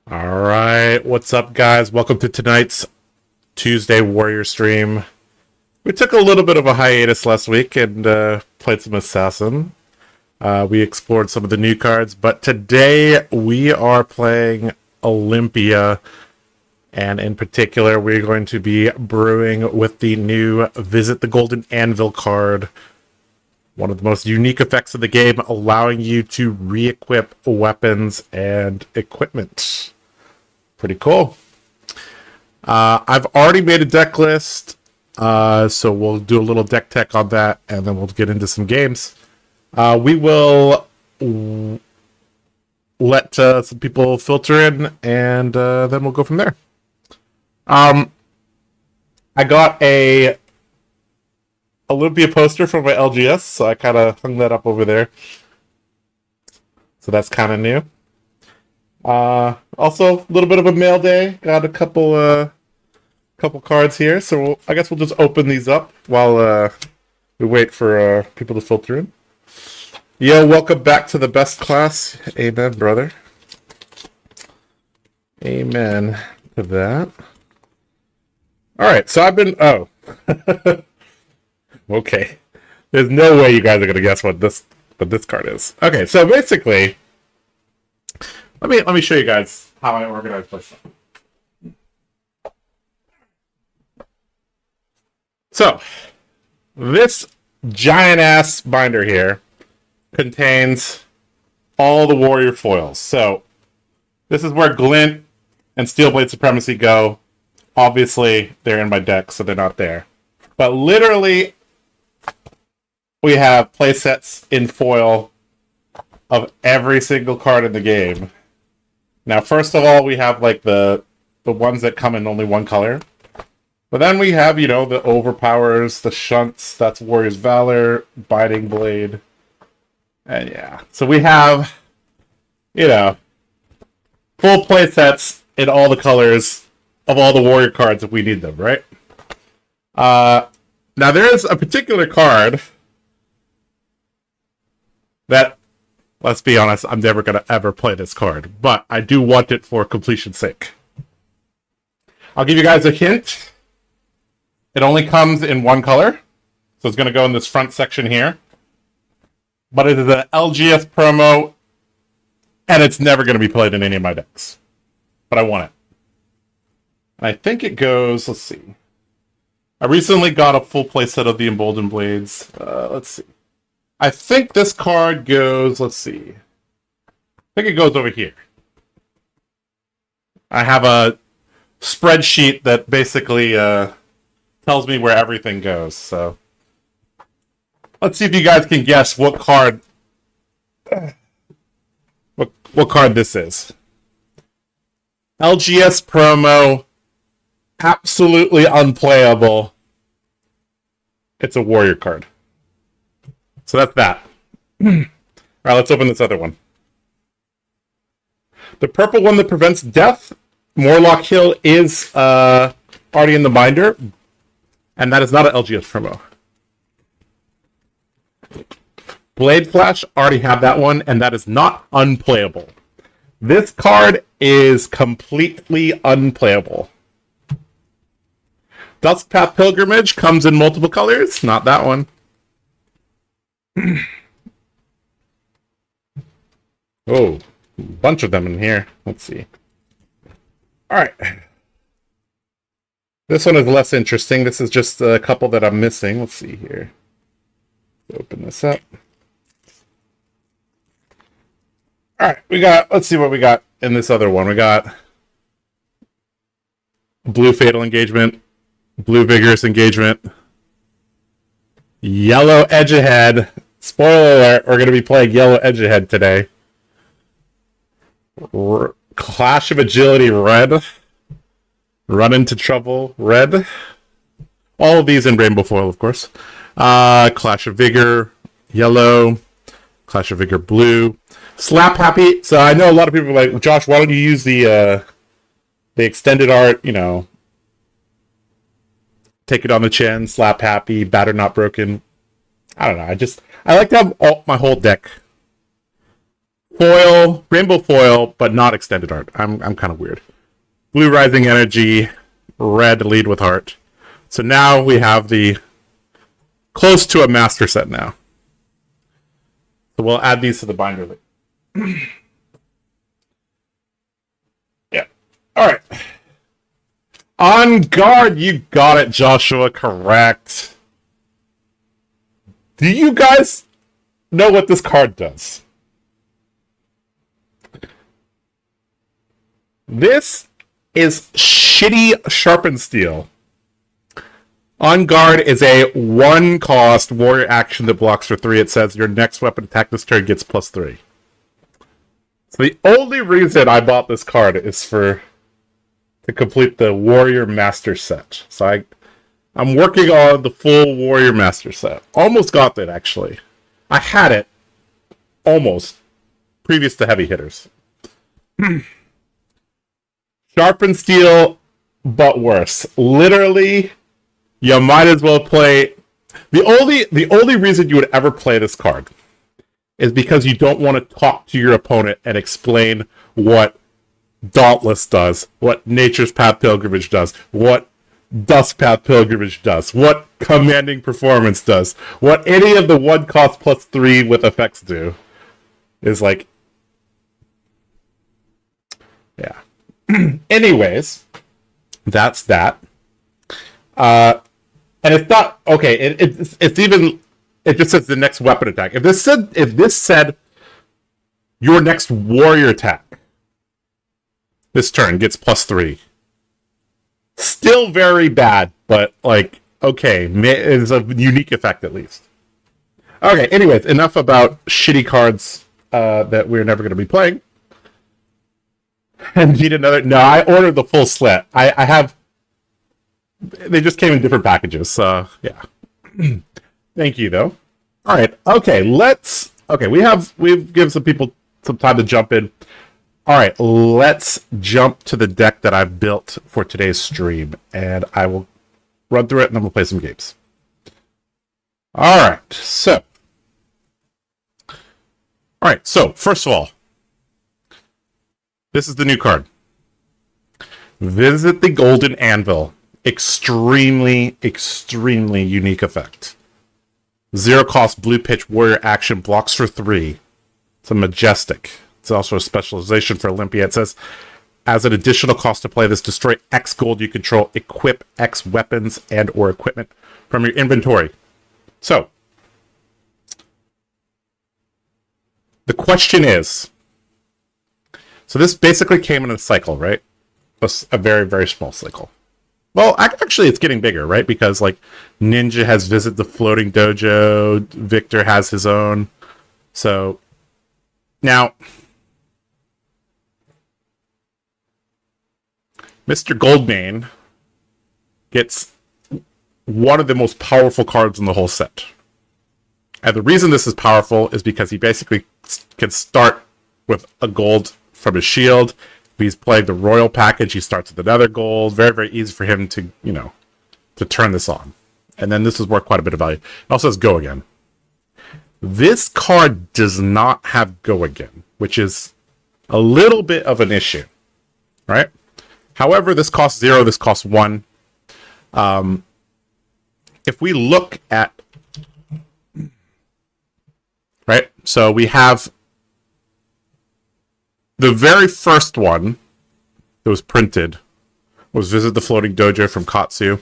All right, what's up, guys? Welcome to tonight's Tuesday Warrior stream. We took a little bit of a hiatus last week and played some Assassin. We explored some of the new cards, but today we are playing Olympia, and in particular, we're going to be brewing with the new Visit the Golden Anvil card. One of the most unique effects of the game, allowing you to re-equip weapons and equipment. Pretty cool. I've already made a deck list, so we'll do a little deck tech on that, and then we'll get into some games. We will let some people filter in, and then we'll go from there. I got a Olympia poster from my LGS, so I kind of hung that up over there. So that's kind of new. Also, a little bit of a mail day. Got a couple cards here, so I guess we'll just open these up while we wait for people to filter in. Yo, welcome back to the best class. Amen, brother. Amen to that. All right, so I've been... Oh. Okay. There's no way you guys are going to guess what this card is. Okay, so basically... Let me show you guys how I organize my stuff. So, this giant-ass binder here contains all the warrior foils. So, this is where Glint and Steelblade Supremacy go. Obviously, they're in my deck, so they're not there. But literally, we have playsets in foil of every single card in the game. Now, first of all, we have like the ones that come in only one color. But then we have, you know, the Overpowers, the Shunts, that's Warrior's Valor, Biting Blade. And yeah, so we have, you know, full play sets in all the colors of all the Warrior cards if we need them, right? Now, there is a particular card that... Let's be honest, I'm never going to ever play this card, but I do want it for completion's sake. I'll give you guys a hint. It only comes in one color, so it's going to go in this front section here. But it is an LGS promo, and it's never going to be played in any of my decks. But I want it. I think it goes, let's see. I recently got a full playset of the Emboldened Blades. Let's see. I think this card goes, let's see. I think it goes over here. I have a spreadsheet that basically tells me where everything goes. So let's see if you guys can guess what card what card this is. LGS promo, absolutely unplayable. It's a warrior card. So that's that. All right, let's open this other one. The purple one that prevents death, Morlock Hill, is already in the binder, and that is not an LGS promo. Blade Flash, already have that one, and that is not unplayable. This card is completely unplayable. Duskpath Pilgrimage comes in multiple colors, not that one. Oh, a bunch of them in here. Let's see. All right. This one is less interesting. This is just a couple that I'm missing. Let's see here. Open this up. All right, let's see what we got in this other one. We got Blue Fatal Engagement, Blue Vigorous Engagement, Yellow Edge Ahead. Spoiler alert, we're going to be playing Yellow Edge Ahead today. Clash of Agility Red. Run into Trouble Red. All of these in Rainbow Foil, of course. Clash of Vigor Yellow. Clash of Vigor Blue. Slap Happy. So I know a lot of people are like, Josh, why don't you use the extended art, you know, Take It on the Chin, Slap Happy, Batter Not Broken. I don't know. I like to have my whole deck foil, rainbow foil, but not extended art. I'm kind of weird. Blue Rising Energy, red lead with heart. So now we have the close to a master set now. So we'll add these to the binder. Yeah. All right. On guard, you got it, Joshua. Correct. Do you guys know what this card does? This is shitty sharpened steel. On guard is a 1-cost warrior action that blocks for 3. It says your next weapon attack this turn gets +3. So the only reason I bought this card is to complete the warrior master set. So I'm working on the full warrior master set. Almost got that, actually. I had it almost previous to heavy hitters. Sharpened steel, but worse. Literally, you might as well play. The only reason you would ever play this card is because you don't want to talk to your opponent and explain what Dauntless does, what Nature's Path Pilgrimage does, what Dusk Path Pilgrimage does, what Commanding Performance does, what any of the 1-cost +3 with effects do. Is like, yeah. Anyways, that's that. And it's not okay. It's even. It just says the next weapon attack. If this said your next warrior attack this turn gets +3. Still very bad, but like okay, it's a unique effect at least. Okay. Anyways, enough about shitty cards that we're never going to be playing. And need another. No, I ordered the full set. I have. They just came in different packages. So yeah. Thank you though. All right. Okay. We've given some people some time to jump in. All right. Let's jump to the deck that I've built for today's stream, and I will run through it, and then we'll play some games. All right. So first of all, this is the new card. Visit the Golden Anvil. Extremely, extremely unique effect. 0-cost blue pitch warrior action blocks for 3. It's a majestic. It's also a specialization for Olympia. It says, as an additional cost to play this, destroy X gold you control, equip X weapons and or equipment from your inventory. So, the question is, so this basically came in a cycle, right? A very, very small cycle. Well, actually, it's getting bigger, right? Because, like, Ninja has Visit the Floating Dojo. Victor has his own. So, now, Mr. Goldmane gets one of the most powerful cards in the whole set. And the reason this is powerful is because he basically can start with a gold from his shield. If he's playing the royal package, he starts with another gold. Very, very easy for him to, to turn this on. And then this is worth quite a bit of value. It also says Go Again. This card does not have Go Again, which is a little bit of an issue, right? However, this costs 0, this costs 1. If we look at, right, so we have the very first one that was printed was Visit the Floating Dojo from Katsu.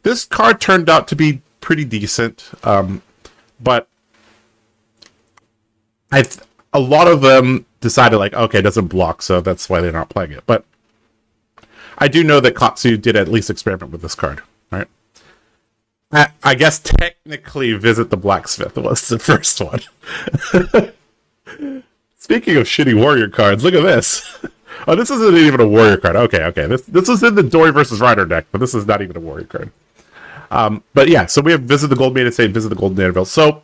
This card turned out to be pretty decent, but a lot of them decided, like, okay, it doesn't block, so that's why they're not playing it. But I do know that Katsu did at least experiment with this card, right? I guess technically Visit the Blacksmith was the first one. Speaking of shitty warrior cards, look at this. Oh, this isn't even a warrior card. Okay. This is in the Dory versus Rider deck, but this is not even a warrior card. But yeah, so we have Visit the Gold Maiden State, Visit the Golden Anvil. So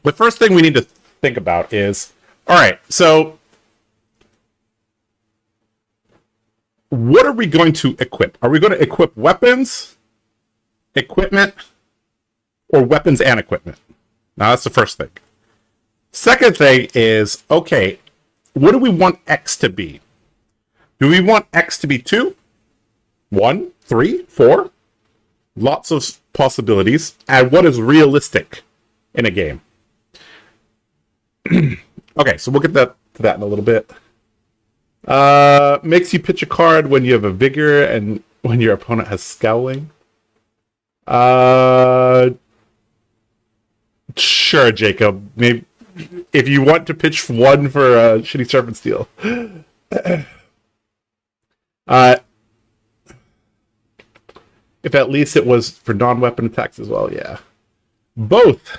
the first thing we need to think about is, all right, so what are we going to equip? Are we going to equip weapons, equipment, or weapons and equipment? Now, that's the first thing. Second thing is, okay, what do we want X to be? Do we want X to be 2, 1, 3, 4? Lots of possibilities. And what is realistic in a game? Okay, so we'll get to that in a little bit. Makes you pitch a card when you have a vigor and when your opponent has scowling. Sure, Jacob. Maybe if you want to pitch 1 for Shitty Serpent Steel. If at least it was for non-weapon attacks as well, yeah. Both,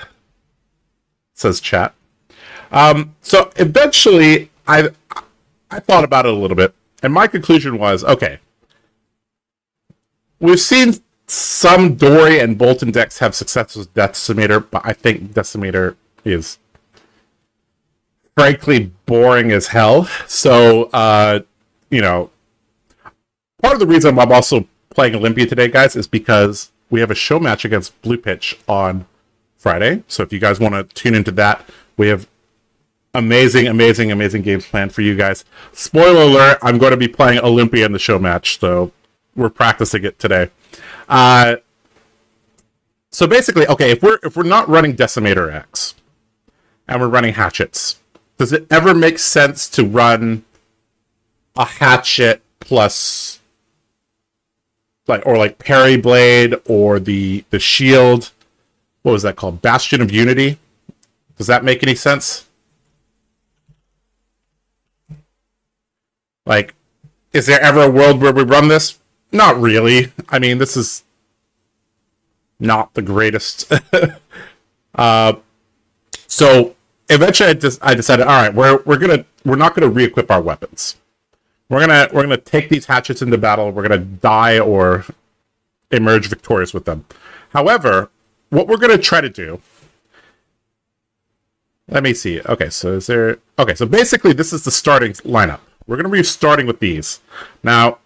says chat. So eventually, I thought about it a little bit, and my conclusion was, okay, we've seen some Dory and Bolton decks have success with Decimator, but I think Decimator is frankly boring as hell. So, part of the reason I'm also playing Olympia today, guys, is because we have a show match against Blue Pitch on Friday. So if you guys want to tune into that, we have amazing games planned for you guys. Spoiler alert, I'm going to be playing Olympia in the show match, so we're practicing it today. So basically, okay, if we're not running Decimator X and we're running hatchets, does it ever make sense to run a hatchet plus like Parry Blade or the shield? What was that called? Bastion of Unity? Does that make any sense? Like, is there ever a world where we run this? Not really. I mean, this is not the greatest. So eventually I decided, all right, we're not gonna re-equip our weapons. We're gonna take these hatchets into battle. We're gonna die or emerge victorious with them. However, what we're gonna try to do. Let me see. Okay, so so basically this is the starting lineup. We're gonna be starting with these. Now,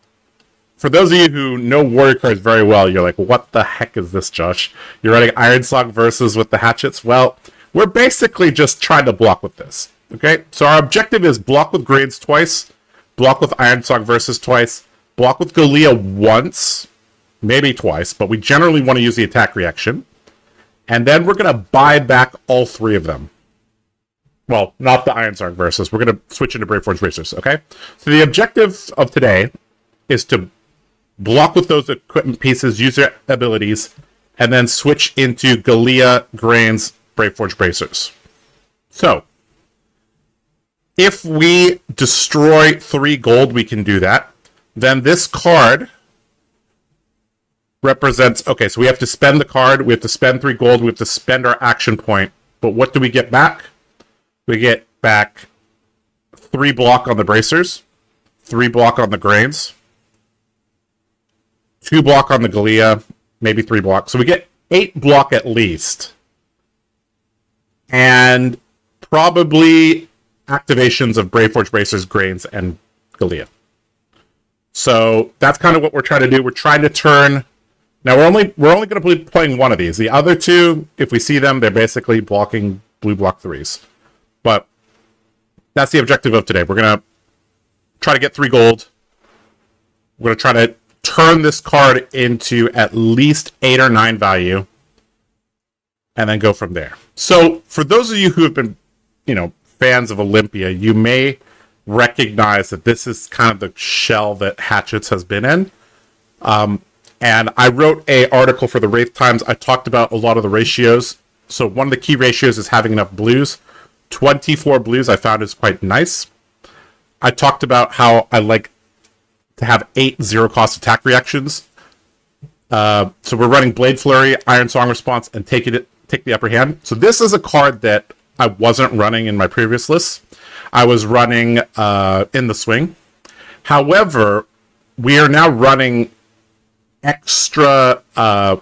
for those of you who know warrior cards very well, you're like, what the heck is this, Josh? You're running Iron Song versus with the hatchets? Well, we're basically just trying to block with this. Okay, so our objective is block with grades twice, block with Iron Song versus twice, block with Galea once, maybe twice, but we generally want to use the attack reaction. And then we're going to buy back all 3 of them. Well, not the Iron Song versus. We're going to switch into Brave Forge Racers, okay? So the objective of today is to block with those equipment pieces, use their abilities, and then switch into Galea, Grains, Brave Forge Bracers. So, if we destroy 3 gold, we can do that. Then this card represents... Okay, so we have to spend the card, we have to spend 3 gold, we have to spend our action point. But what do we get back? We get back 3 block on the Bracers, 3 block on the Grains, 2 block on the Galea, maybe 3 block. So we get 8 block at least. And probably activations of Brave Forge Bracers, Grains, and Galea. So that's kind of what we're trying to do. We're trying to turn... Now we're only going to be playing 1 of these. The other 2, if we see them, they're basically blocking blue block 3s. But that's the objective of today. We're going to try to get 3 gold. We're going to try to turn this card into at least 8 or 9 value. And then go from there. So, for those of you who have been, fans of Olympia, you may recognize that this is kind of the shell that Hatchets has been in. And I wrote an article for the Wraith Times. I talked about a lot of the ratios. So, one of the key ratios is having enough blues. 24 blues I found is quite nice. I talked about how I like to have 8 zero-cost attack reactions. So we're running Blade Flurry, Iron Song Response, and take the upper hand. So this is a card that I wasn't running in my previous lists. I was running in the swing. However, we are now running extra, a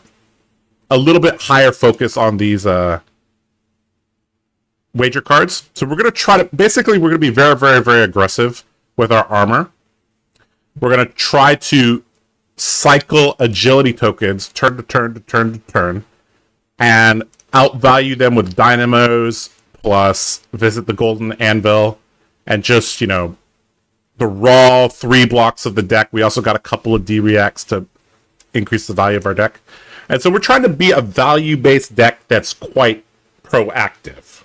little bit higher focus on these wager cards. So we're going to try to, basically we're going to be very, very, very aggressive with our armor. We're going to try to cycle agility tokens turn to turn to turn to turn and outvalue them with dynamos plus visit the golden anvil and just, the raw 3 blocks of the deck. We also got a couple of D-reacts to increase the value of our deck. And so we're trying to be a value-based deck that's quite proactive.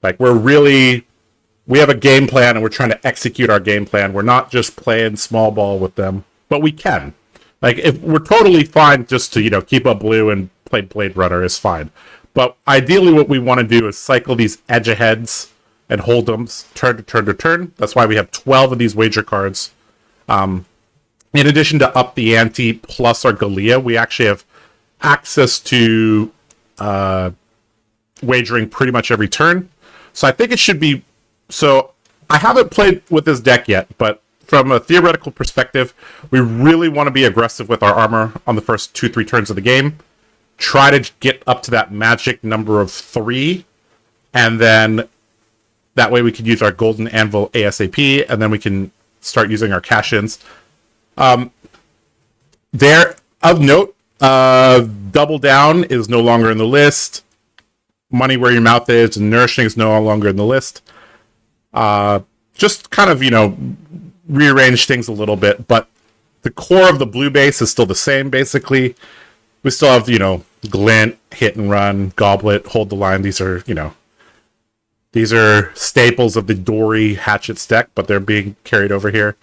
Like, we have a game plan, and we're trying to execute our game plan. We're not just playing small ball with them, but we can. Like, if we're totally fine just to, keep up blue and play Blade Runner is fine. But ideally what we want to do is cycle these edge aheads and hold them turn to turn to turn. That's why we have 12 of these wager cards. In addition to up the ante plus our Galea, we actually have access to wagering pretty much every turn. So I think it should be... So I haven't played with this deck yet, but from a theoretical perspective, we really want to be aggressive with our armor on the first 2-3 turns of the game. Try to get up to that magic number of 3, and then that way we can use our Golden Anvil ASAP, and then we can start using our cash-ins. There, of note, Double Down is no longer in the list. Money Where Your Mouth Is and Nourishing is no longer in the list. Just kind of, rearrange things a little bit, but the core of the blue base is still the same, basically. We still have, Glint, Hit and Run, Goblet, Hold the Line. These are, these are staples of the Dory Hatchets deck, but they're being carried over here.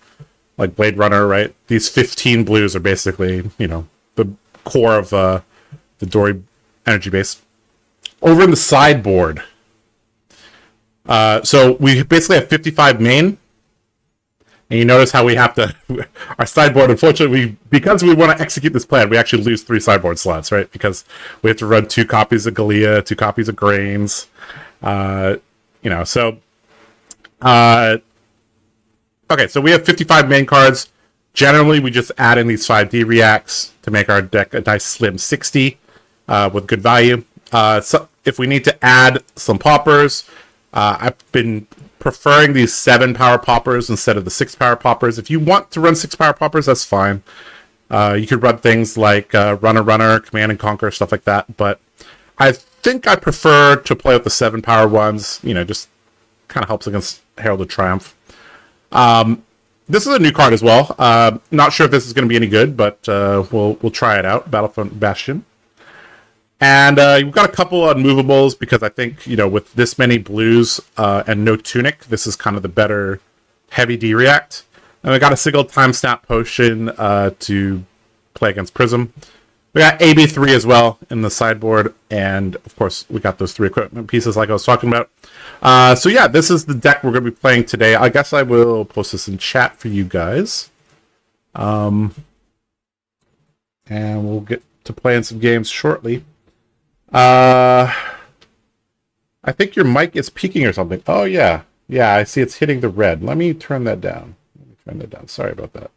Like Blade Runner, right? These 15 blues are basically, the core of the Dory energy base. Over in the sideboard, so we basically have 55 main. And you notice how we have to... Our sideboard, unfortunately, because we want to execute this plan, we actually lose 3 sideboard slots, right? Because we have to run 2 copies of Galea, 2 copies of Grains. So... okay, so we have 55 main cards. Generally, we just add in these 5 D-reacts to make our deck a nice slim 60 with good value. So if we need to add some poppers, I've been preferring these 7 power poppers instead of the 6 power poppers. If you want to run 6 power poppers, that's fine. You could run things like Runner, Command and Conquer, stuff like that. But I think I prefer to play with the 7 power ones. Just kind of helps against Herald of Triumph. This is a new card as well. Not sure if this is going to be any good, but we'll try it out. Battlefront Bastion. And we've got a couple unmovables because I think, with this many blues and no Tunic, this is kind of the better heavy D-react. And we got a single time snap potion to play against Prism. We got AB3 as well in the sideboard. And, of course, we got those 3 equipment pieces like I was talking about. So, yeah, this is the deck we're going to be playing today. I guess I will post this in chat for you guys. And we'll get to playing some games shortly. I think your mic is peaking or something. Oh, yeah. Yeah, I see it's hitting the red. Let me turn that down. Sorry about that.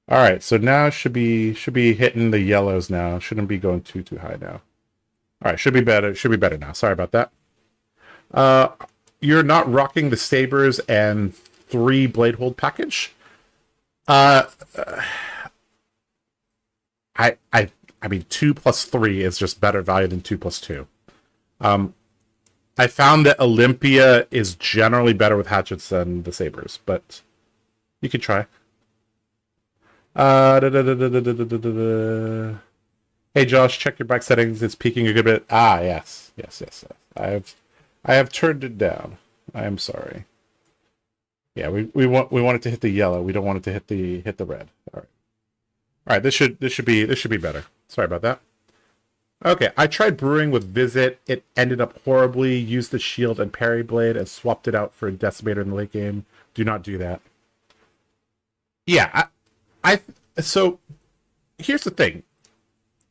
All right, so now it should be hitting the yellows now. Shouldn't be going too high now. All right, should be better. Should be better now. Sorry about that. You're not rocking the Sabers and 3 Blade Hold package? I mean, 2 plus 3 is just better value than 2 plus 2. I found that Olympia is generally better with hatchets than the Sabers, but you could try. Hey Josh, check your bike settings. It's peaking a good bit. Yes. I have turned it down. I am sorry. Yeah, we want it to hit the yellow. We don't want it to hit the red. All right. This should be better. Sorry about that. Okay, I tried brewing with Visit. It ended up horribly. Used the shield and parry blade and swapped it out for a decimator in the late game. Do not do that. Yeah, so here's the thing.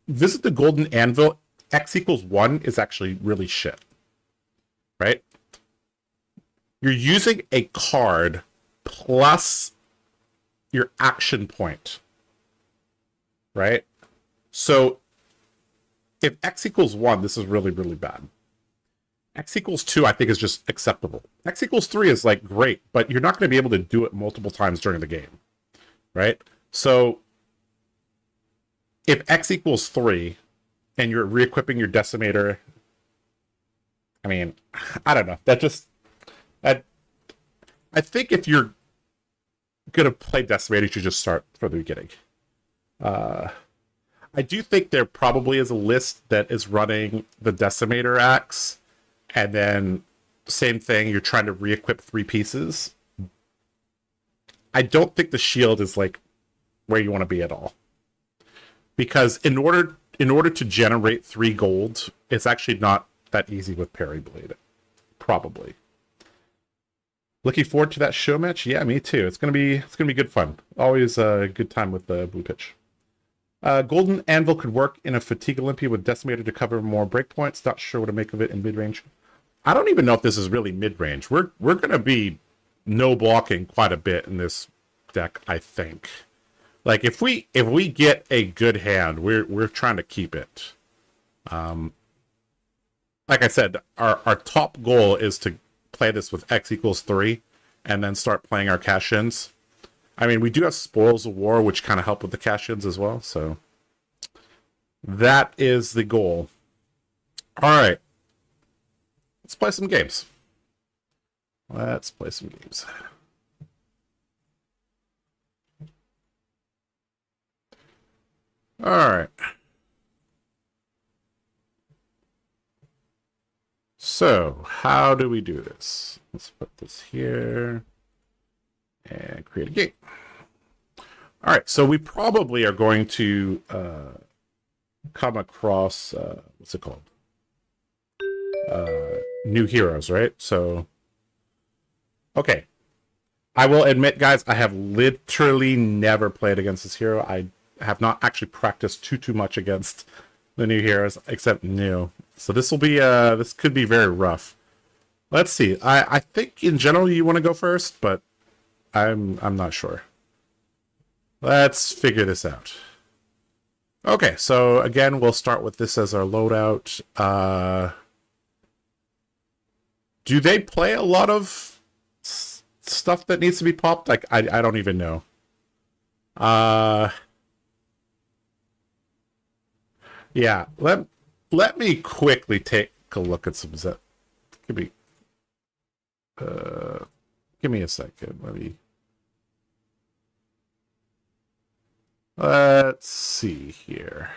Visit the Golden Anvil. X equals 1 is actually really shit. Right? You're using a card plus your action point. Right? So if X equals 1, this is really, really bad. X equals 2, I think, is just acceptable. X equals 3 is, like, great, but you're not going to be able to do it multiple times during the game. Right? So if X equals 3 and you're re-equipping your Decimator, I mean, I don't know. That I think if you're gonna play Decimator, you should just start from the beginning. I do think there probably is a list that is running the Decimator axe, and then same thing, you're trying to re-equip 3 pieces. I don't think the shield is like where you want to be at all. Because in order to generate 3 gold, it's actually not that easy with Parry Blade. Probably. Looking forward to that show match? Yeah, me too. It's gonna be good fun. Always a good time with the Blue Pitch. Golden Anvil could work in a Fatigue Olympia with Decimator to cover more breakpoints. Not sure what to make of it in mid-range. I don't even know if this is really mid-range. We're gonna be no blocking quite a bit in this deck, I think. Like if we get a good hand, we're trying to keep it. Like I said, our top goal is to play this with X equals 3 and then start playing our cash-ins. I mean, we do have Spoils of War, which kind of help with the cash-ins as well, so that is the goal. All right. Let's play some games. All right. So, how do we do this? Let's put this here and create a game. All right, so we probably are going to come across, what's it called? New heroes, right? So, okay. I will admit, guys, I have literally never played against this hero. I have not actually practiced too much against the new heroes, except new. So this will be this could be very rough. Let's see. I think in general you want to go first, but I'm not sure. Let's figure this out. Okay, so again we'll start with this as our loadout. Do they play a lot of stuff that needs to be popped? Like I don't even know. Yeah, let me quickly take a look at some Give me a second. Let's see here.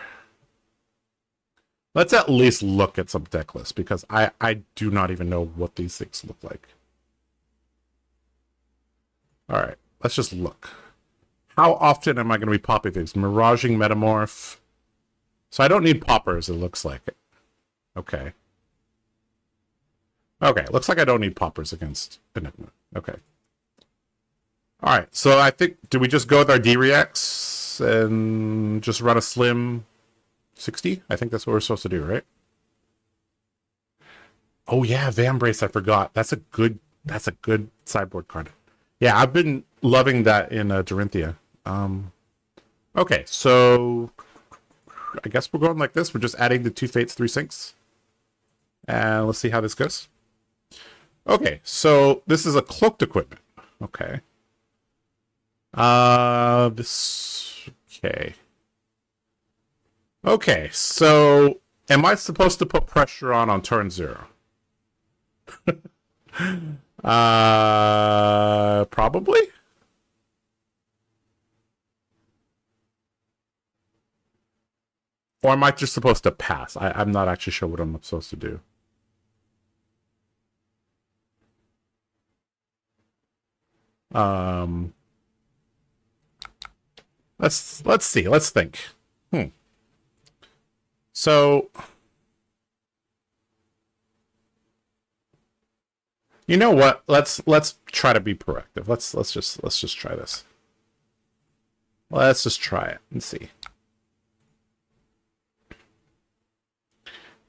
Let's at least look at some deck lists, because I do not even know what these things look like. Alright, let's just look. How often am I going to be popping things? Miraging Metamorph. So I don't need poppers, it looks like. Okay. Okay, looks like I don't need poppers against Enigma. Okay. Alright, so I think, do we just go with our D-Reacts and just run a slim 60? I think that's what we're supposed to do, right? Oh yeah, Vambrace, I forgot. That's a good sideboard card. Yeah, I've been loving that in Dorinthia. Okay, so I guess we're going like this. We're just adding the 2 Fates, 3 Sinks. And let's see how this goes. Okay, so this is a cloaked equipment. Okay. Okay. Okay, so am I supposed to put pressure on turn 0? Probably. Or am I just supposed to pass? I'm not actually sure what I'm supposed to do. Let's see. Let's think. So, you know what? Let's try to be proactive. Let's just try this. Let's just try it and see.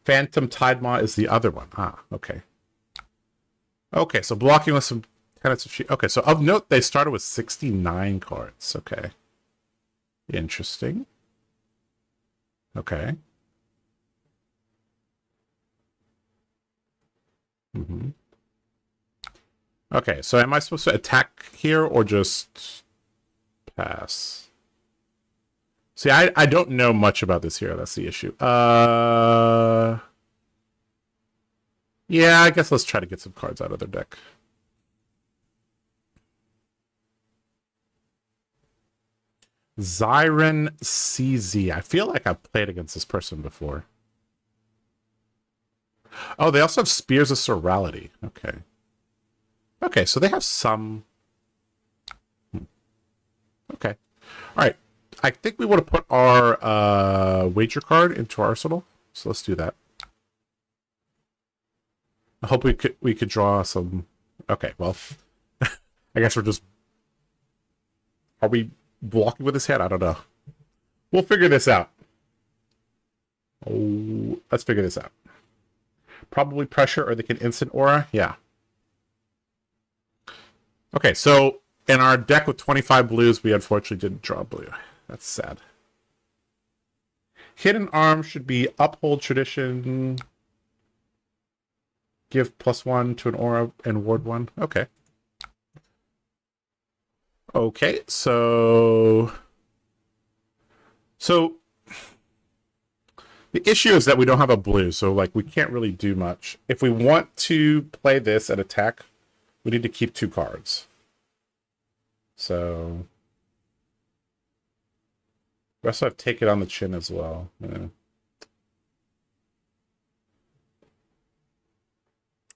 Phantom Tidemaw is the other one. Ah, okay. Okay, so blocking with some tenets of sheep. Okay, so of note, they started with 69 cards. Okay. Interesting. Okay. Okay, so am I supposed to attack here or just pass? See, I don't know much about this hero. That's the issue. Yeah, I guess let's try to get some cards out of their deck. Zyron CZ. I feel like I've played against this person before. Oh, they also have Spears of Sorality. Okay. Okay, so they have some... Okay. All right. I think we want to put our wager card into our arsenal. So let's do that. I hope we could draw some... Okay, well... I guess we're just... Are we blocking with his head? I don't know. We'll figure this out. Oh, let's figure this out. Probably pressure, or they can instant aura. Yeah. Okay, so in our deck with 25 blues, we unfortunately didn't draw blue. That's sad. Hidden arm should be uphold tradition. Give +1 to an aura and ward 1. Okay. Okay, so the issue is that we don't have a blue, so like we can't really do much. If we want to play this and attack, we need to keep 2 cards. So we also have Take It on the Chin as well. Yeah.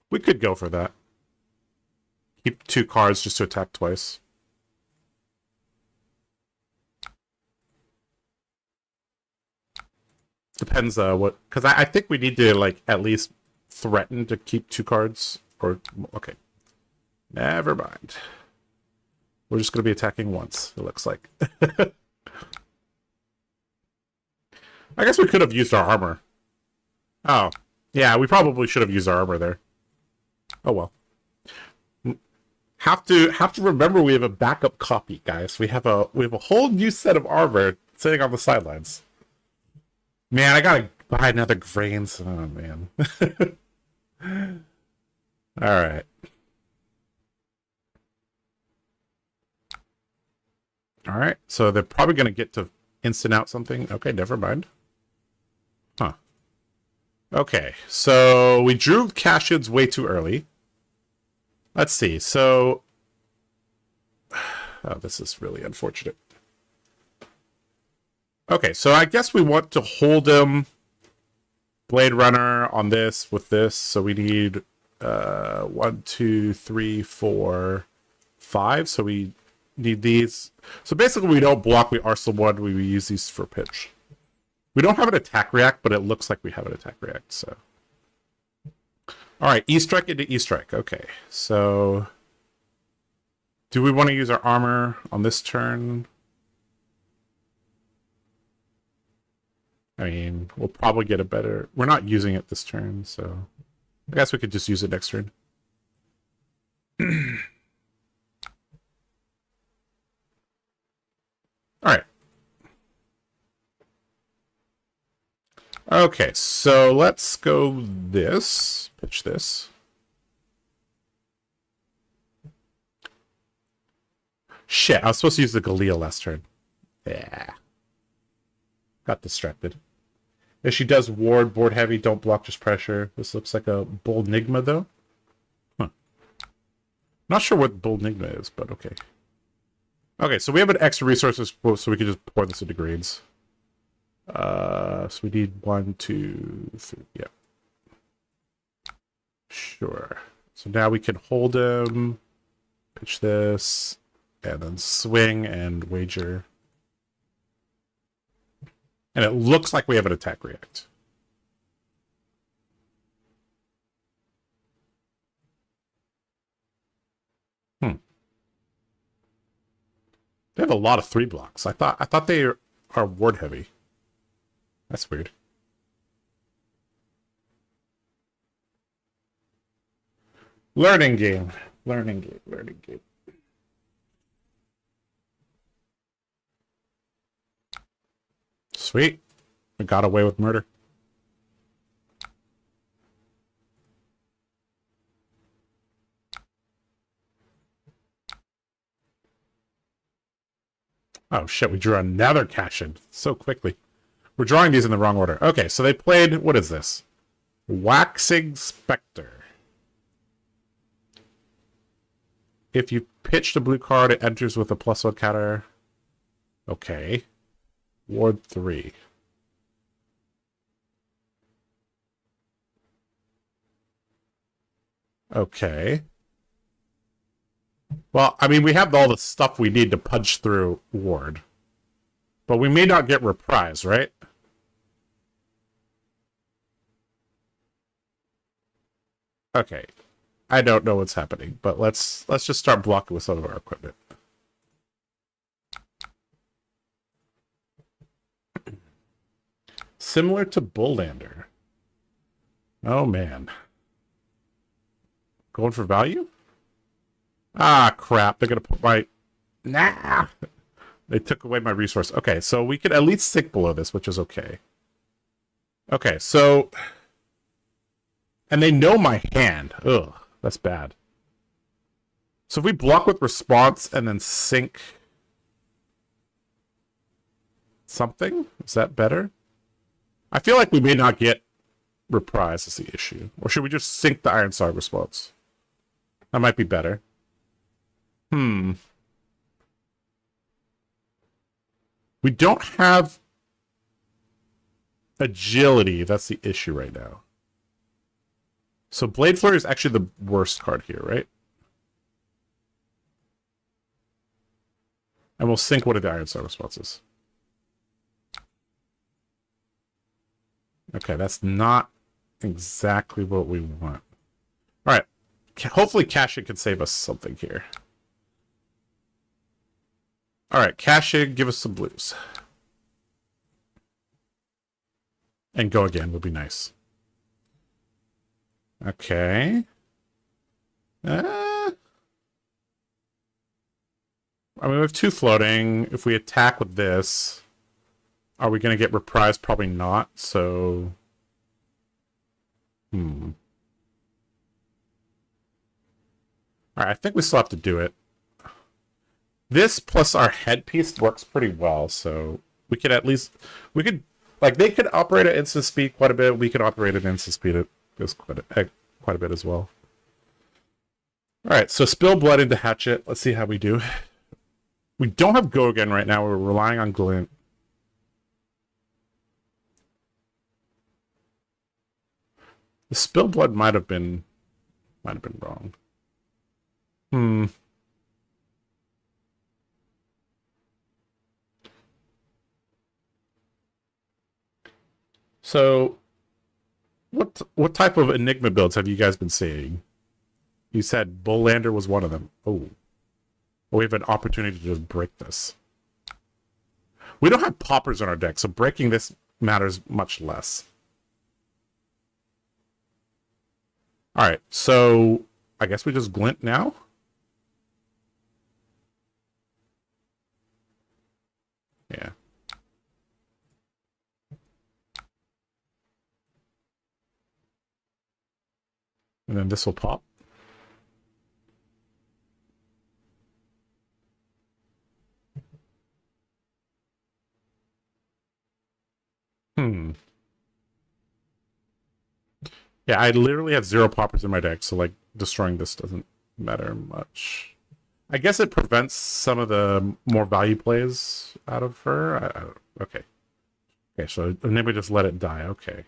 We could go for that. Keep 2 cards just to attack twice. Depends what, because I think we need to like at least threaten to keep 2 cards. Or okay, never mind. We're just going to be attacking once, it looks like. I guess we could have used our armor. Oh, yeah, we probably should have used our armor there. Oh well. Have to remember we have a backup copy, guys. We have a whole new set of armor sitting on the sidelines. Man, I gotta buy another grains. Oh man. All right. All right. So they're probably gonna get to instant out something. Okay, never mind. Huh. Okay, so we drew Kashids way too early. Let's see. So, oh, this is really unfortunate. Okay, so I guess we want to hold him Blade Runner on this with this. So we need 1, 2, 3, 4, 5. So we need these. So basically we don't block, we arsenal 1, we use these for pitch. We don't have an attack react, but it looks like we have an attack react, so. Alright, E-Strike into E-Strike. Okay, so do we want to use our armor on this turn? I mean, we'll probably get a better... We're not using it this turn, so I guess we could just use it next turn. Alright. Okay, so let's go this. Pitch this. Shit, I was supposed to use the Galil last turn. Yeah. Got distracted. If she does ward, board heavy, don't block, just pressure. This looks like a Bold Enigma, though. Huh. Not sure what Bold Enigma is, but okay. Okay, so we have an extra resources, so we can just pour this into greens. So we need 1, 2, 3, yeah. Sure. So now we can hold him, pitch this, and then swing and wager. And it looks like we have an attack react. They have a lot of 3 blocks. I thought they are ward heavy. That's weird. Learning game. Learning game. Learning game. Sweet. We got away with murder. Oh shit, we drew another Kashin so quickly. We're drawing these in the wrong order. Okay, so they played, what is this? Waxing Spectre. If you pitch the blue card, it enters with a +1 counter. Okay. Ward 3. Okay. Well, I mean, we have all the stuff we need to punch through Ward. But we may not get reprise, right? Okay. I don't know what's happening, but let's just start blocking with some of our equipment. Similar to Bullander. Oh, man. Going for value? Ah, crap. They're going to put my... Nah! They took away my resource. Okay, so we could at least sink below this, which is okay. Okay, so... And they know my hand. Ugh, that's bad. So if we block with response and then sink... something? Is that better? I feel like we may not get reprise is the issue. Or should we just sink the Iron Sword response? That might be better. We don't have agility. That's the issue right now. So Blade Flurry is actually the worst card here, right? And we'll sink one of the Iron Sword responses. Okay, that's not exactly what we want. Alright. Hopefully caching can save us something here. Alright, caching, give us some blues. And go again would be nice. Okay. I mean, we have 2 floating. If we attack with this, are we going to get reprise? Probably not, so... Alright, I think we still have to do it. This plus our headpiece works pretty well, so we could at least... We could... Like, they could operate at instant speed quite a bit. We could operate at instant speed quite a bit as well. Alright, so spill blood into hatchet. Let's see how we do. We don't have go again right now. We're relying on glint. The spill blood might have been wrong. So, what type of Enigma builds have you guys been seeing? You said Bullander was one of them. Oh. We have an opportunity to just break this. We don't have poppers on our deck, so breaking this matters much less. Alright, so I guess we just glint now? Yeah. And then this will pop. Yeah, I literally have 0 poppers in my deck, so like destroying this doesn't matter much. I guess it prevents some of the more value plays out of her. Okay. Okay, so then we just let it die. Okay.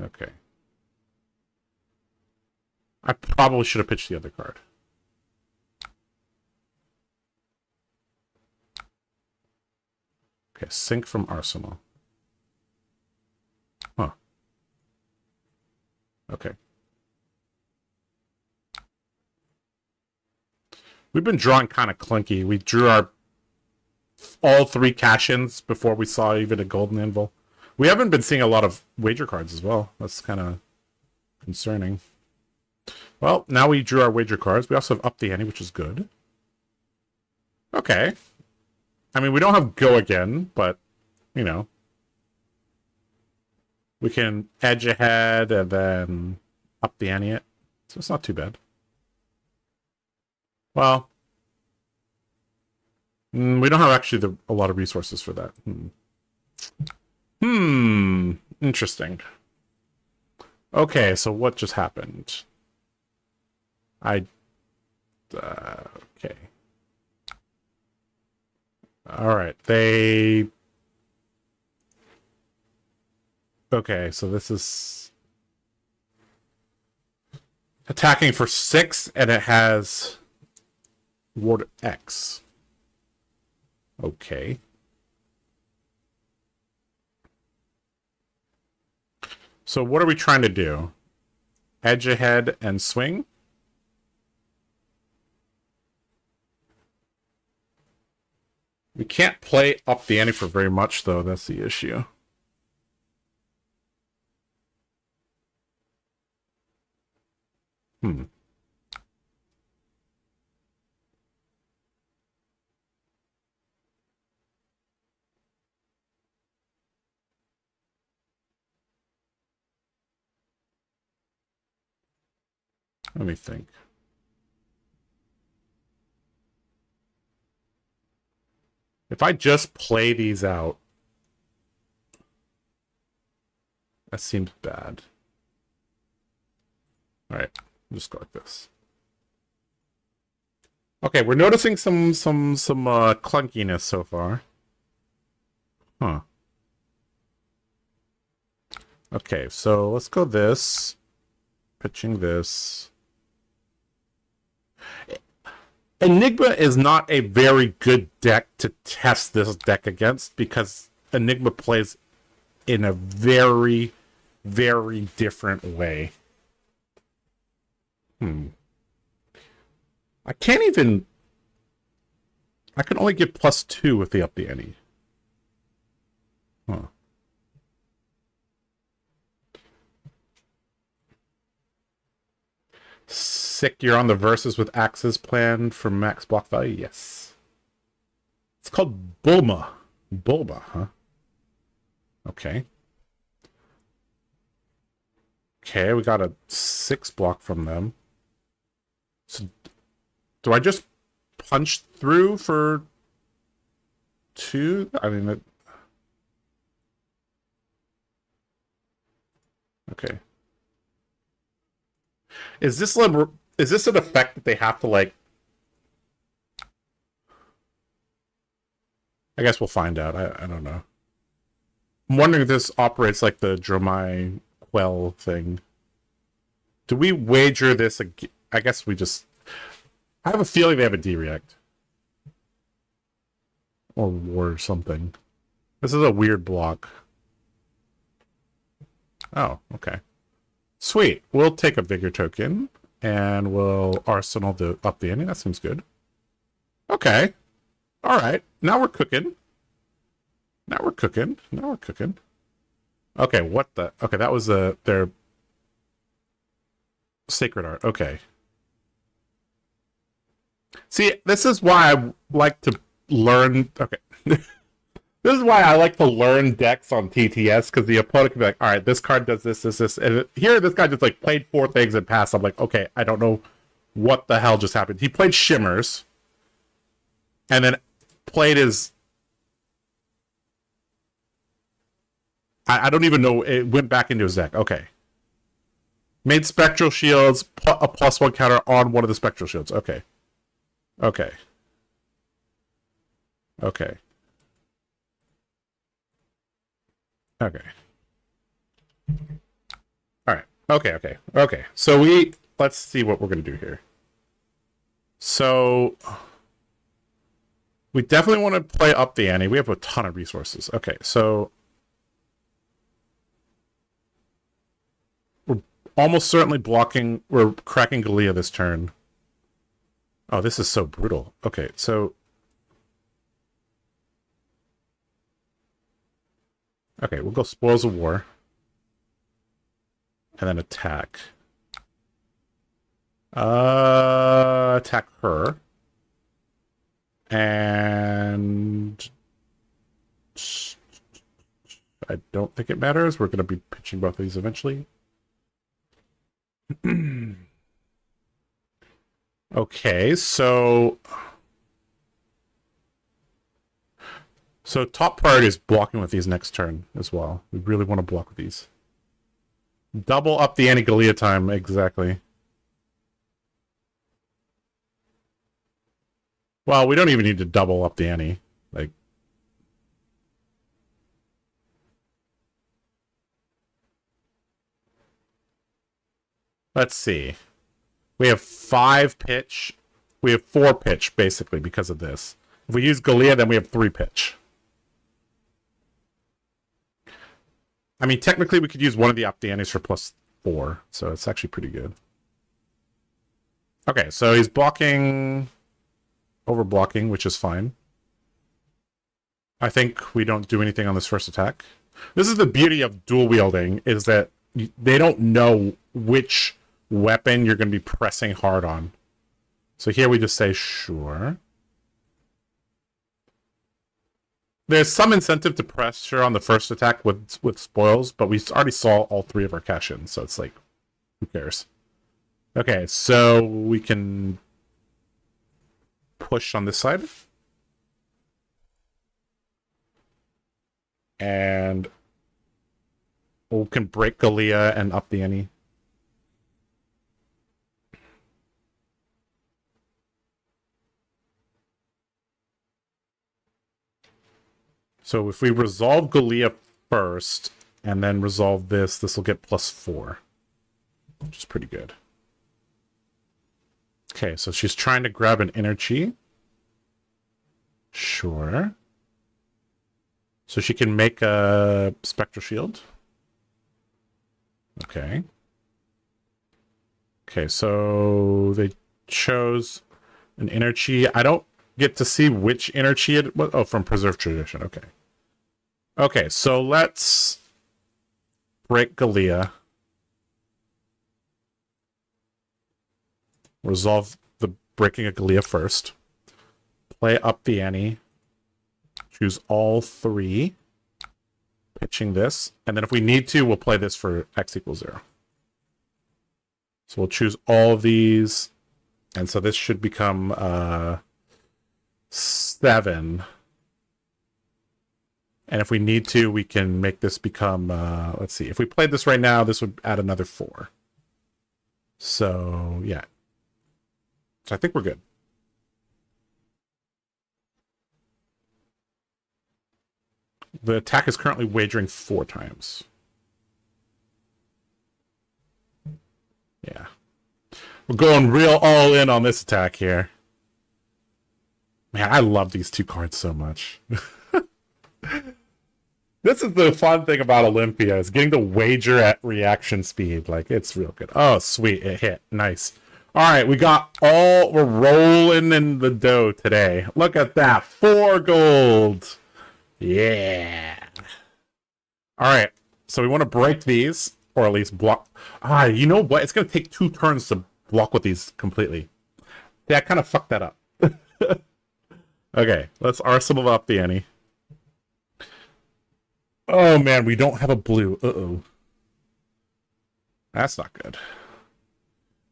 Okay. I probably should have pitched the other card. Okay, sink from Arsenal. Huh. Okay. We've been drawing kind of clunky. We drew our all 3 cash-ins before we saw even a golden anvil. We haven't been seeing a lot of wager cards as well. That's kind of concerning. Well, now we drew our wager cards. We also have up the ante, which is good. Okay. I mean, we don't have go again, but, you know. We can edge ahead and then up the ante it. So it's not too bad. Well, we don't have actually a lot of resources for that. Interesting. Okay, so what just happened? Okay. Alright, they... Okay, so this is... attacking for 6, and it has... Ward X. Okay. So what are we trying to do? Edge ahead and swing? We can't play up the ante for very much, though. That's the issue. Let me think. If I just play these out, that seems bad. All right, just go like this. Okay, we're noticing some clunkiness so far. Huh. Okay, so let's go this. Pitching this. Enigma is not a very good deck to test this deck against because Enigma plays in a very, very different way. I can't even... I can only get +2 with the up the ante. Huh. Sick, you're on the verses with axes planned for max block value? Yes. It's called Bulma. Bulma, huh? Okay. Okay, we got a 6 block from them. So, do I just punch through for 2? I mean, okay. Is this an effect that they have to, like... I guess we'll find out. I don't know. I'm wondering if this operates like the Dromai Quell thing. Do we wager this? I guess we just... I have a feeling they have a D-React. Or something. This is a weird block. Oh, okay. Sweet. We'll take a Vigor token, and we'll Arsenal up the ante. That seems good. Okay. Alright. Now we're cooking. Now we're cooking. Now we're cooking. Okay, what the... Okay, that was their... Sacred Art. Okay. See, this is why I like to learn... Okay. This is why I like to learn decks on TTS, because the opponent can be like, alright, this card does this, this, this. And here, this guy just like played 4 things and passed. I'm like, okay, I don't know what the hell just happened. He played Shimmers, and then played his... I don't even know. It went back into his deck. Okay. Made Spectral Shields, a +1 counter on one of the Spectral Shields. Okay. Okay. Okay. Okay. Alright. Okay. So let's see what we're going to do here. So... we definitely want to play up the ante. We have a ton of resources. Okay, so... we're almost certainly blocking... We're cracking Galea this turn. Oh, this is so brutal. Okay, so... okay, we'll go Spoils of War. And then attack. Attack her. And... I don't think it matters. We're going to be pitching both of these eventually. Okay, so... so top priority is blocking with these next turn as well. We really want to block with these. Double up the Galea time, exactly. Well, we don't even need to double up the ante. Like, let's see. We have 5 pitch. We have 4 pitch, basically, because of this. If we use Galea, then we have 3 pitch. I mean, technically, we could use one of the Optianis for +4, so it's actually pretty good. Okay, so he's blocking, over-blocking, which is fine. I think we don't do anything on this first attack. This is the beauty of dual wielding, is that they don't know which weapon you're going to be pressing hard on. So here we just say, sure. There's some incentive to pressure on the first attack with spoils, but we already saw all 3 of our cash-ins, so it's like, who cares? Okay, so we can push on this side. And we can break Galea and up the Any. So if we resolve Galea first, and then resolve this, this will get +4. Which is pretty good. Okay, so she's trying to grab an energy. Sure. So she can make a Spectral Shield. Okay. Okay, so they chose an energy. I don't get to see which energy it was. Oh, from Preserved Tradition. Okay. Okay, so let's break Galea. Resolve the breaking of Galea first. Play up the Any. Choose all 3. Pitching this. And then if we need to, we'll play this for x = 0. So we'll choose all of these. And so this should become 7. And if we need to, we can make this become, let's see. If we played this right now, this would add another 4. So, yeah. So I think we're good. The attack is currently wagering 4 times. Yeah. We're going real all in on this attack here. Man, I love these 2 cards so much. This is the fun thing about Olympia, is getting to wager at reaction speed. Like, it's real good. Oh, sweet. It hit. Nice. All right, we're rolling in the dough today. Look at that. 4 gold. Yeah. All right. So we want to break these, or at least block. You know what? It's going to take 2 turns to block with these completely. Yeah, I kind of fucked that up. Okay, let's arsenal up the Any. Oh, man, we don't have a blue. Uh-oh. That's not good.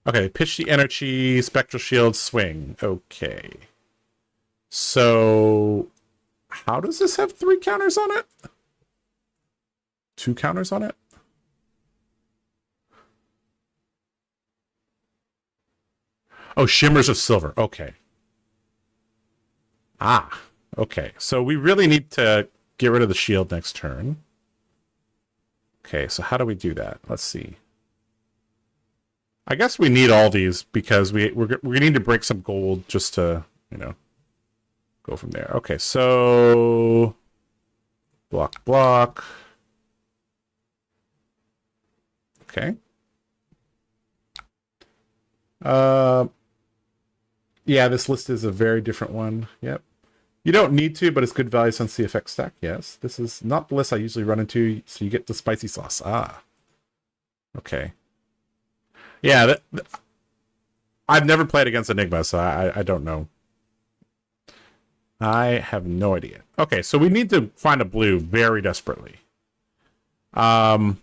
Okay, pitch the energy, Spectral Shield, swing. Okay. So, how does this have 3 counters on it? 2 counters on it? Oh, Shimmers of Silver. Okay. Okay. So we really need to get rid of the shield next turn. Okay, so how do we do that? Let's see. I guess we need all these because we need to break some gold just to, you know, go from there. Okay, so block. Okay. Yeah, this list is a very different one. Yep. You don't need to, but it's good value since the effect stack. Yes. This is not the list I usually run into, so you get the spicy sauce. Okay. Yeah, I've never played against Enigma, so I don't know. I have no idea. Okay, so we need to find a blue very desperately. So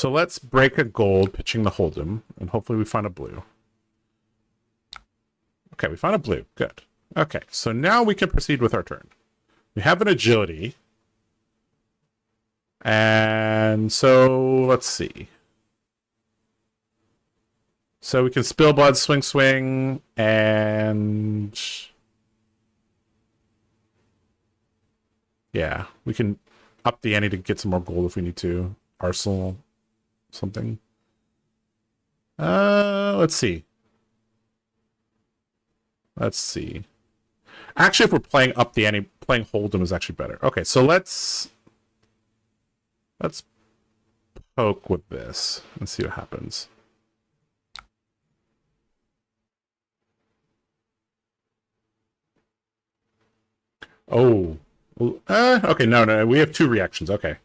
let's break a gold, pitching the Hold'em, and hopefully we find a blue. Okay, we found a blue. Good. Okay, so now we can proceed with our turn. We have an agility. And so, let's see. So we can spill blood, swing, and Yeah, we can up the ante to get some more gold if we need to. Arsenal something. Let's see. Let's see. Actually, if we're playing up the ante, playing Hold'em is actually better. Okay, so let's poke with this and see what happens. Oh. Okay, no, we have 2 reactions. Okay.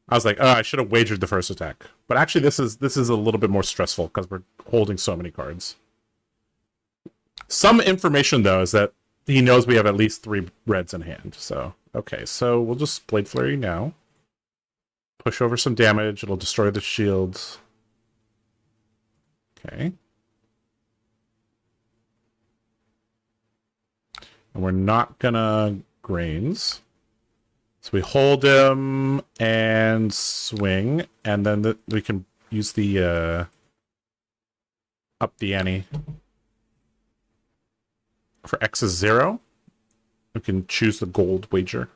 I was like, oh, I should have wagered the first attack. But actually, this is a little bit more stressful because we're holding so many cards. Some information, though, is that he knows we have at least 3 reds in hand. So, okay, so we'll just Blade Flurry now. Push over some damage. It'll destroy the shields. Okay. And we're not gonna Grains. So we hold him and swing, and then we can use the up the ante. For X is 0, we can choose the gold wager.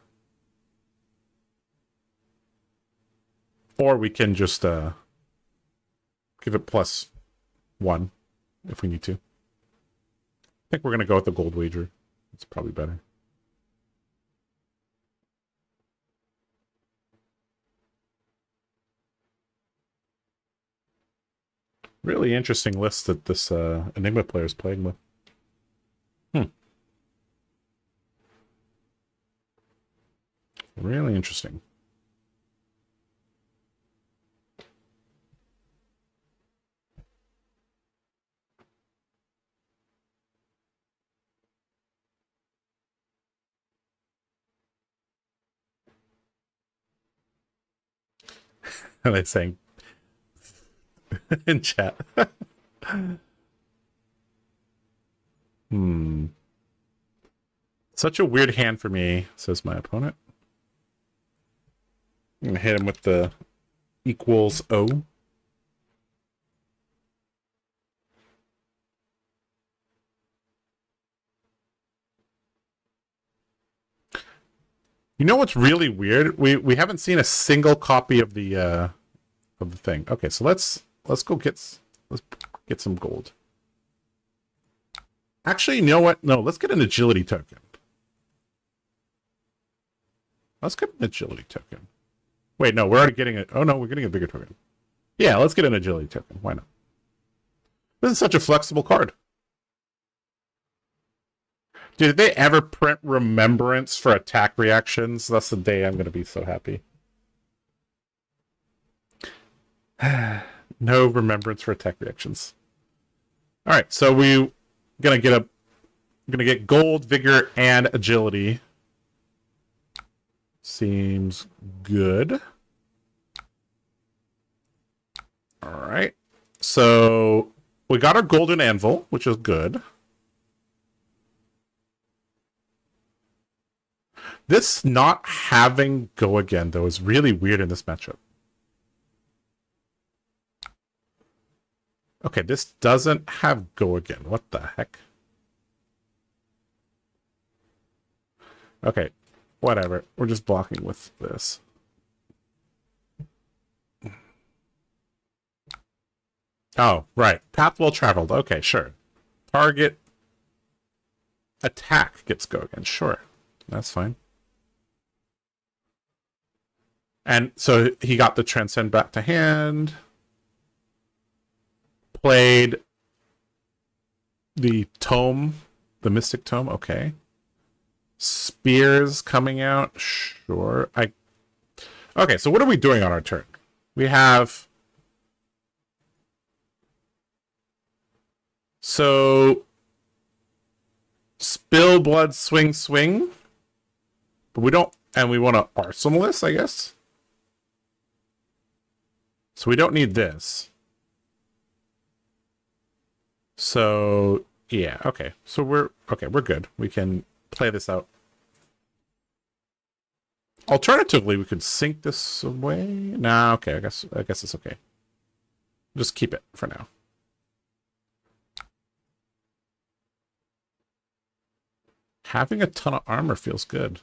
Or we can just give it +1 if we need to. I think we're going to go with the gold wager. It's probably better. Really interesting list that this Enigma player is playing with. Really interesting. And they're saying in chat. Such a weird hand for me, says my opponent. I'm gonna hit him with the equals O. You know what's really weird? We haven't seen a single copy of the thing. Okay, so let's get some gold. Actually, you know what? No, let's get an agility token. Let's get an agility token. Wait, no, we're already getting it. Oh no, we're getting a bigger token. Yeah, let's get an agility token. Why not? This is such a flexible card. Dude, did they ever print remembrance for attack reactions? That's the day I'm going to be so happy. No remembrance for attack reactions. All right, so we're gonna get gold, vigor, and agility. Seems good. All right, so we got our golden anvil, which is good. This not having go again, though, is really weird in this matchup. Okay, this doesn't have go again. What the heck? Okay, whatever. We're just blocking with this. Oh, right. Path well traveled. Okay, sure. Target attack gets go again. Sure. That's fine. And so he got the transcend back to hand. Played the tome, the mystic tome. Okay. Spears coming out. Sure. Okay, so what are we doing on our turn? We have... So... Spill blood, swing, swing. But we don't... And we want to arsenal this, I guess. So we don't need this. So, yeah, okay. So we're good. We can play this out. Alternatively, we could sink this away. Nah, okay, I guess it's okay. Just keep it for now. Having a ton of armor feels good.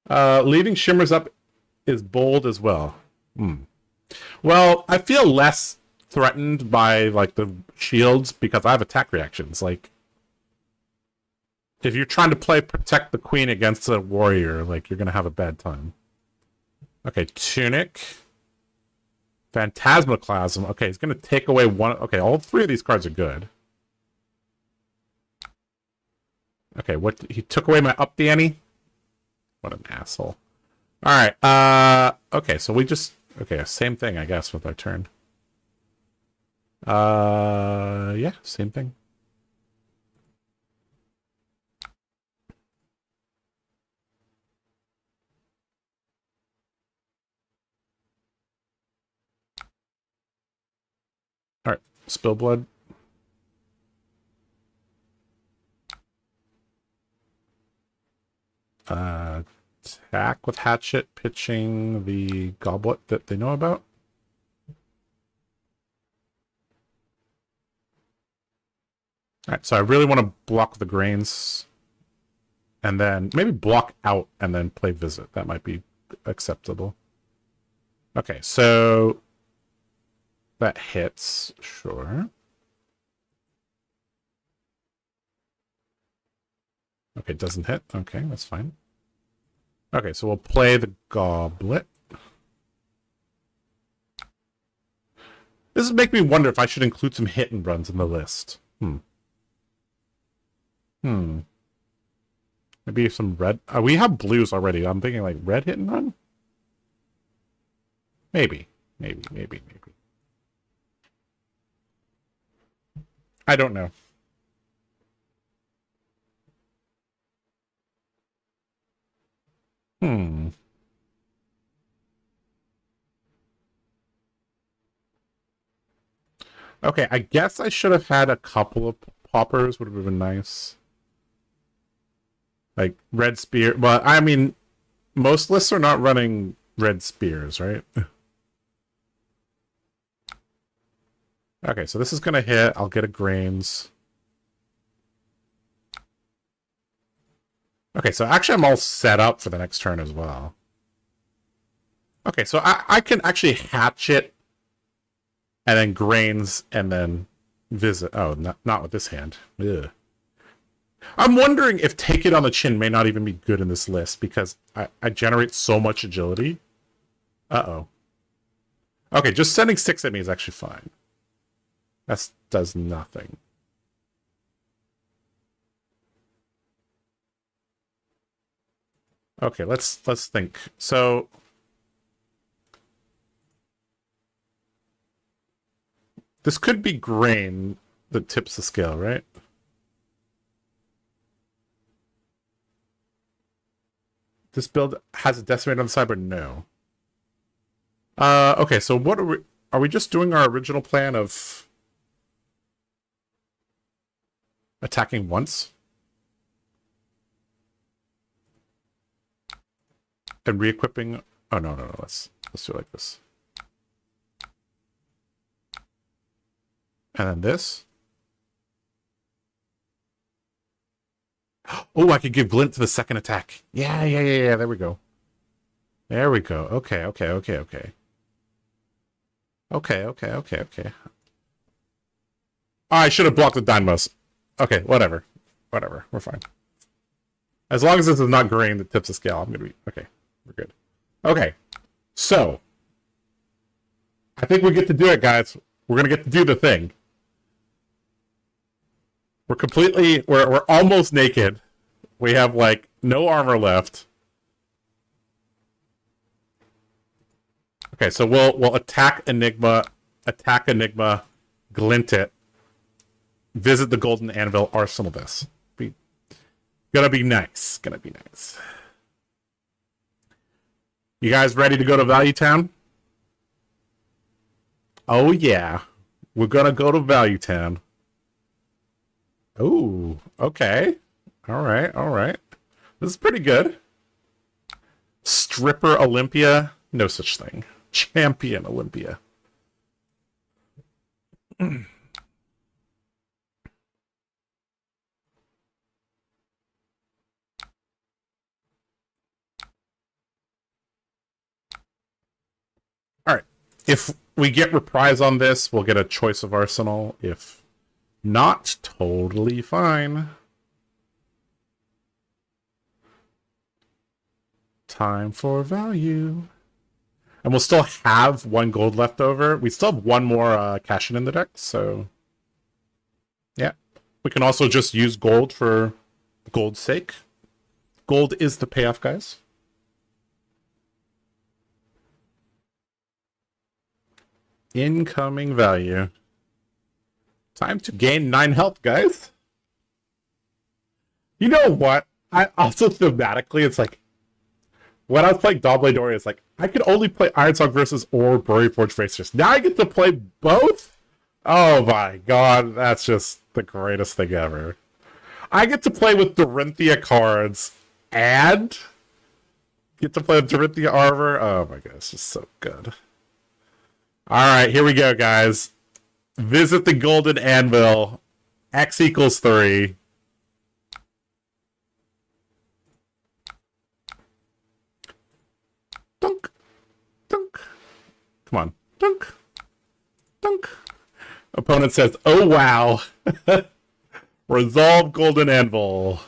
Leaving shimmers up is bold as well. Well, I feel less threatened by like the shields because I have attack reactions. Like, if you're trying to play protect the queen against a warrior, like you're gonna have a bad time. Okay, tunic, phantasmaclasm. Okay, he's gonna take away one. Okay, all three of these cards are good. Okay, what he took away my up the ante. What an asshole. All right. Okay, so we just same thing, I guess, with our turn. Yeah, same thing. All right, spill blood. Attack with hatchet, pitching the goblet that they know about. Alright, so I really want to block the grains. And then maybe block out and then play visit. That might be acceptable. Okay, so that hits, sure. Okay, it doesn't hit. Okay, that's fine. Okay, so we'll play the goblet. This is making me wonder if I should include some hit and runs in the list. Maybe some red. We have blues already. I'm thinking like red hit and run? Maybe. I don't know. Okay, I guess I should have had a couple of poppers. Would have been nice. Like red spear. But I mean, most lists are not running red spears, right? Okay, so this is gonna hit. I'll get a grains. Okay, so actually I'm all set up for the next turn as well. Okay, so I can actually hatch it and then grains and then visit. Oh, not with this hand. Ugh. I'm wondering if take it on the chin may not even be good in this list because I generate so much agility. Uh-oh. Okay, just sending 6 at me is actually fine. That does nothing. Okay, let's think. So this could be grain that tips the scale, right? This build has a decimator on the side, but no. Okay, so what are we just doing our original plan of attacking once? And re-equipping. Oh no, let's do it like this. And then this. Oh, I could give glint to the second attack. Yeah. There we go. Okay. I should have blocked the dynamos. Okay, whatever. We're fine. As long as this is not grain that tips the scale, I'm gonna be okay. We're good. Okay, so I think we get to do it, guys. We're gonna get to do the thing. We're almost naked. We have like no armor left. Okay, so we'll attack Enigma, glint it, visit the Golden Anvil, arsenal this. Gonna be nice. You guys ready to go to Value Town? Oh yeah, we're gonna go to Value Town. Ooh, okay. All right. This is pretty good. Stripper Olympia? No such thing. Champion Olympia. If we get reprise on this, we'll get a choice of arsenal. If not, totally fine. Time for value. And we'll still have 1 gold left over. We still have 1 more cash in the deck, so... yeah. We can also just use gold for gold's sake. Gold is the payoff, guys. Incoming value. Time to gain 9 health, guys. You know what? I also thematically, it's like, when I was playing Dawnblade Warrior, it's like, I could only play Ironsong Versus or Bury Forge Racers. Now I get to play both? Oh my god, that's just the greatest thing ever. I get to play with Dorinthia cards and get to play with Dorinthia armor. Oh my god, it's just so good. Alright, here we go, guys. Visit the Golden Anvil. X equals 3. Dunk. Dunk. Come on. Dunk. Dunk. Opponent says, oh wow. Resolve Golden Anvil.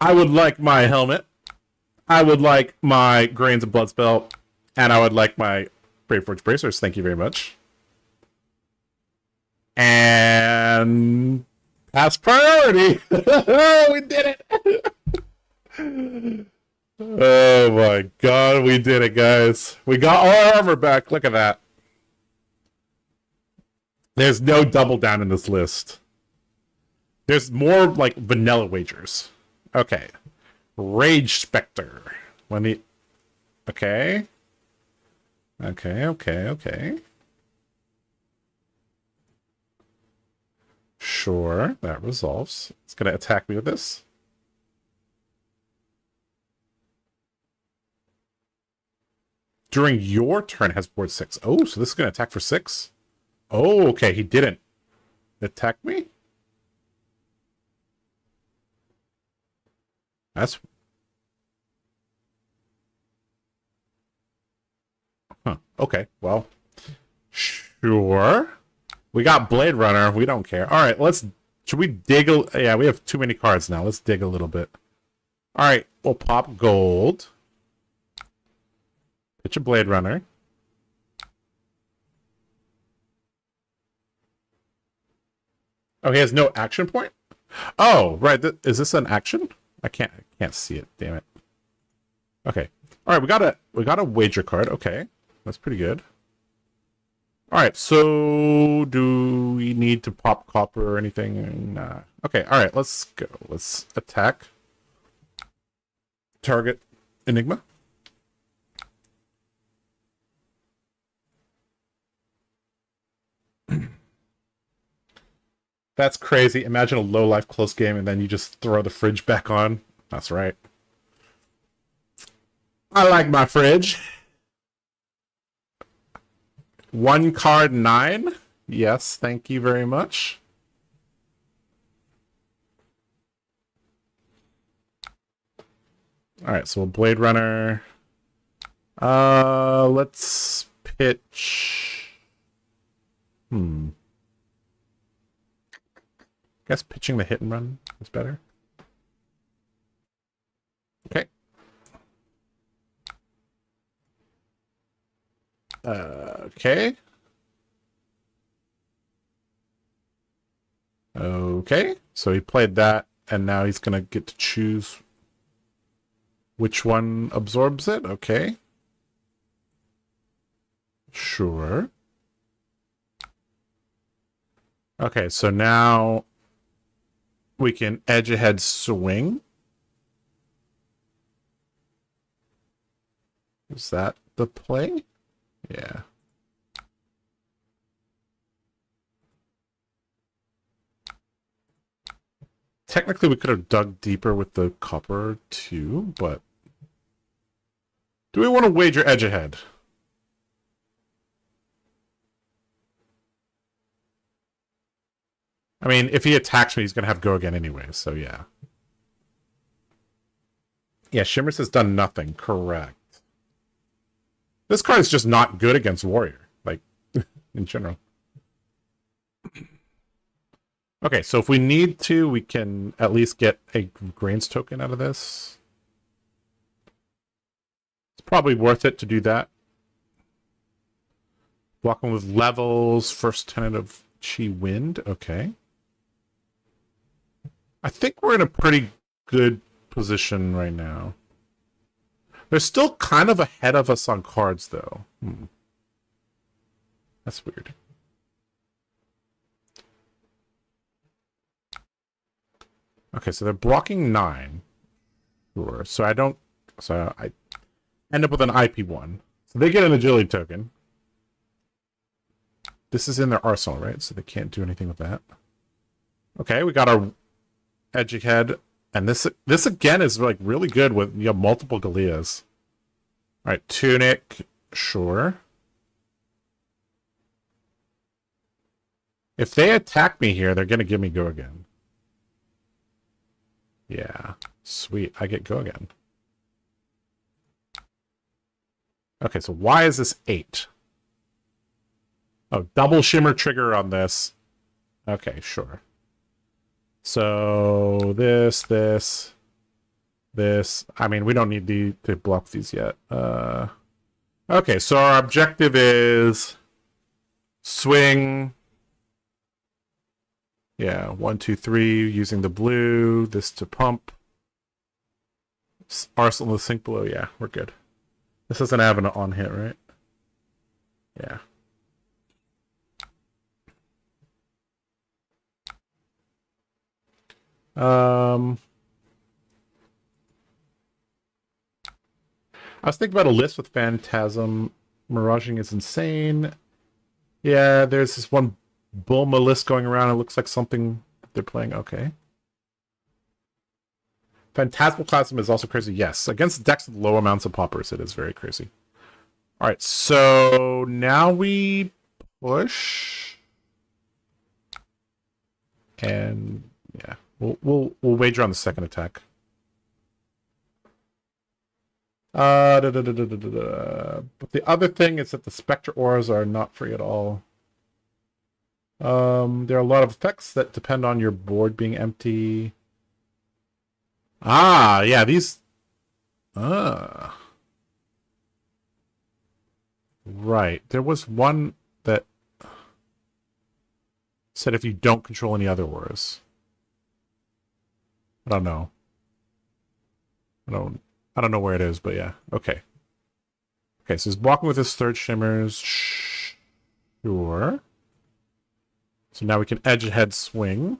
I would like my helmet. I would like my Grains of Blood spell. And I would like my Brave Forge Bracers. Thank you very much. And pass priority. We did it. Oh my god, we did it, guys. We got our armor back. Look at that. There's no double down in this list. There's more like vanilla wagers. Okay. Rage Spectre. When the... okay. Okay. Sure, that resolves. It's gonna attack me with this. During your turn has board 6. Oh, so this is gonna attack for 6? Oh, okay, he didn't attack me? That's... huh, okay, well... sure. We got Blade Runner, we don't care. Alright, let's... should we dig a... yeah, we have too many cards now. Let's dig a little bit. Alright, we'll pop gold. Pitch a Blade Runner. Oh, he has no action point? Oh, right. Is this an action? I can't see it. Damn it. Okay. All right, we got a wager card. Okay. That's pretty good. All right. So, do we need to pop copper or anything? Nah. Okay. All right, let's go. Let's attack. Target Enigma. That's crazy. Imagine a low-life close game and then you just throw the fridge back on. That's right. I like my fridge. 1 card 9. Yes, thank you very much. Alright, so Blade Runner. Let's pitch... guess pitching the hit and run is better. Okay. Okay. Okay. So he played that, and now he's gonna get to choose which one absorbs it. Okay. Sure. Okay, so now we can edge ahead swing. Is that the play? Yeah. Technically, we could have dug deeper with the copper too, but do we want to wager edge ahead? I mean, if he attacks me, he's going to have go again anyway, so yeah. Yeah, Shimmers has done nothing. Correct. This card is just not good against warrior, like, in general. Okay, so if we need to, we can at least get a grains token out of this. It's probably worth it to do that. Blocking with levels, first tenant of Chi Wind. Okay. I think we're in a pretty good position right now. They're still kind of ahead of us on cards, though. That's weird. Okay, so they're blocking 9. Sure. So I end up with an IP1. So they get an agility token. This is in their arsenal, right? So they can't do anything with that. Okay, we got our edge ahead. And this again is like really good with multiple Galeas. Alright, Tunic, sure. If they attack me here, they're gonna give me go again. Yeah. Sweet. I get go again. Okay, so why is this 8? Oh, double shimmer trigger on this. Okay, sure. So this. I mean, we don't need to block these yet. Okay, so our objective is swing. Yeah, 1, 2, 3, using the blue. This to pump. Arsenal to sink below. Yeah, we're good. This doesn't have an on hit, right? Yeah. I was thinking about a list with Phantasm. Miraging is insane. Yeah, there's this one Bulma list going around. It looks like something they're playing. Okay. Phantasmoclasm is also crazy. Yes. Against decks with low amounts of poppers, it is very crazy. Alright, so now we push. And yeah. We'll wager on the second attack. But the other thing is that the Spectre Auras are not free at all. There are a lot of effects that depend on your board being empty. Ah, yeah, these... Right. There was one that said if you don't control any other auras. I don't know. I don't know where it is, but yeah. Okay. Okay, so he's blocking with his third shimmers. Sure. So now we can edge ahead swing.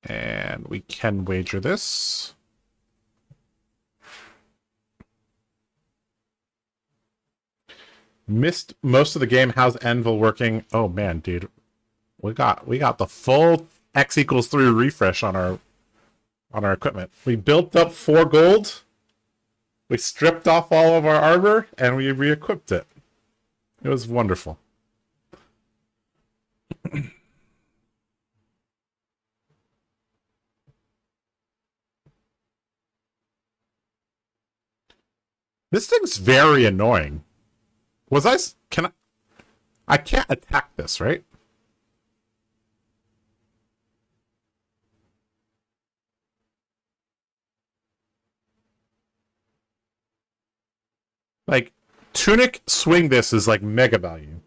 And we can wager this. Missed most of the game. How's Anvil working? Oh man, dude. We got the full X equals 3 refresh on our equipment. We built up 4 gold. We stripped off all of our armor and we re-equipped it. It was wonderful. This thing's very annoying. I can't attack this, right? Like, Tunic swing this is like mega value.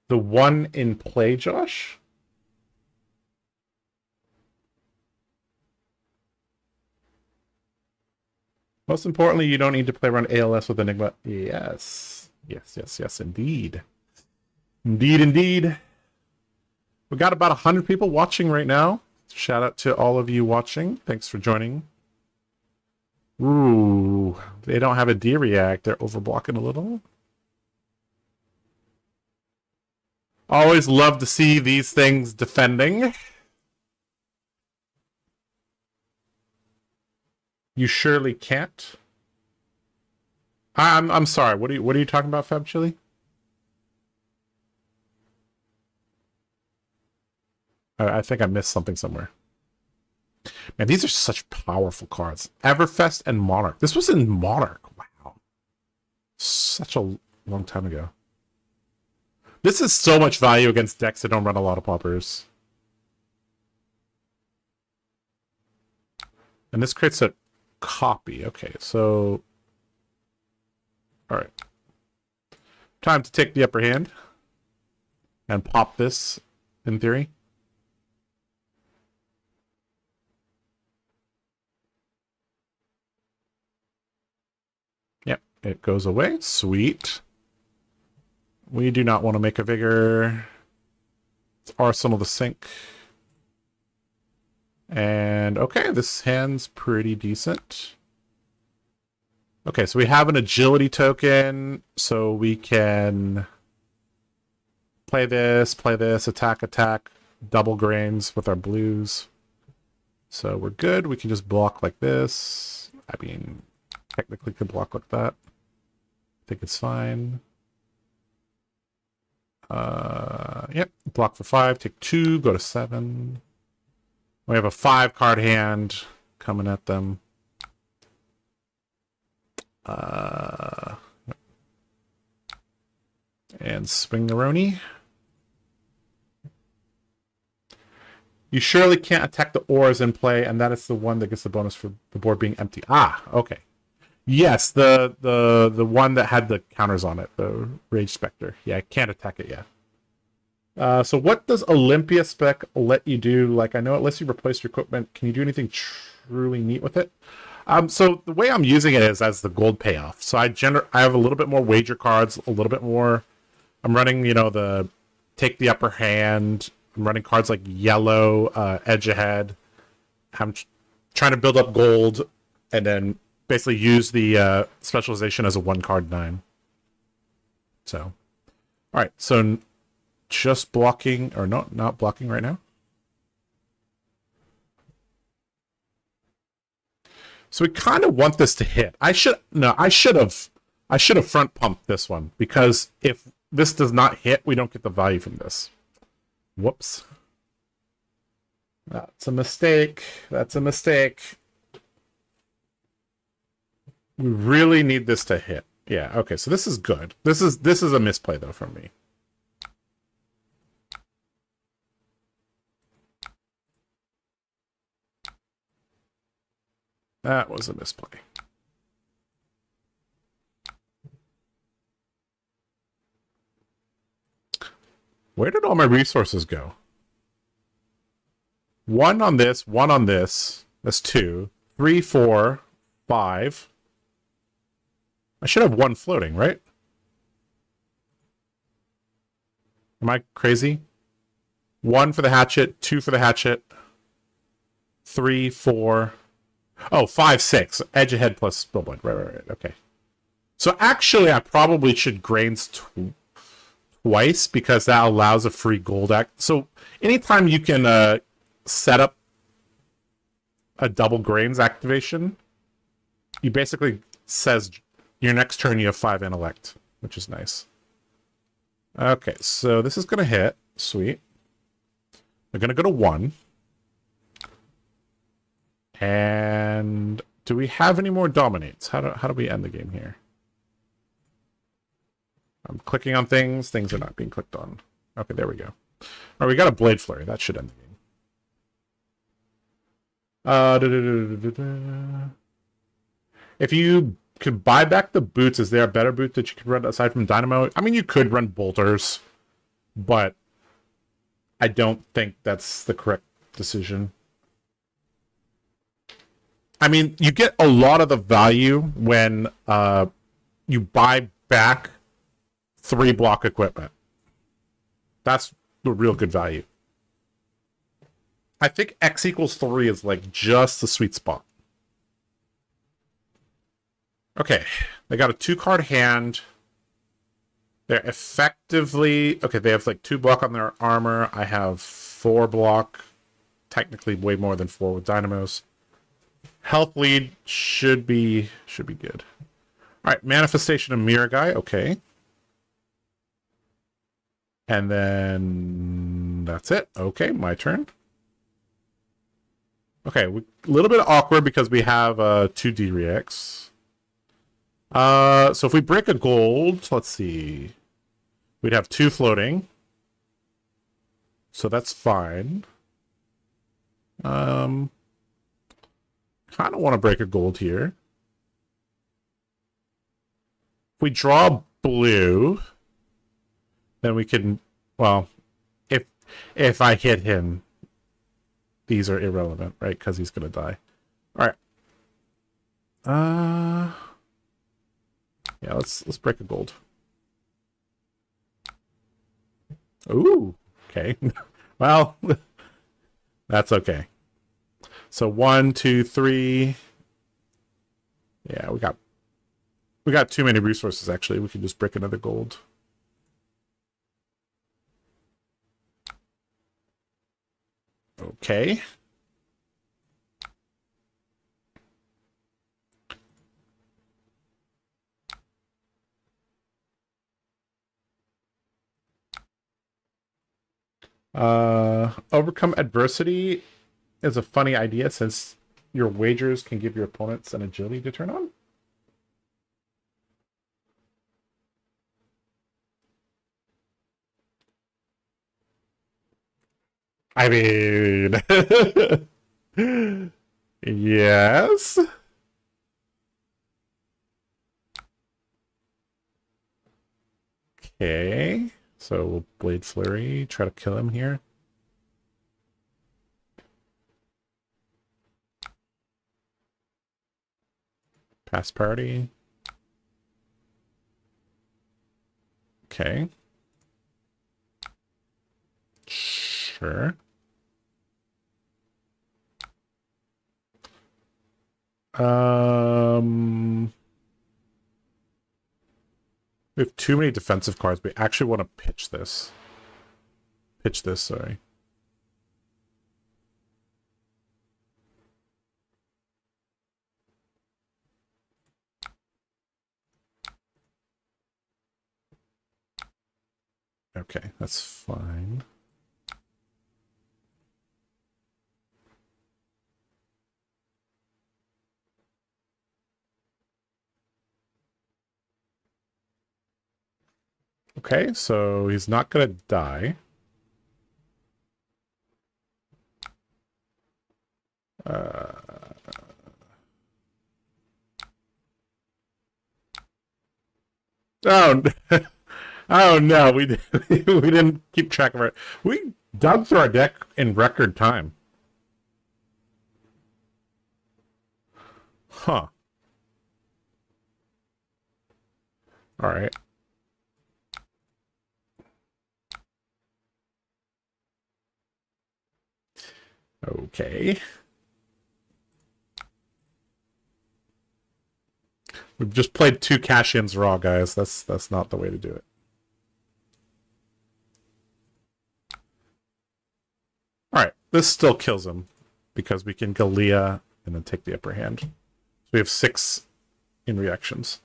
The one in play, Josh? Most importantly, you don't need to play around ALS with Enigma. Yes. Yes, indeed. Indeed. We got about 100 people watching right now. Shout out to all of you watching. Thanks for joining. Ooh, they don't have a D-React. They're overblocking a little. Always love to see these things defending. You surely can't. I'm sorry. What are you talking about, Fab Chili? I think I missed something somewhere. Man, these are such powerful cards. Everfest and Monarch. This was in Monarch. Wow. Such a long time ago. This is so much value against decks that don't run a lot of poppers. And this creates a copy. Okay, so... Alright. Time to take the upper hand. And pop this, in theory. Yep, it goes away. Sweet. We do not want to make a vigor. It's Arsenal the Sink. And okay, this hand's pretty decent. Okay, so we have an agility token, so we can play this, attack, attack, double grains with our blues. So we're good. We can just block like this. I mean, technically could block like that. I think it's fine. Yep, block for 5, take 2, go to 7. We have a 5-card hand coming at them. And swing the Roni. You surely can't attack the ores in play, and that is the one that gets the bonus for the board being empty. Ah, okay. Yes, the one that had the counters on it, the Rage Spectre. Yeah, I can't attack it yet. So what does Olympia spec let you do? Like, I know it lets you replace your equipment. Can you do anything truly neat with it? So the way I'm using it is as the gold payoff. So I have a little bit more wager cards, a little bit more. I'm running, you know, the take the upper hand. I'm running cards like yellow, edge ahead. I'm trying to build up gold and then basically use the specialization as a 1-card 9. So, all right. So just blocking, or not blocking right now. So we kind of want this to hit. I should have front pumped this one, because if this does not hit, we don't get the value from this. Whoops. That's a mistake. That's a mistake. We really need this to hit. Yeah, okay, so this is good. This is a misplay though from me. That was a misplay. Where did all my resources go? 1 on this, 1 on this. That's 2. 3, 4, 5. I should have 1 floating, right? Am I crazy? 1 for the hatchet, 2 for the hatchet. 3, 4... Oh, 5, 6. Edge ahead plus Spillblade. Right. Okay. So actually, I probably should grains twice, because that allows a free gold act. So anytime you can set up a double grains activation, you basically says your next turn you have 5 intellect, which is nice. Okay, so this is going to hit. Sweet. We're going to go to 1. And do we have any more dominates? How do we end the game here? I'm clicking on things. Things are not being clicked on. Okay, there we go. All right, we got a Blade Flurry. That should end the game. If you could buy back the boots, is there a better boot that you could run aside from Dynamo? I mean, you could run Bolters, but I don't think that's the correct decision. I mean, you get a lot of the value when you buy back 3 block equipment. That's the real good value. I think X equals 3 is like just the sweet spot. Okay, they got a 2-card hand. They're effectively... Okay, they have like 2 block on their armor. I have 4 block. Technically way more than 4 with Dynamos. Health lead should be good. All right, Manifestation of Mirror Guy. Okay. And then that's it. Okay, my turn. Okay, a little bit awkward because we have 2D reacts. So if we break a gold, let's see. We'd have 2 floating. So that's fine. Kind of want to break a gold here. If we draw blue, then we can, well, if I hit him, these are irrelevant, right? Because he's going to die. All right. Yeah, let's break a gold. Ooh, okay. Well, that's okay. So 1, 2, 3. Yeah, we got too many resources actually. We can just break another gold. Okay. Overcome adversity is a funny idea since your wagers can give your opponents an agility to turn on. I mean, yes. Okay, so we'll Blade Flurry, try to kill him here. Pass party. Okay. Sure. We have too many defensive cards. We actually want to pitch this. Pitch this, sorry. Okay, that's fine. Okay, so he's not gonna die. Oh, oh no, we didn't keep track of it. We dug through our deck in record time. Huh. All right. Okay. We've just played 2 cash-ins raw, guys. That's not the way to do it. Alright, this still kills him because we can Galea and then take the upper hand. So we have 6 in reactions.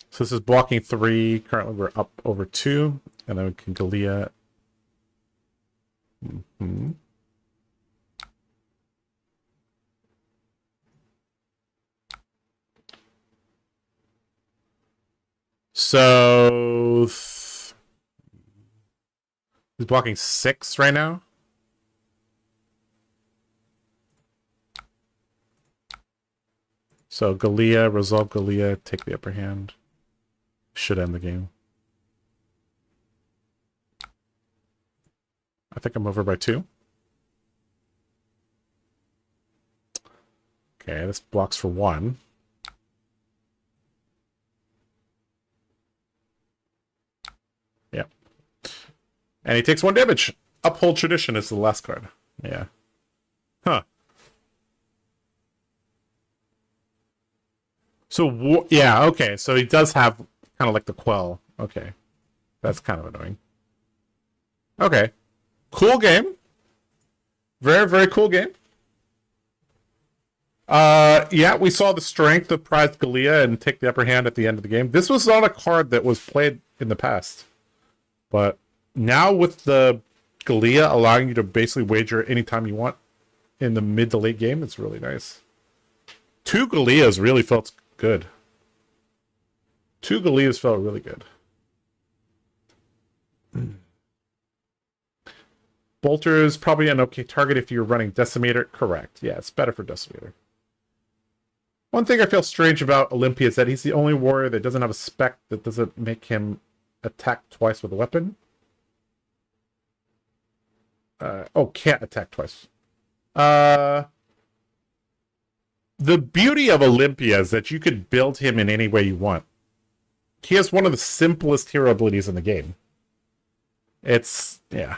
So this is blocking 3. Currently we're up over 2. And then we can Galea. Mm-hmm. So he's blocking 6 right now. So Galea, resolve Galea, take the upper hand. Should end the game. I think I'm over by 2. Okay, this blocks for 1. Yep. And he takes 1 damage. Uphold Tradition is the last card. Yeah. Huh. So, yeah, okay. So he does have kind of like the Quell. Okay. That's kind of annoying. Okay. Cool game. Very, very cool game. Yeah, we saw the strength of Prize Galea and take the upper hand at the end of the game. This was not a card that was played in the past. But now with the Galea allowing you to basically wager anytime you want in the mid to late game, it's really nice. 2 Galeas really felt good. 2 Galeas felt really good. Bolter is probably an okay target if you're running Decimator. Correct. Yeah, it's better for Decimator. One thing I feel strange about Olympia is that he's the only warrior that doesn't have a spec that doesn't make him attack twice with a weapon. Can't attack twice. The beauty of Olympia is that you could build him in any way you want. He has one of the simplest hero abilities in the game. It's, yeah.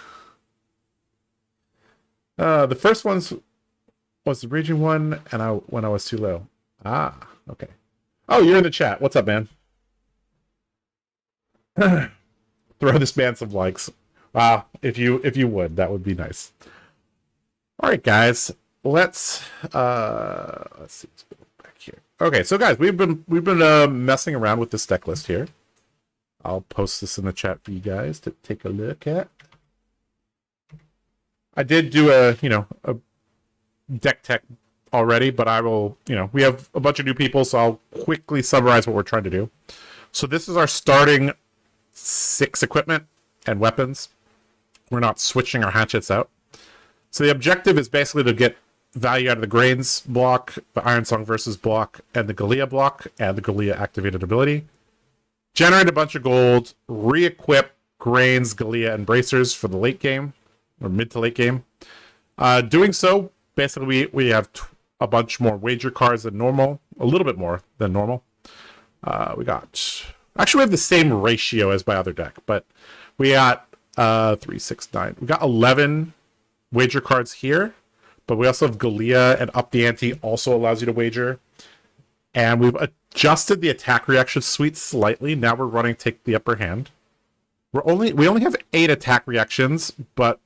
The first one was the region one, and when I was too low. Ah, okay. Oh, you're in the chat. What's up, man? Throw this man some likes. Wow, if you would, that would be nice. All right, guys. Let's see. Let's go back here. Okay, so guys, we've been messing around with this deck list here. I'll post this in the chat for you guys to take a look at. I did do a deck tech already, but I will, we have a bunch of new people, so I'll quickly summarize what we're trying to do. So this is our starting 6 equipment and weapons. We're not switching our hatchets out. So the objective is basically to get value out of the Grains block, the Iron Song Versus block, and the Galea block, and the Galea activated ability. Generate a bunch of gold, re-equip Grains, Galea, and Bracers for the late game, or mid to late game. Doing so, basically we have a bunch more wager cards than normal, a little bit more than normal. We have the same ratio as my other deck, but we got 3, 6, 9. We got 11 wager cards here, but we also have Galea, and Up the Ante also allows you to wager. And we've adjusted the attack reaction suite slightly. Now we're running Take the Upper Hand. We only have 8 attack reactions, but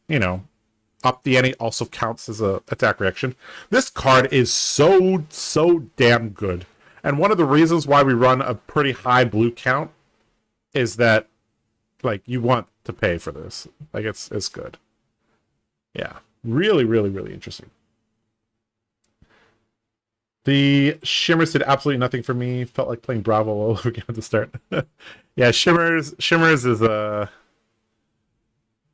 Up the Ante also counts as a attack reaction. This card is so damn good. And one of the reasons why we run a pretty high blue count is that you want to pay for this. It's good. Yeah. Really, really, really interesting. The Shimmers did absolutely nothing for me. Felt like playing Bravo all over again at the start. Yeah, Shimmers is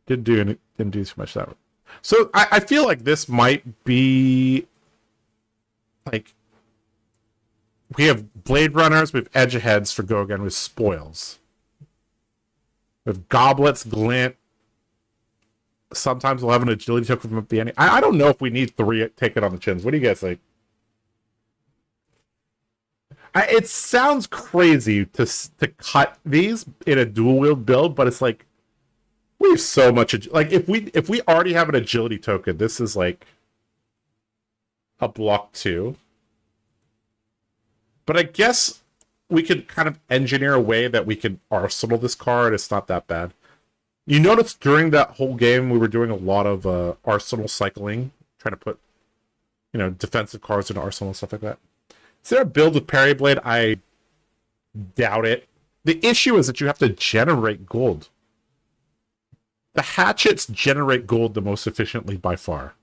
didn't do too much that. So I feel like this might be we have Blade Runners, we have Edge Aheads for Go Again with Spoils. We have Goblets, Glint. Sometimes we'll have an agility token from Up the Ante. I don't know if we need 3 Take It on the Chins. What do you guys think? It sounds crazy to cut these in a dual wield build, but it's we have so much if we already have an agility token, this is a block 2. But I guess we could kind of engineer a way that we can arsenal this card. It's not that bad. You notice during that whole game we were doing a lot of arsenal cycling, trying to put defensive cards into arsenal and stuff like that. Is there a build with Parry Blade? I doubt it. The issue is that you have to generate gold. The hatchets generate gold the most efficiently by far.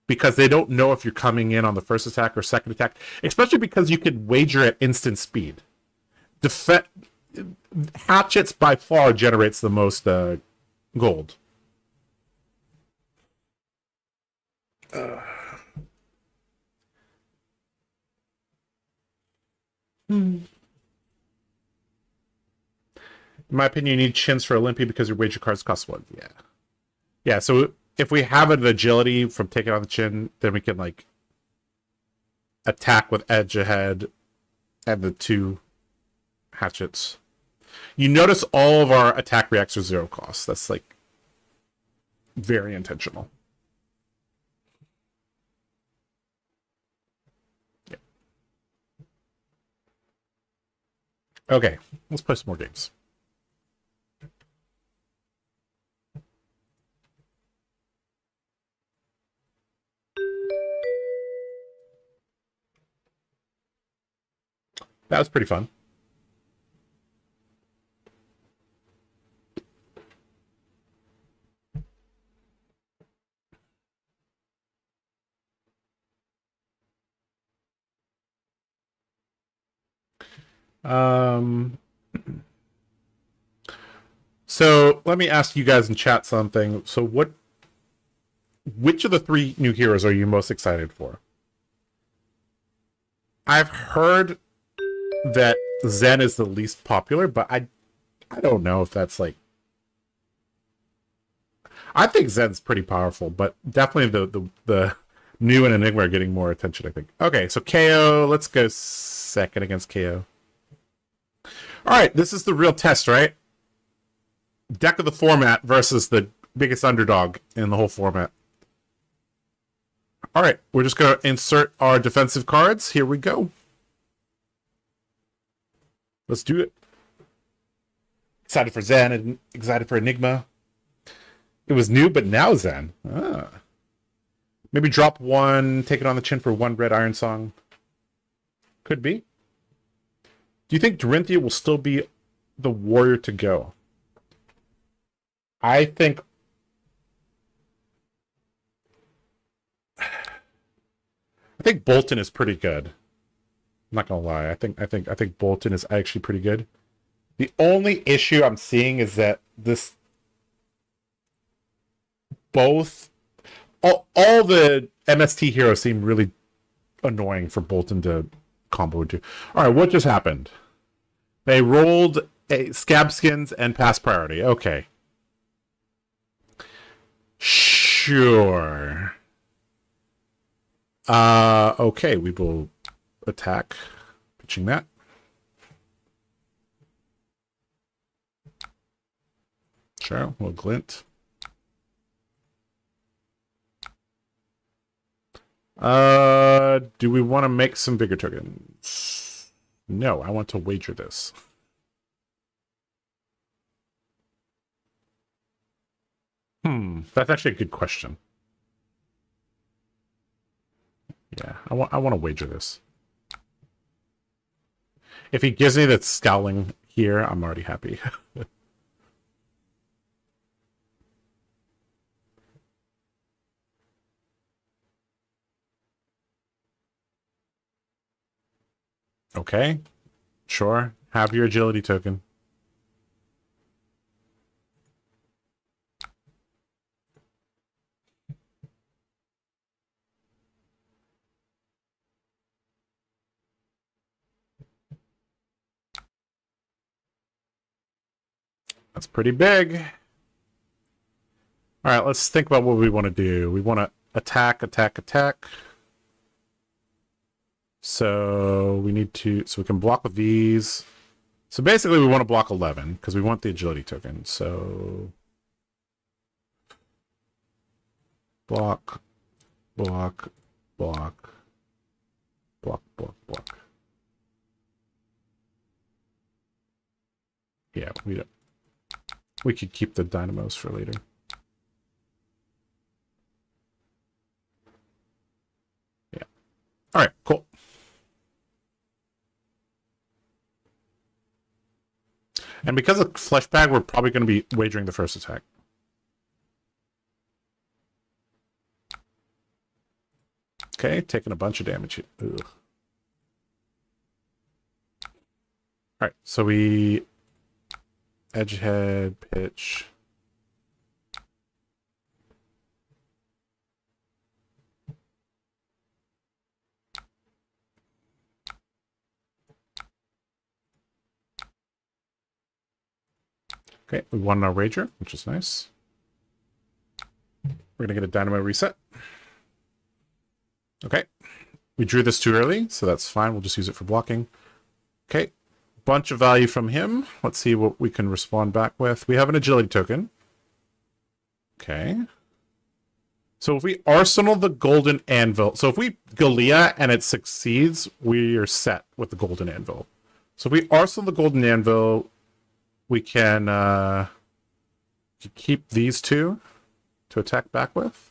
Because they don't know if you're coming in on the first attack or second attack. Especially because you can wager at instant speed. Hatchets by far generates the most gold. In my opinion, you need Chins for Olympia because your wager cards cost 1. Yeah. Yeah, so if we have an agility from taking on the Chin, then we can attack with Edge Ahead and the 2 hatchets. You notice all of our attack reacts are 0 cost. That's very intentional. Yeah. Okay, let's play some more games. That was pretty fun. So let me ask you guys in chat something. So which of the three new heroes are you most excited for? I've heard that Zen is the least popular, but I don't know if that's like. I think Zen's pretty powerful, but definitely the new and Enigma are getting more attention, I think. Okay, so KO, let's go second against KO. Alright, this is the real test, right? Deck of the format versus the biggest underdog in the whole format. Alright, we're just going to insert our defensive cards. Here we go. Let's do it. Excited for Zen and excited for Enigma. It was new, but now Zen. Maybe drop one, take it on the chin for one Red Iron Song. Could be. Do you think Dorinthia will still be the warrior to go? I think Bolton is pretty good. I'm not gonna lie. I think Bolton is actually pretty good. The only issue I'm seeing is that all the MST heroes seem really annoying for Bolton to combo into. All right, what just happened? They rolled a Scab Skins and Pass Priority. Okay. Sure. Okay, we will attack. Pitching that. Sure, we'll glint. Do we want to make some bigger tokens? No, I want to wager this. That's actually a good question. Yeah, I want to wager this. If he gives me that scowling here, I'm already happy. Okay, sure. Have your agility token. That's pretty big. All right, let's think about what we want to do. We want to attack. So we need to, so we can block with these. So basically we want to block 11 because we want the agility token. So block. Yeah, we could keep the dynamos for later. Yeah. All right, cool. And because of Flesh Bag, we're probably going to be wagering the first attack. Okay, taking a bunch of damage. Ugh. Alright, so we edgehead, pitch. Okay, we won our wager, which is nice. We're going to get a dynamo reset. Okay, we drew this too early, so that's fine. We'll just use it for blocking. Okay, bunch of value from him. Let's see what we can respond back with. We have an agility token. Okay. So if we arsenal the golden anvil, so if we Galia and it succeeds, we are set with the golden anvil. So if we arsenal the golden anvil, we can keep these two to attack back with.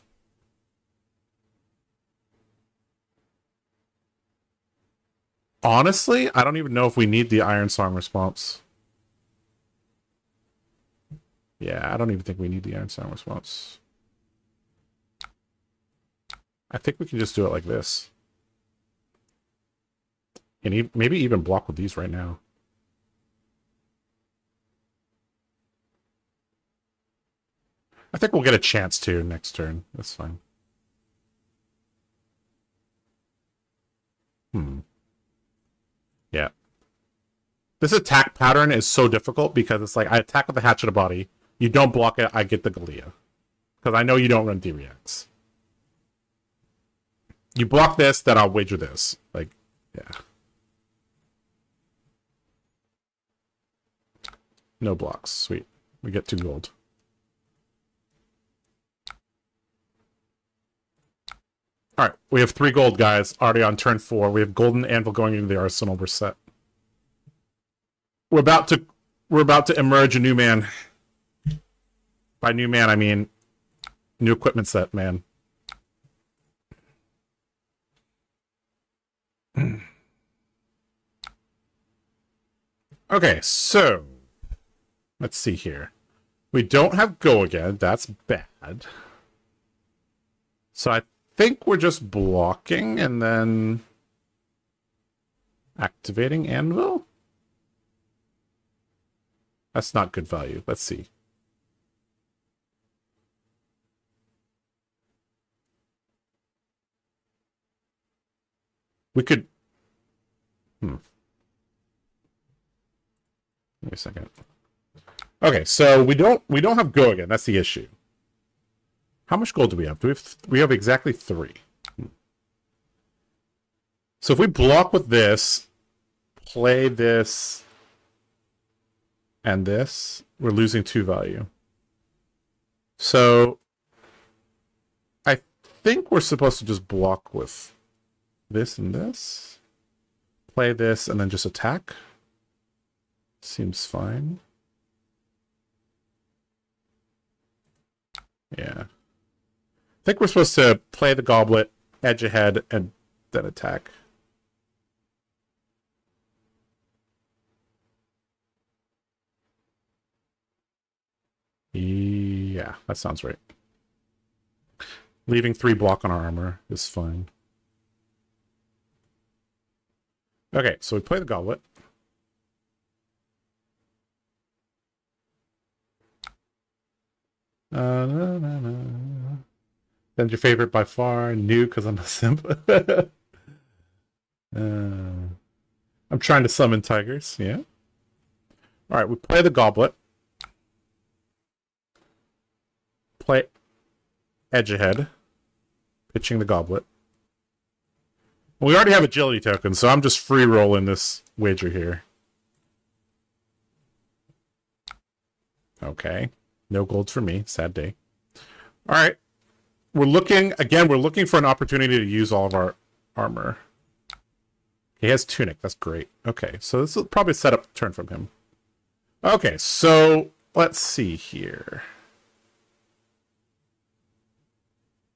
Honestly, I don't even know if we need the Iron Song response. Yeah, I don't even think we need the Iron Song response. I think we can just do it like this. And maybe even block with these right now. I think we'll get a chance to next turn. That's fine. Yeah. This attack pattern is so difficult because it's like I attack with the Hatchet of Body. You don't block it, I get the Galea. Because I know you don't run D-Reacts. You block this, then I'll wager this. Like, yeah. No blocks. Sweet. We get 2 gold. Alright, we have 3 gold, guys. Already on turn 4. We have Golden Anvil going into the arsenal. We're set. We're about to emerge a new man. By new man, I mean new equipment set, man. Okay, so let's see here. We don't have go again. That's bad. So I think we're just blocking and then activating Anvil. That's not good value. Let's see. We could... Give me a second. Okay, so we don't have go again. That's the issue. How much gold do we have? We have exactly 3. So if we block with this, play this, and this, we're losing 2 value. So I think we're supposed to just block with this and this. Play this and then just attack. Seems fine. Yeah. I think we're supposed to play the goblet, edge ahead, and then attack. Yeah, that sounds right. Leaving 3 block on our armor is fine. Okay, so we play the goblet. Then your favorite by far, new because I'm a simp. I'm trying to summon tigers, yeah. Alright, we play the goblet. Play edge ahead. Pitching the goblet. We already have agility tokens, so I'm just free rolling this wager here. Okay. No gold for me. Sad day. Alright. We're looking for an opportunity to use all of our armor. He has tunic. That's great. Okay, so this will probably set up a turn from him. Okay, so let's see here.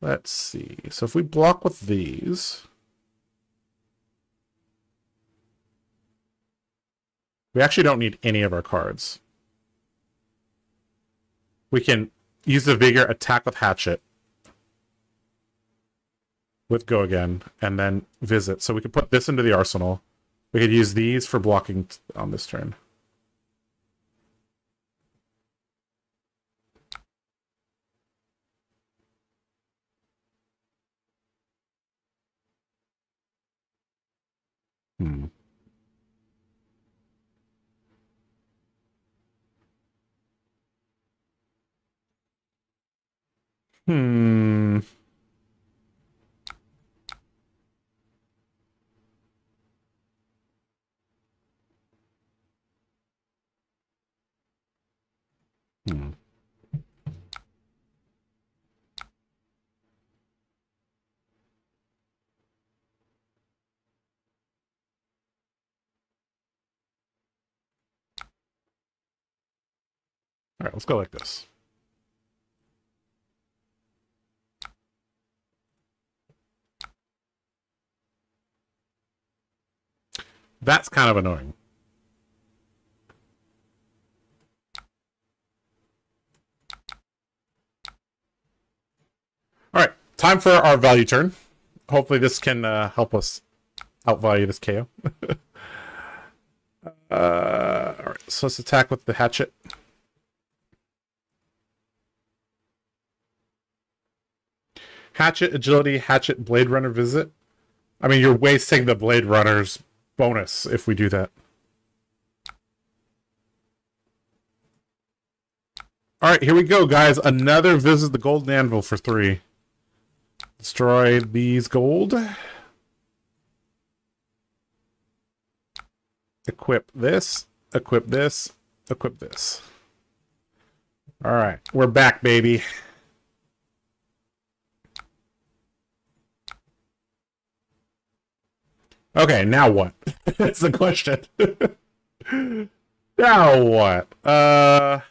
Let's see. So if we block with these, we actually don't need any of our cards. We can use the Vigor, attack with Hatchet, with Go Again, and then Visit. So we could put this into the arsenal. We could use these for blocking on this turn. Hmm. Hmm. Hmm. All right, let's go like this. That's kind of annoying. All right, time for our value turn. Hopefully this can help us outvalue this KO. All right, so let's attack with the hatchet. Hatchet, agility, hatchet, Blade Runner visit. I mean, you're wasting the Blade Runner's bonus if we do that. All right, here we go, guys. Another visit the Golden Anvil for 3. Destroy these gold. Equip this. Equip this. Equip this. All right, we're back, baby. Okay, now what? That's the question. Now what? All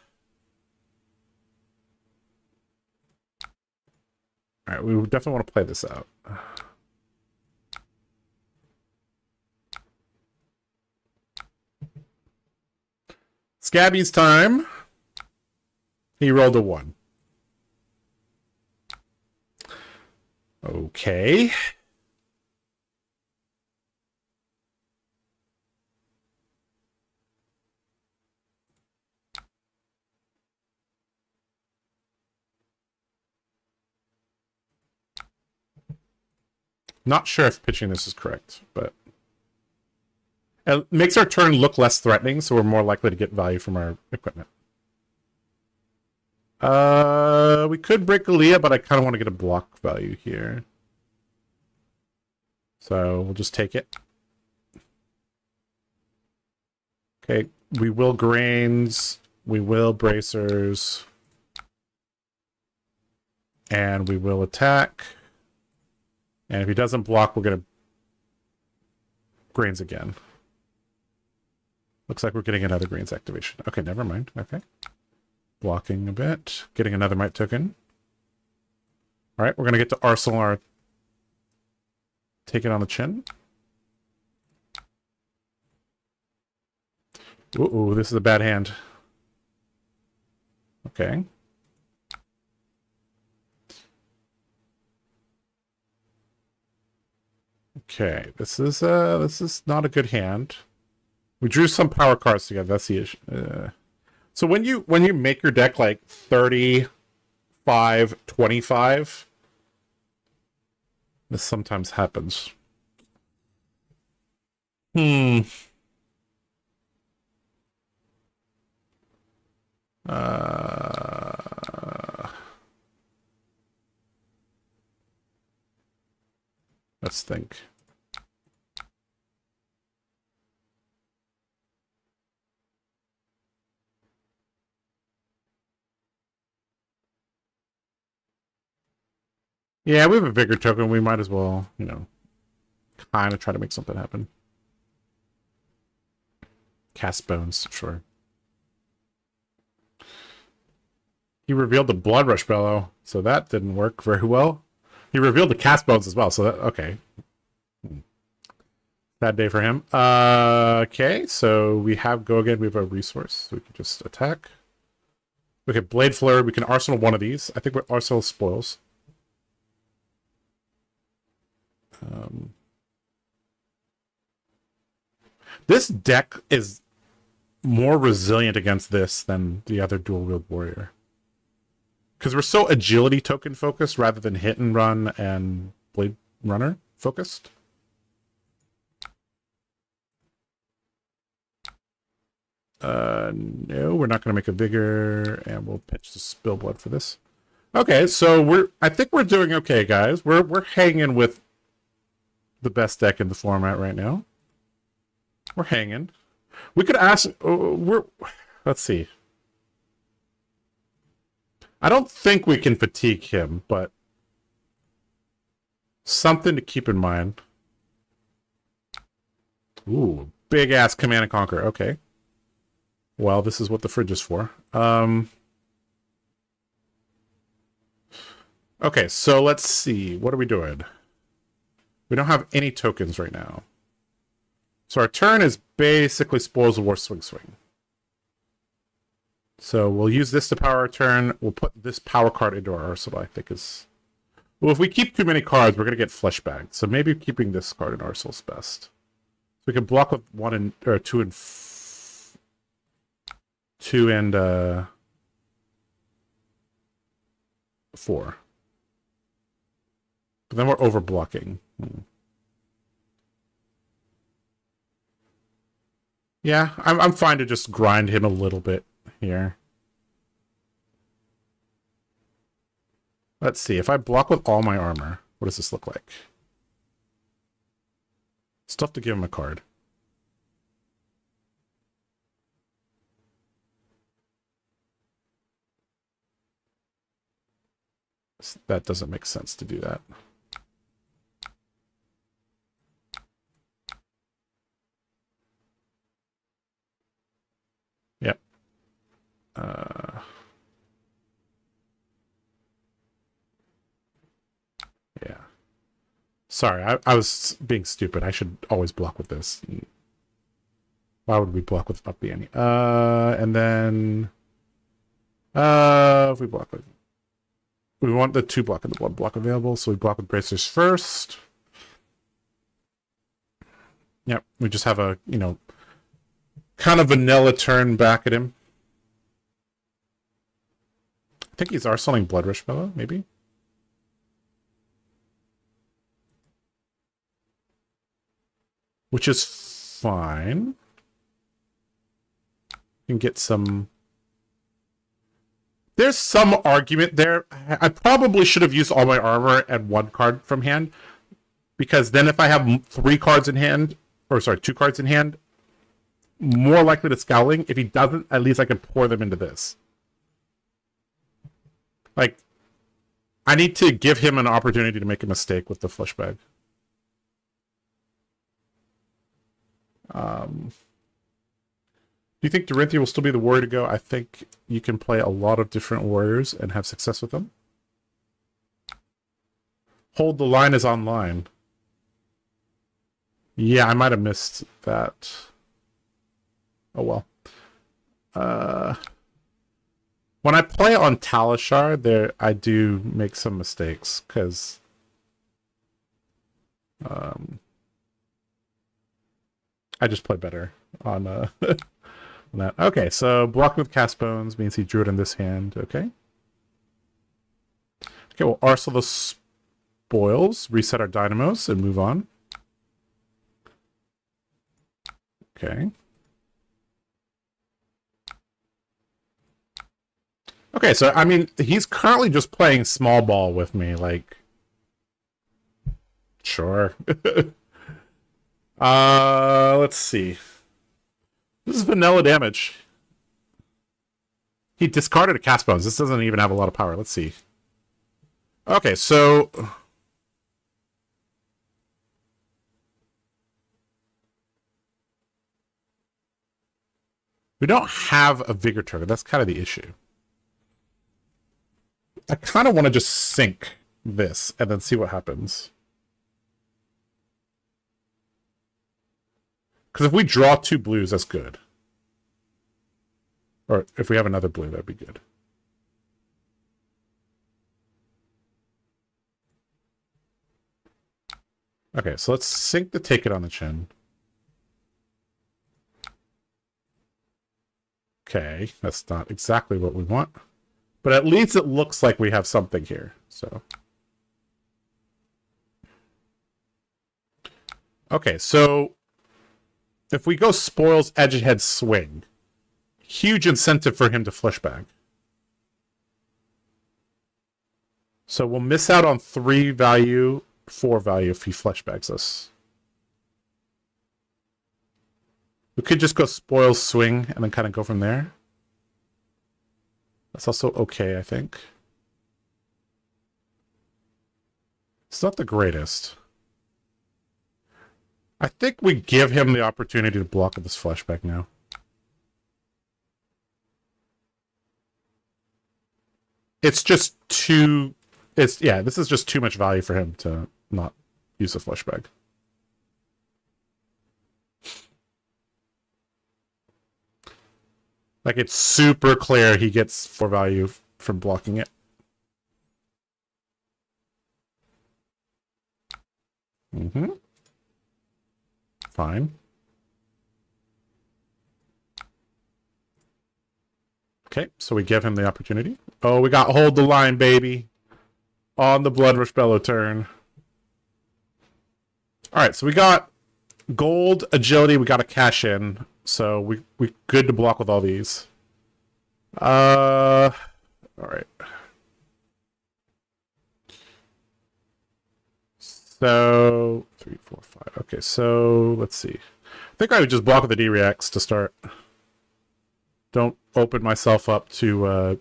right, we definitely want to play this out. Scabby's time. He rolled a 1. Okay. Not sure if pitching this is correct, but it makes our turn look less threatening, so we're more likely to get value from our equipment. We could break Aaliyah, but I kind of want to get a block value here. So we'll just take it. Okay, we will grains, we will bracers, and we will attack. And if he doesn't block, we're going to grains again. Looks like we're getting another grains activation. Okay, never mind. Okay. Blocking a bit. Getting another might token. All right, we're going to get to Arsenal our... Take it on the chin. Ooh, this is a bad hand. Okay. Okay, this is not a good hand. We drew some power cards together. That's the issue. So when you make your deck like 35, 25, this sometimes happens. Let's think. Yeah, we have a bigger token. We might as well, you know, kind of try to make something happen. Cast bones, sure. He revealed the Blood Rush Bellow, so that didn't work very well. He revealed the cast bones as well, so that, okay. Bad day for him. Okay, so we have go again. We have a resource, so we can just attack. Okay, Blade Flare. We can arsenal one of these. I think we're arsenal spoils. This deck is more resilient against this than the other dual-wield warrior. Because we're so agility token focused rather than hit and run and blade runner focused. No, we're not going to make a vigor, and we'll pitch the spill blood for this. Okay, so I think we're doing okay, guys. We're hanging with the best deck in the format right now. We're hanging. We could ask. Let's see. I don't think we can fatigue him, but something to keep in mind. Ooh, big ass Command and Conquer. Okay. Well, this is what the fridge is for. Okay, so let's see. What are we doing? We don't have any tokens right now. So our turn is basically Spoils of War swing swing. So we'll use this to power our turn. We'll put this power card into our arsenal, I think is... Well, if we keep too many cards, we're going to get flesh bagged. So maybe keeping this card in arsenal is best. So we can block with 1 and... or 2 and... 2 and... 4. But then we're over blocking. Yeah, I'm fine to just grind him a little bit here. Let's see, if I block with all my armor, what does this look like? Still have to give him a card. That doesn't make sense to do that. Yep. Yeah. Sorry, I was being stupid. I should always block with this. Why would we block with up the ante? And then... if we block with... We want the 2 block and the 1 block available, so we block with bracers first. Yep, we just have a, you know, kind of vanilla turn back at him. I think he's arsenaling Blood Rush Fellow, maybe? Which is fine. You can get some... There's some argument there. I probably should have used all my armor and 1 card from hand. Because then if I have 3 cards in hand, or sorry, 2 cards in hand, more likely to Scowling. If he doesn't, at least I can pour them into this. Like, I need to give him an opportunity to make a mistake with the flesh bag. Do you think Dorinthia will still be the warrior to go? I think you can play a lot of different warriors and have success with them. Hold the line is online. Yeah, I might have missed that. Oh well. When I play on Talishar, there I do make some mistakes because I just play better on on that. Okay, so blocking with cast bones means he drew it in this hand. Okay. Okay, we'll arsenal the spoils, reset our dynamos, and move on. Okay. Okay, so, I mean, he's currently just playing small ball with me, like... Sure. Let's see. This is vanilla damage. He discarded a cast bones. This doesn't even have a lot of power. Let's see. Okay, so... We don't have a vigor trigger. That's kind of the issue. I kind of want to just sink this and then see what happens. Because if we draw 2 blues, that's good. Or if we have another blue, that'd be good. Okay, so let's sink the Take It on the Chin. Okay, that's not exactly what we want. But at least it looks like we have something here, so... Okay, so... If we go spoils, edge ahead, swing. Huge incentive for him to flesh bag. So we'll miss out on 3 value, 4 value if he flesh bags us. We could just go spoils, swing, and then kind of go from there. That's also okay, I think. It's not the greatest. I think we give him the opportunity to block with this flashback now. It's just too... yeah, this is just too much value for him to not use a flashback. Like, it's super clear he gets 4 value from blocking it. Mm-hmm. Fine. Okay, so we give him the opportunity. Oh, we got hold the line, baby. On the Blood Rush Bellow turn. Alright, so we got gold, agility, we got to cash in. So we good to block with all these. Alright. So 3, 4, 5. Okay, so let's see. I think I would just block with the D-Reacts to start. Don't open myself up to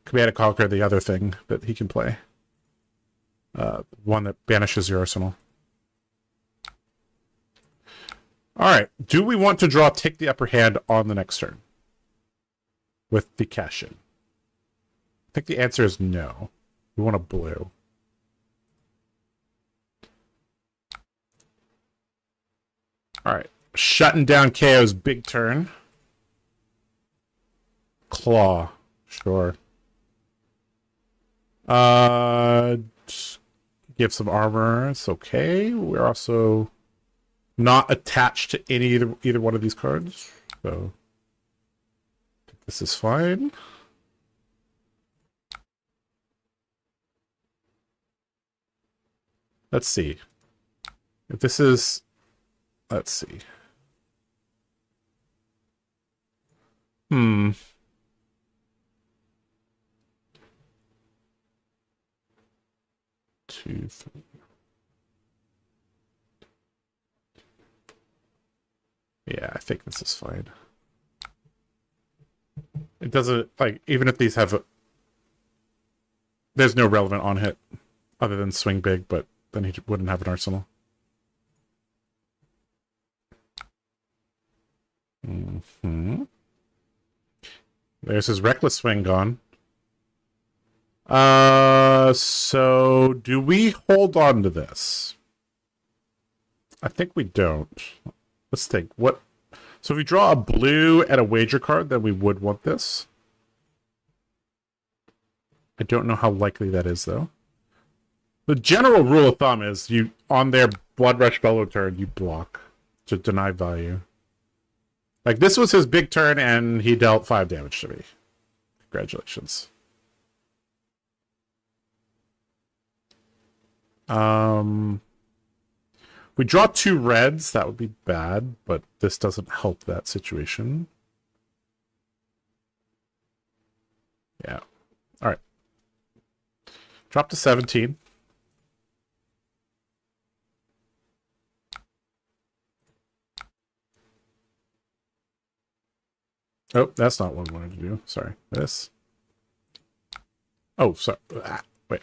Command and Conquer, the other thing that he can play. One that banishes your arsenal. Alright, do we want to draw Take the Upper Hand on the next turn? With the cash-in? I think the answer is no. We want a blue. Alright, shutting down KO's big turn. Claw. Sure. Give some armor. It's okay. We're also not attached to either one of these cards, so this is fine. Let's see if this is. Let's see. 2, 3. Yeah, I think this is fine. It doesn't, like, even if these have there's no relevant on hit other than swing big, but then he wouldn't have an arsenal. There's his reckless swing gone. So do we hold on to this? I think we don't. Let's think. What? So if we draw a blue and a wager card, then we would want this. I don't know how likely that is, though. The general rule of thumb is you on their Blood Rush Bellow turn, you block to deny value. Like, this was his big turn, and he dealt 5 damage to me. Congratulations. We draw 2 reds, that would be bad, but this doesn't help that situation. Yeah. Alright. Drop to 17. Oh, that's not what I wanted to do. Sorry. This. Oh, sorry. Wait.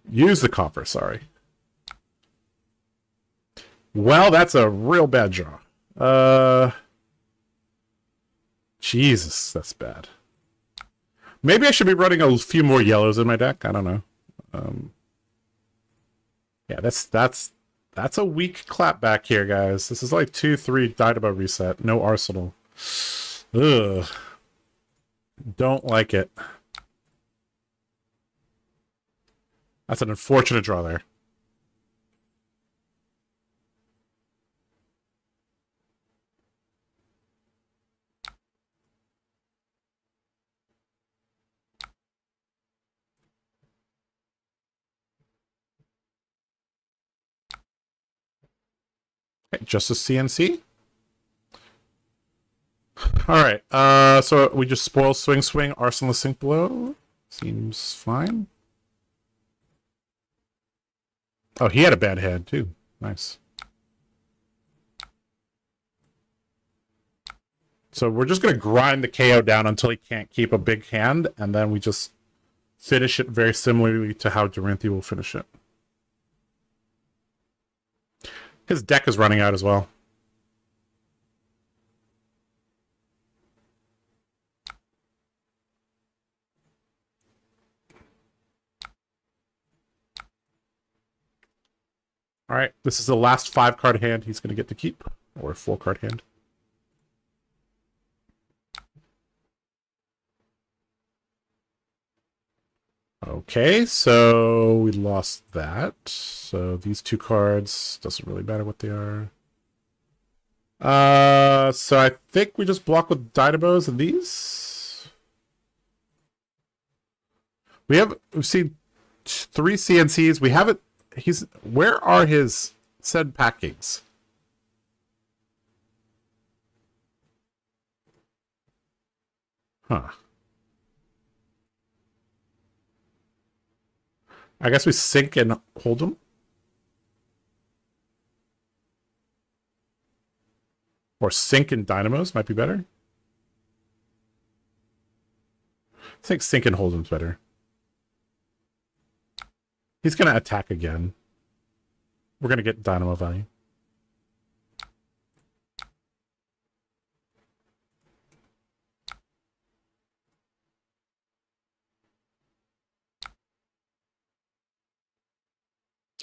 Use the copper, sorry. Well, that's a real bad draw. Jesus, that's bad. Maybe I should be running a few more yellows in my deck. I don't know. Yeah, that's a weak clapback here, guys. This is like 2-3 Dynamo reset. No arsenal. Ugh. Don't like it. That's an unfortunate draw there. Okay, just a CNC. Alright, so we just spoil swing, arsenal sink below. Seems fine. Oh, he had a bad hand, too. Nice. So we're just going to grind the KO down until he can't keep a big hand, and then we just finish it very similarly to how Dorinthi will finish it. His deck is running out as well. All right, this is the last 5-card hand he's going to get to keep, or 4-card hand. Okay, so we lost that. So these 2 cards, doesn't really matter what they are. So I think we just block with Dynamos and these. We've seen 3 CNCs. We haven't. Where are his said packings? Huh. I guess we sink and hold them. Or sink and dynamos might be better. I think sink and hold him's better. He's going to attack again. We're going to get dynamo value.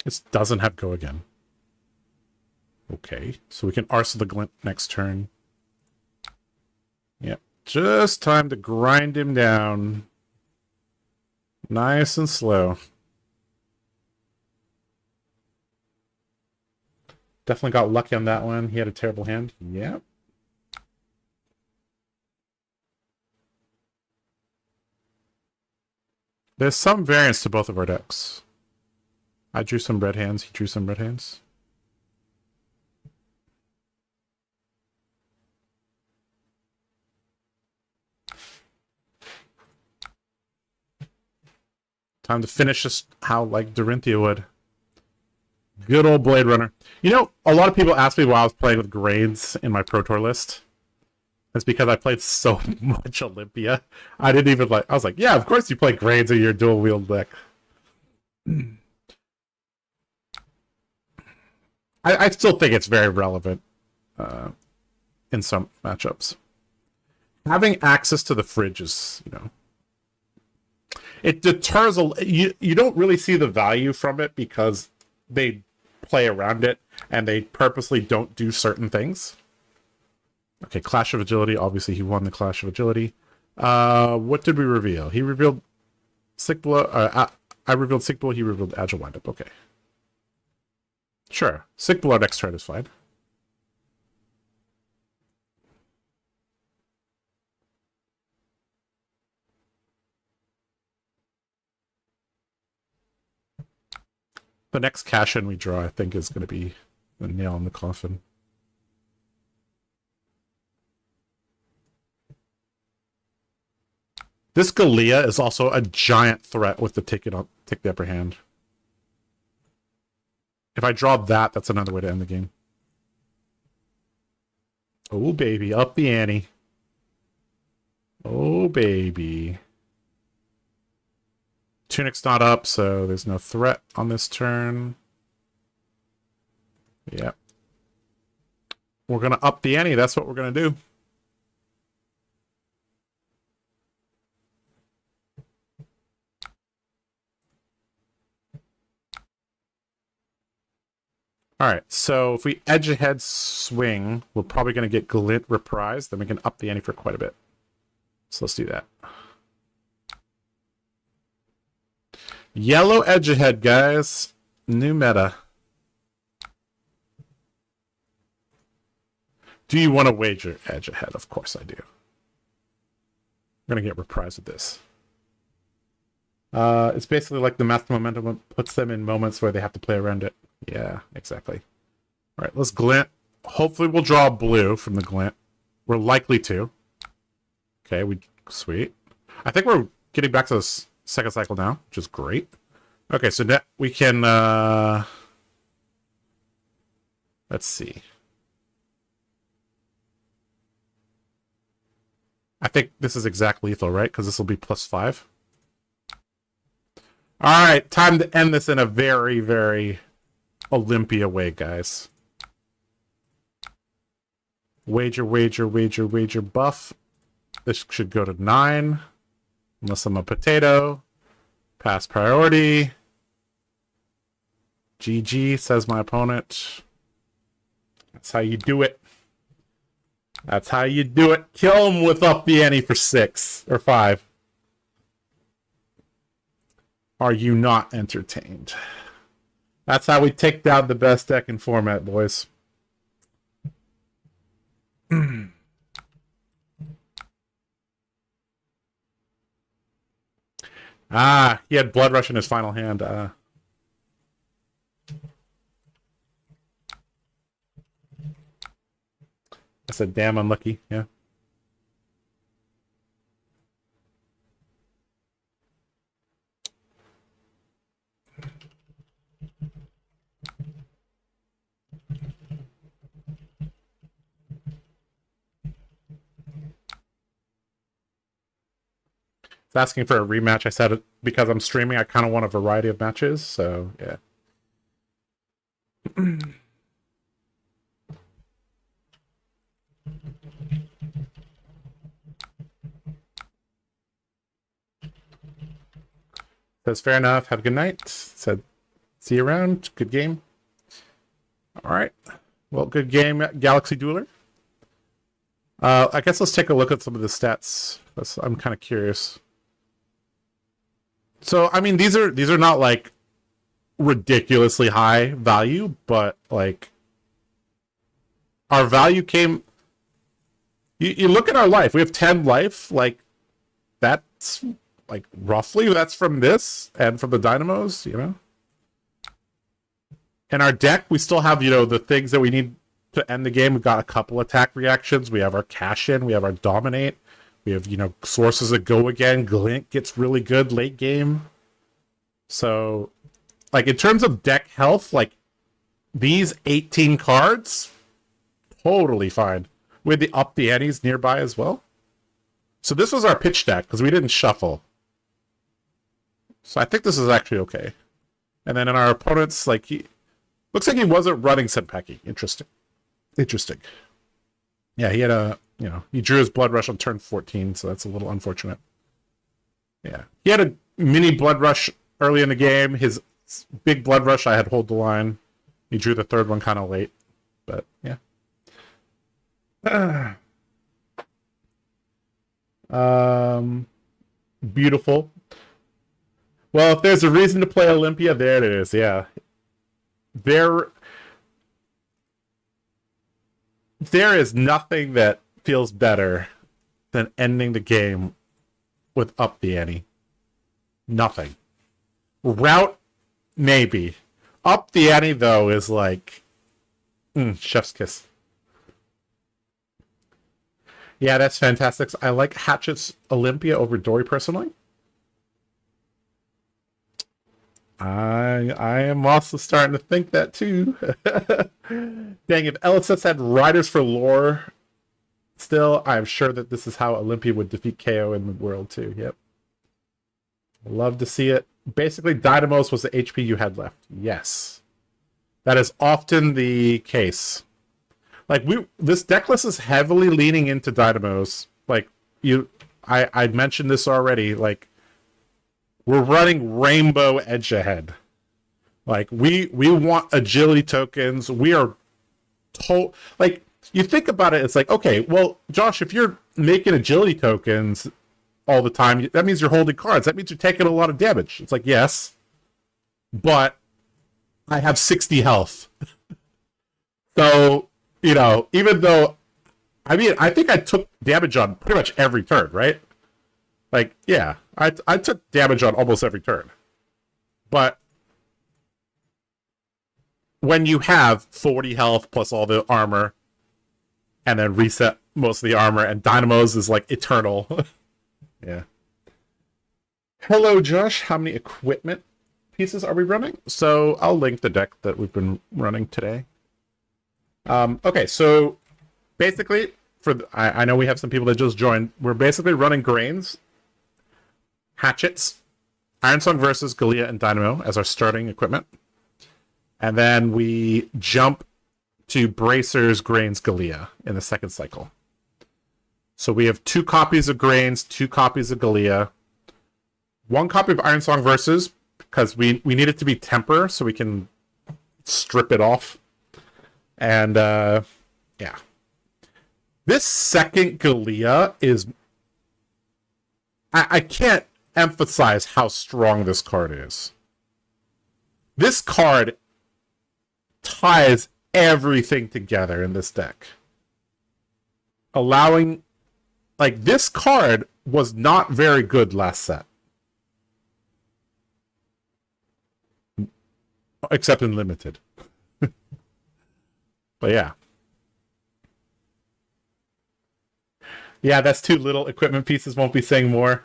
This doesn't have go again. Okay, so we can arse the glint next turn. Yep, just time to grind him down. Nice and slow. Definitely got lucky on that one. He had a terrible hand. Yep. There's some variance to both of our decks. I drew some red hands. He drew some red hands. Time to finish this how like Dorinthia would. Good old Blade Runner. You know, a lot of people ask me why I was playing with grades in my Pro Tour list. It's because I played so much Olympia. I didn't even I was like, yeah, of course you play grades in your dual wield deck. I still think it's very relevant in some matchups. Having access to the fridge is, you know, it deters you don't really see the value from it because they play around it and they purposely don't do certain things. Okay, Clash of Agility. Obviously, he won the Clash of Agility. What did we reveal? He revealed Sick Blow. I revealed Sick Blow. He revealed Agile Windup. Okay. Sure. Sick Blow next turn is fine. The next cash-in we draw, I think, is going to be the nail in the coffin. This Galea is also a giant threat with the take the upper hand. If I draw that, that's another way to end the game. Oh, baby. Up the ante. Oh, baby. Tunic's not up, so there's no threat on this turn. Yep. We're going to up the ante. That's what we're going to do. Alright, so if we edge ahead swing, we're probably going to get Glint reprised. Then we can up the ante for quite a bit. So let's do that. Yellow edge ahead, guys. New meta. Do you want to wager edge ahead? Of course I do. I'm going to get reprised with this. It's basically like the master momentum puts them in moments where they have to play around it. Yeah, exactly. All right, let's glint. Hopefully we'll draw a blue from the glint. We're likely to. Okay, sweet. I think we're getting back to the second cycle now, which is great. Okay, so now we can... let's see. I think this is exact lethal, right? Because this will be +5. All right, time to end this in a very, very Olympia way, guys. Wager, wager, wager, wager, buff. This should go to 9. Unless I'm a potato. Pass priority. GG, says my opponent. That's how you do it. That's how you do it. Kill him with up the ante for 6 or 5. Are you not entertained? That's how we take down the best deck in format, boys. Ah, he had Blood Rush in his final hand. I said, damn unlucky, yeah. It's asking for a rematch. I said, because I'm streaming, I kind of want a variety of matches, so yeah. Says, fair enough. Have a good night. Said, see you around. Good game. All right. Well, good game, Galaxy Dueler. I guess let's take a look at some of the stats. I'm kind of curious. So, I mean, these are not like ridiculously high value, but like our value came. You look at our life. We have 10 life. Like that's like roughly that's from this and from the dynamos, you know. In our deck, we still have, you know, the things that we need to end the game. We've got a couple attack reactions. We have our cash in. We have our dominate. We have, you know, sources that go again. Glint gets really good late game. So, like, in terms of deck health, like, these 18 cards, totally fine. We had the up the antes nearby as well. So this was our pitch deck, because we didn't shuffle. So I think this is actually okay. And then in our opponents, like, he looks like he wasn't running Senpeki. Interesting. Interesting. Yeah, he had a, you know, he drew his Blood Rush on turn 14, so that's a little unfortunate. Yeah. He had a mini Blood Rush early in the game. His big Blood Rush, I had hold the line. He drew the third one kind of late. But, yeah. Beautiful. Well, if there's a reason to play Olympia, there it is, yeah. There is nothing that feels better than ending the game with up the ante. Nothing. Route, maybe. Up the ante, though, is like chef's kiss. Yeah, that's fantastic. I like Hatchet's Olympia over Dory personally. I am also starting to think that too. Dang, if LSS had Riders for Lore, still, I'm sure that this is how Olympia would defeat KO in the world too. Yep. Love to see it. Basically, Dynamos was the HP you had left. Yes. That is often the case. Like, this deck list is heavily leaning into Dynamos. Like, I mentioned this already, like, we're running Rainbow Edge ahead. Like, we want agility tokens. We are like, you think about it, it's like, okay, well, Josh, if you're making agility tokens all the time, that means you're holding cards. That means you're taking a lot of damage. It's like, yes, but I have 60 health. So, you know, even though, I mean, I think I took damage on pretty much every turn, right? Like, yeah, I took damage on almost every turn. But when you have 40 health plus all the armor, and then reset most of the armor, and Dynamos is like eternal. Yeah. Hello, Josh. How many equipment pieces are we running? So I'll link the deck that we've been running today. Okay, so basically, I know we have some people that just joined. We're basically running Grains, Hatchets, Ironsong Versus, Galea, and Dynamo as our starting equipment. And then we jump to Bracers, Grains, Galea in the second cycle. So we have 2 copies of Grains, 2 copies of Galea, 1 copy of Ironsong Versus, because we need it to be Temper, so we can strip it off. And, yeah. This second Galea is... I can't emphasize how strong this card is. This card ties everything together in this deck. Allowing... Like, this card was not very good last set. Except in Limited. But yeah. Yeah, that's too little. Equipment pieces won't be saying more.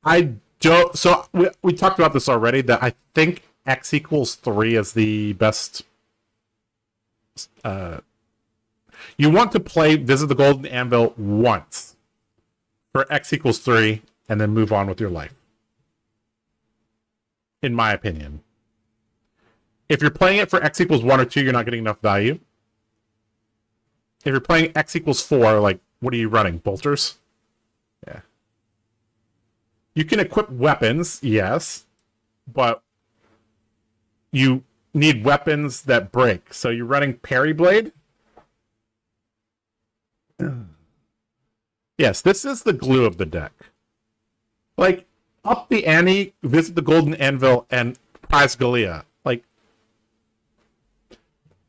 I don't... So, we talked about this already, that I think X equals 3 is the best... you want to play Visit the Golden Anvil once for X equals 3 and then move on with your life. In my opinion. If you're playing it for X equals 1 or 2, you're not getting enough value. If you're playing X equals 4, like, what are you running? Bolters? Yeah. You can equip weapons, yes, but you need weapons that break. So you're running Parry Blade? Yes, this is the glue of the deck. Like, up the ante, Visit the Golden Anvil, and Prize Galea. Like,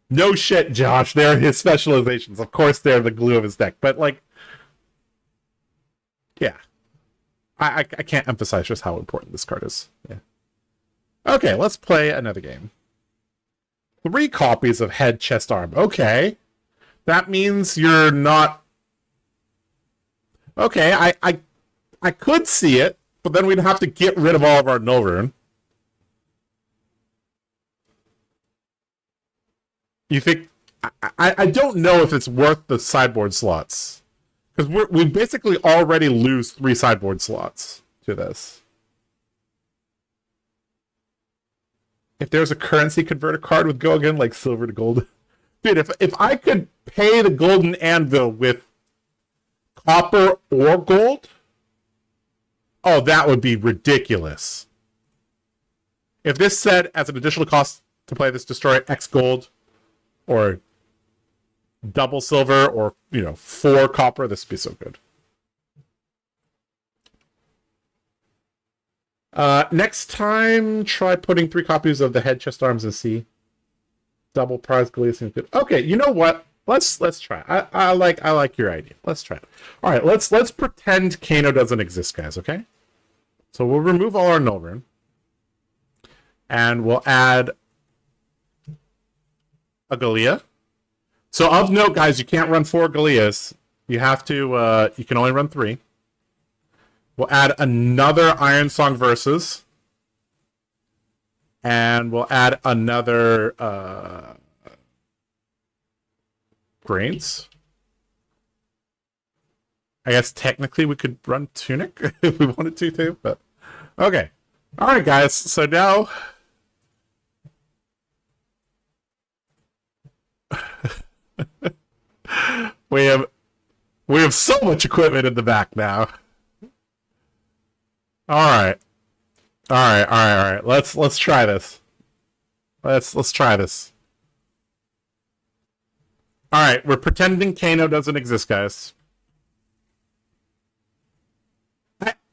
no shit, Josh. They're his specializations. Of course, they're the glue of his deck. But, like, yeah. I can't emphasize just how important this card is. Yeah. Okay, let's play another game. 3 copies of Head, Chest, Arm. Okay. That means you're not... Okay, I could see it, but then we'd have to get rid of all of our Novern. You think... I don't know if it's worth the sideboard slots. Because we basically already lose 3 sideboard slots to this. If there's a currency converter card with go again, like silver to gold... Dude, if I could pay the Golden Anvil with copper or gold, oh, that would be ridiculous. If this said, as an additional cost to play this, destroy X gold, or double silver, or, 4 copper, this would be so good. Next time, try putting 3 copies of the Head, Chest, Arms, and C. Double Prize Galea seems good. Okay, you know what? Let's try. I like your idea. Let's try it. All right, let's pretend Kano doesn't exist, guys. Okay. So we'll remove all our Novern, and we'll add a Galea. So of note, guys, you can't run 4 Galeas. You have to. You can only run 3. We'll add another Iron Song Versus. And we'll add another Grains. I guess technically we could run Tunic if we wanted to too, but okay. Alright guys, so now we have so much equipment in the back now. Alright. All right. Let's try this. Let's try this. All right, we're pretending Kano doesn't exist, guys.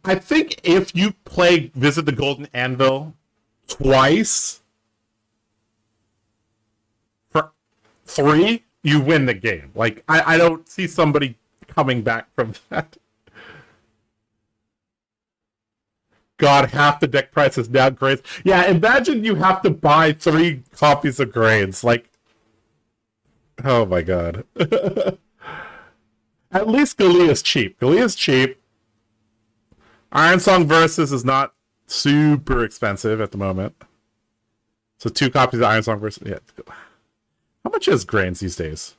I think if you play Visit the Golden Anvil twice for 3, you win the game. Like, I don't see somebody coming back from that. God, half the deck price is now Grains. Yeah, imagine you have to buy 3 copies of Grains. Like, oh my god. At least Galea's cheap. Galea's cheap. Iron Song Versus is not super expensive at the moment. So 2 copies of Iron Song Versus. Yeah. How much is Grains these days?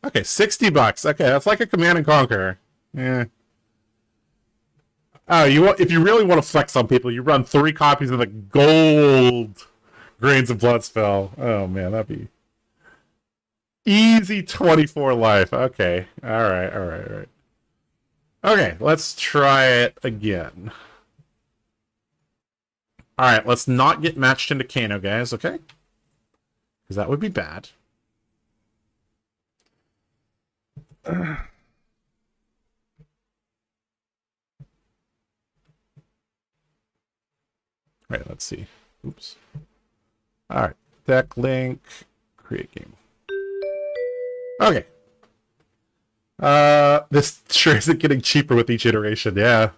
Okay, $60. Okay, that's like a Command and Conquer. Yeah. Oh, if you really want to flex on people, you run 3 copies of the gold Grains of Bloodspell. Oh man, that'd be easy 24 life. Okay, all right. Okay, let's try it again. Alright, let's not get matched into Kano, guys, okay? Because that would be bad. Alright, let's see. Oops. Alright, deck link, create game. Okay. This sure isn't getting cheaper with each iteration, yeah.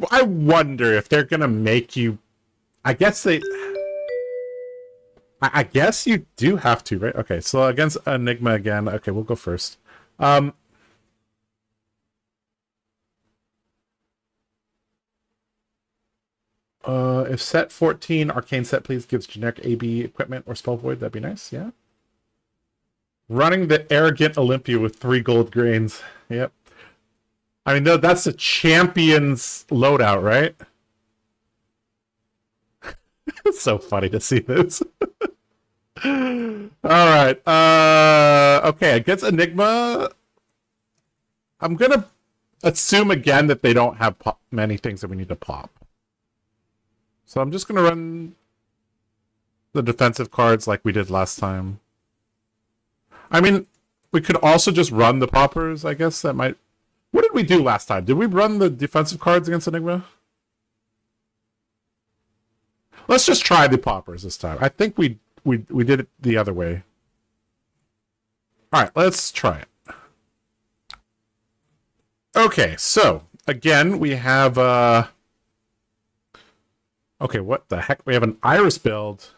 I wonder if they're gonna make you. I guess they. I guess you do have to, right? Okay, so against Enigma again. Okay, we'll go first. If set 14 arcane set please gives generic AB equipment or spell void, that'd be nice. Yeah. Running the arrogant Olympia with 3 gold grains. Yep. I mean, no, that's a champion's loadout, right? It's so funny to see this. Alright. Okay, against Enigma, I'm gonna assume again that they don't have many things that we need to pop. So I'm just gonna run the defensive cards like we did last time. I mean, we could also just run the poppers, I guess that might... What did we do last time? Did we run the defensive cards against Enigma? Let's just try the poppers this time. I think we did it the other way. Alright, let's try it. Okay, so, again, we have... Okay, what the heck? We have an Iris build.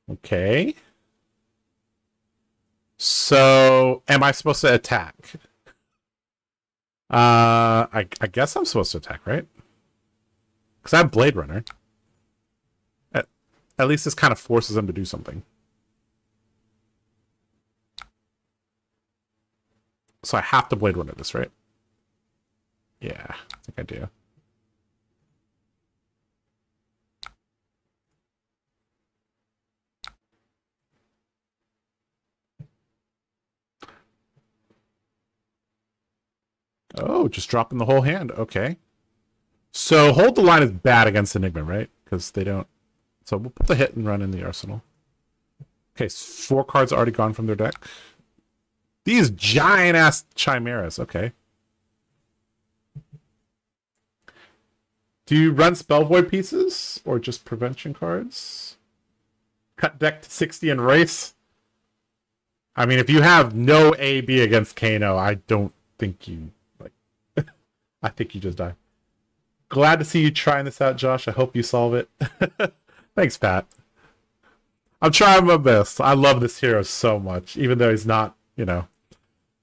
Okay. So, am I supposed to attack? I guess I'm supposed to attack, right? Because I have Blade Runner. At least this kind of forces them to do something. So I have to Blade Runner this, right? Yeah, I think I do. Oh, just dropping the whole hand. Okay. So hold the line is bad against Enigma, right? Because they don't... So we'll put the hit and run in the arsenal. Okay, 4 cards already gone from their deck. These giant-ass chimeras. Okay. Do you run Spell Void pieces? Or just prevention cards? Cut deck to 60 and race? I mean, if you have no AB against Kano, I don't think you... I think you just die. Glad to see you trying this out, Josh. I hope you solve it. Thanks, Pat. I'm trying my best. I love this hero so much, even though he's not, you know,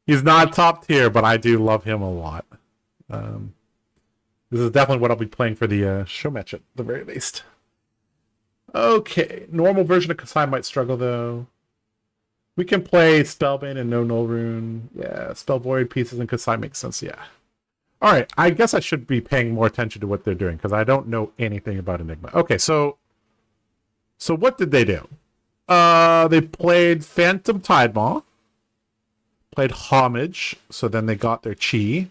he's not top tier, but I do love him a lot. This is definitely what I'll be playing for the show match at the very least. Okay, normal version of Kasai might struggle though. We can play Spellbane and no Null Rune. Yeah, Spell Void pieces and Kasai makes sense, yeah. Alright, I guess I should be paying more attention to what they're doing, because I don't know anything about Enigma. Okay, so what did they do? They played Phantom Tidemaw, played Homage, so then they got their Chi.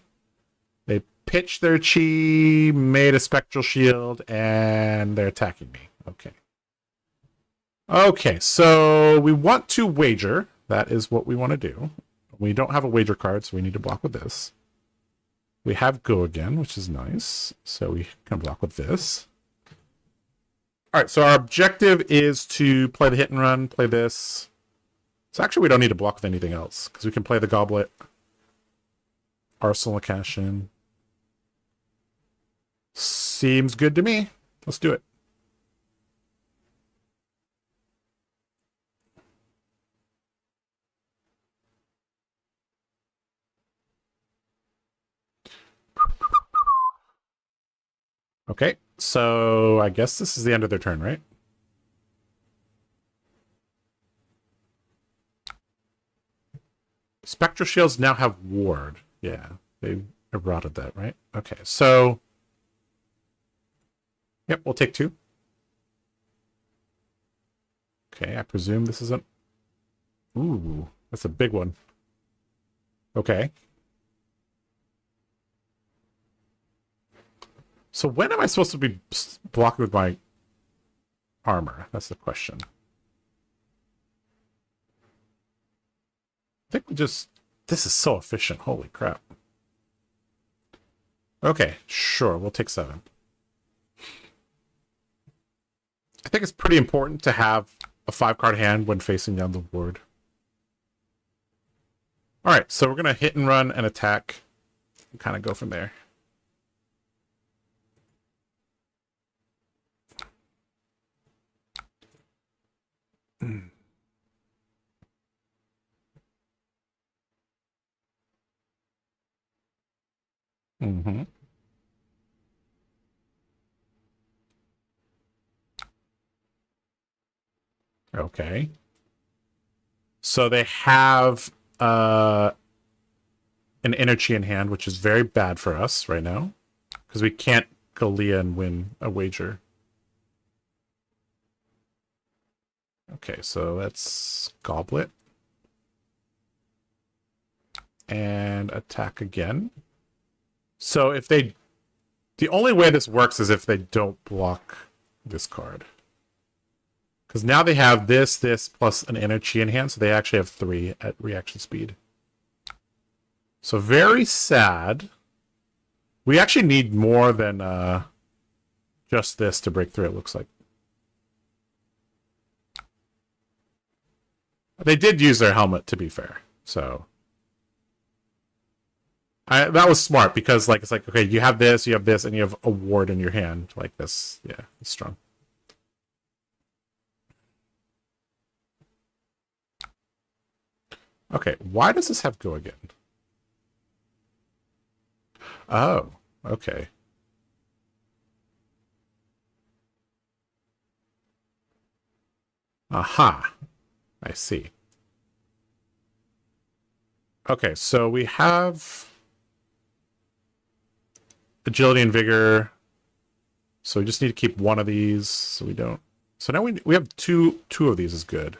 They pitched their Chi, made a Spectral Shield, and they're attacking me. Okay. Okay, so we want to wager. That is what we want to do. We don't have a wager card, so we need to block with this. We have Go again, which is nice. So we can block with this. Alright, so our objective is to play the hit and run, play this. So actually we don't need to block with anything else, because we can play the Goblet. Arsenal cash in. Seems good to me. Let's do it. Okay, so I guess this is the end of their turn, right? Spectral Shields now have Ward. Yeah, they eroded that, right? Okay, so... Yep, we'll take 2. Okay, I presume this isn't... Ooh, that's a big one. Okay. So when am I supposed to be blocking with my armor? That's the question. I think we just... This is so efficient. Holy crap. Okay, sure. We'll take 7. I think it's pretty important to have a 5-card hand when facing down the board. Alright, so we're going to hit and run and attack and kind of go from there. Mm-hmm. Okay. So they have an energy in hand, which is very bad for us right now. Because we can't Galia and win a wager. Okay, so let's Goblet. And attack again. So if they... The only way this works is if they don't block this card. Because now they have this, plus an energy in hand, so they actually have 3 at reaction speed. So very sad. We actually need more than just this to break through, it looks like. They did use their helmet, to be fair. So that was smart because, like, it's like, okay, you have this, and you have a ward in your hand like this. Yeah, it's strong. Okay, why does this have go again? Oh, okay. Aha. I see. Okay, so we have agility and vigor. So we just need to keep one of these so we don't... So now we have two of these is good.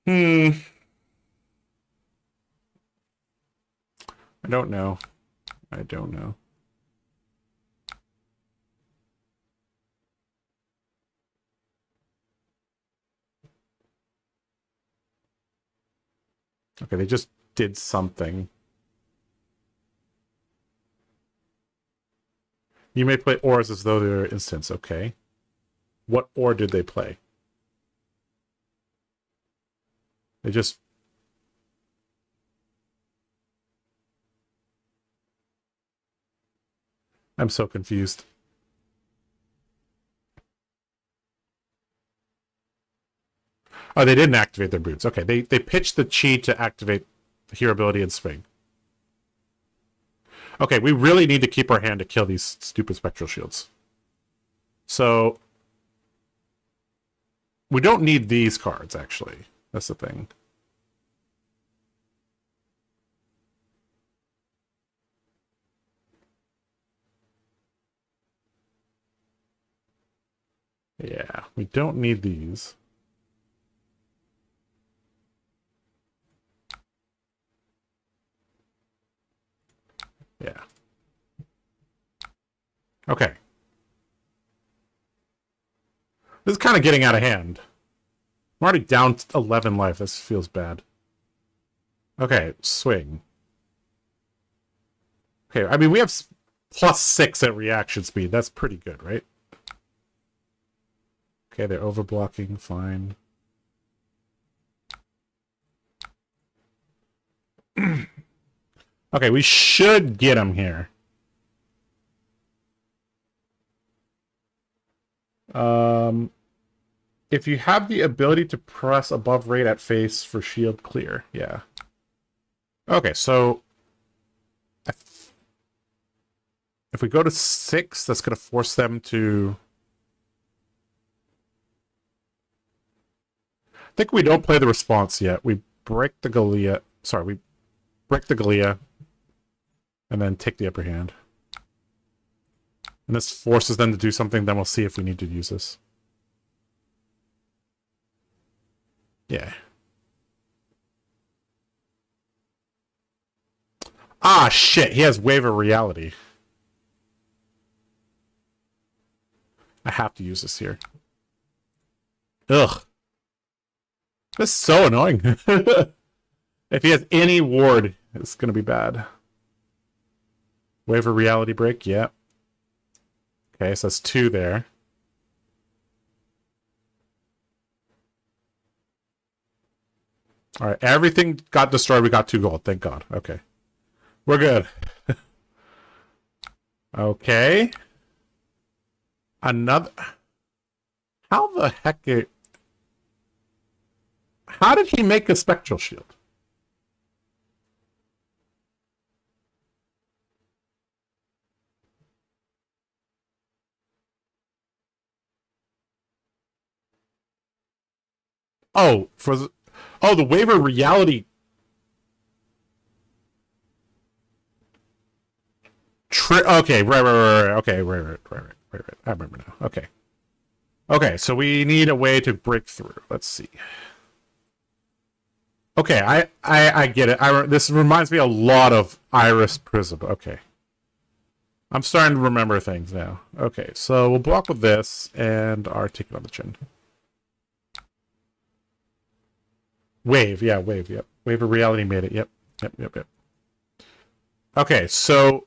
I don't know. I don't know. Okay, they just did something. You may play ores as though they're instants, okay. What ore did they play? They just... I'm so confused. Oh, they didn't activate their boots. Okay, they pitched the chi to activate the hero ability and swing. Okay, we really need to keep our hand to kill these stupid spectral shields. So... We don't need these cards, actually. That's the thing. Yeah, we don't need these. Yeah. Okay. This is kind of getting out of hand. I'm already down 11 life. This feels bad. Okay, swing. Okay, I mean, we have +6 at reaction speed. That's pretty good, right? Okay, they're overblocking. Fine. Okay, we should get him here. If you have the ability to press above rate at face for shield clear, yeah. Okay, so if we go to 6, that's going to force them to... I think we don't play the response yet. We break the Galia. Sorry, we break the Galia and then take the upper hand. And this forces them to do something, then we'll see if we need to use this. Yeah. Ah, shit, he has Wave of Reality. I have to use this here. Ugh. This is so annoying. If he has any ward, it's going to be bad. Wave of reality break, yep. Okay, so that's 2 there. Alright, everything got destroyed. We got 2 gold, thank God. Okay. We're good. Okay. Another... How the heck... How did he make a spectral shield? Oh, for the... Oh, the wave of reality... Okay, right. Okay, right. I remember now. Okay. Okay, so we need a way to break through. Let's see. Okay, I get it. This reminds me a lot of Iris Prism. Okay. I'm starting to remember things now. Okay, so we'll block with this and our ticket on the chin. Wave, yeah, wave, yep. Wave of reality made it, yep. Okay, so...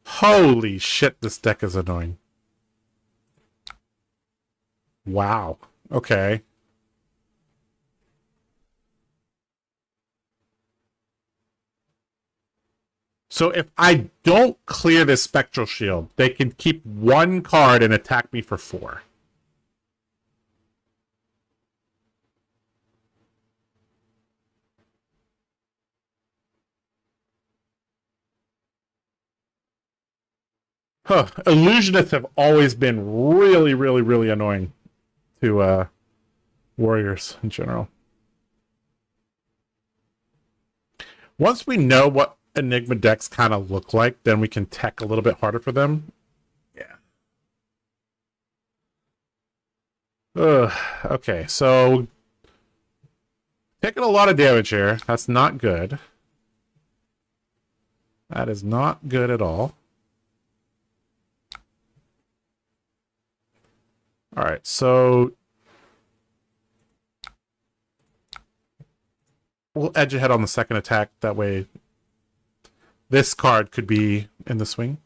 Holy shit, this deck is annoying. Wow. Okay. So if I don't clear this Spectral Shield, they can keep 1 card and attack me for 4. Huh. Illusionists have always been really annoying to warriors in general. Once we know what Enigma decks kind of look like, then we can tech a little bit harder for them. Yeah. Okay, so taking a lot of damage here. That's not good. That is not good at all. Alright, so we'll edge ahead on the second attack. That way this card could be in the swing.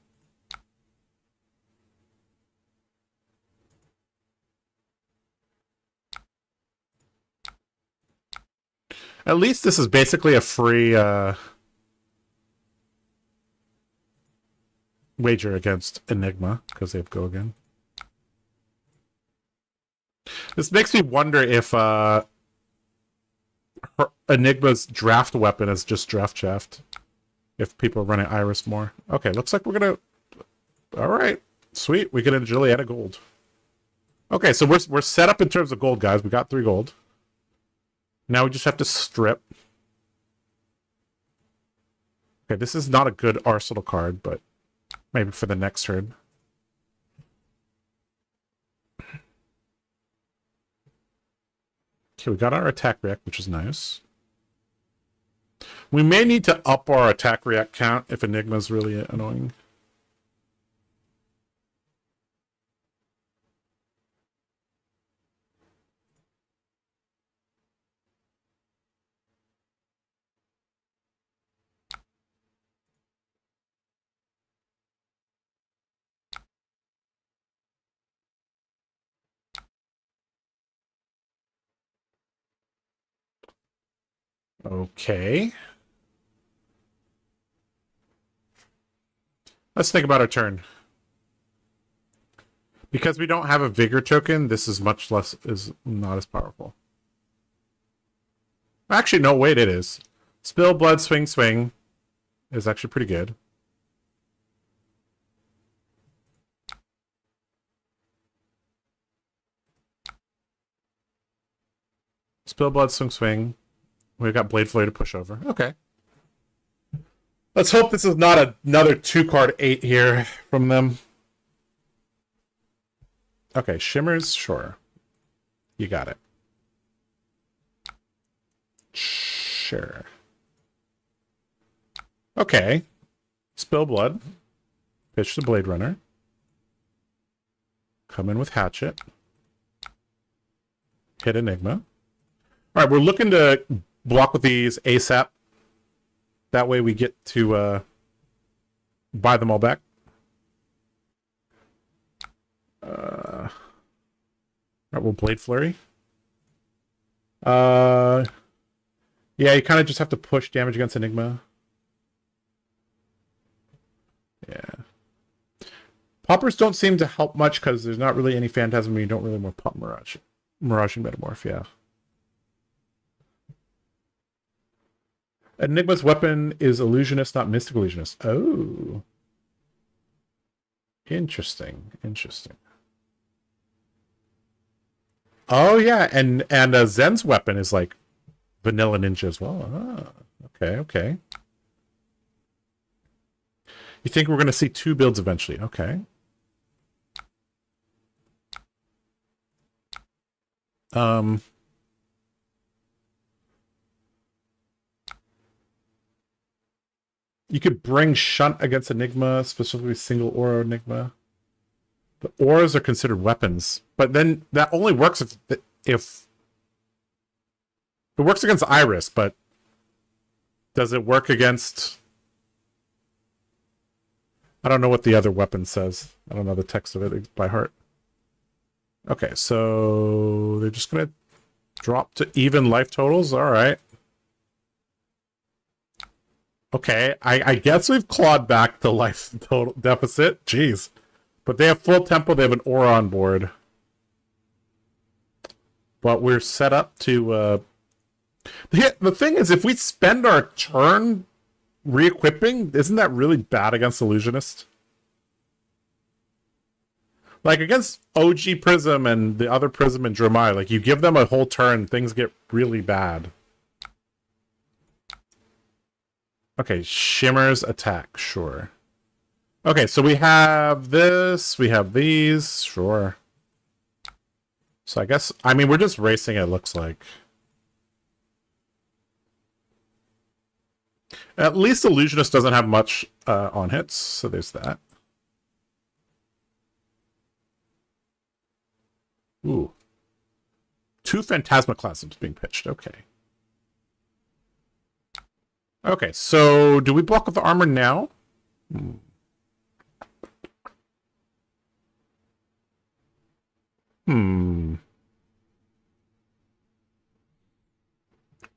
At least this is basically a free wager against Enigma, because they have Go again. This makes me wonder if Enigma's draft weapon is just draft shaft. If people are running Iris more. Okay, looks like we're gonna... Alright, sweet. We get a Julietta gold. Okay, so we're set up in terms of gold, guys. We got 3 gold. Now we just have to strip. Okay, this is not a good arsenal card, but maybe for the next turn. Okay, we got our attack react, which is nice. We may need to up our attack react count if Enigma's really annoying. Okay. Let's think about our turn. Because we don't have a vigor token, this is not as powerful. Actually, no, wait, it is. Spill, blood, swing is actually pretty good. Spill, blood, swing. We've got Blade Flare to push over. Okay. Let's hope this is not another 2-card 8 here from them. Okay, Shimmers, sure. You got it. Sure. Okay. Spill blood. Pitch the Blade Runner. Come in with Hatchet. Hit Enigma. Alright, we're looking to block with these ASAP. That way we get to buy them all back. Alright, we'll Blade Flurry. Yeah, you kind of just have to push damage against Enigma. Yeah. Poppers don't seem to help much because there's not really any Phantasm and you don't really want Pop Mirage. Mirage and Metamorph, yeah. Enigma's weapon is Illusionist, not Mystic Illusionist. Oh. Interesting. Interesting. Oh, yeah. And Zen's weapon is like Vanilla Ninja as well. Ah, okay, okay. You think we're going to see 2 builds eventually? Okay. You could bring Shunt against Enigma, specifically single aura Enigma. The auras are considered weapons, but then that only works if it works against Iris, but does it work against... I don't know what the other weapon says. I don't know the text of it by heart. Okay, so they're just going to drop to even life totals. All right. Okay, I guess we've clawed back the life total deficit. Jeez. But they have full tempo. They have an aura on board. But we're set up to... The thing is, if we spend our turn re-equipping, isn't that really bad against Illusionist? Like, against OG Prism and the other Prism and Dromai, like, you give them a whole turn, things get really bad. Okay, Shimmer's attack, sure. Okay, so we have this, we have these, sure. So I guess, I mean, we're just racing, it looks like. At least Illusionist doesn't have much on hits, so there's that. Ooh. 2 Phantasmaclasms being pitched, okay. Okay, so do we block with the armor now?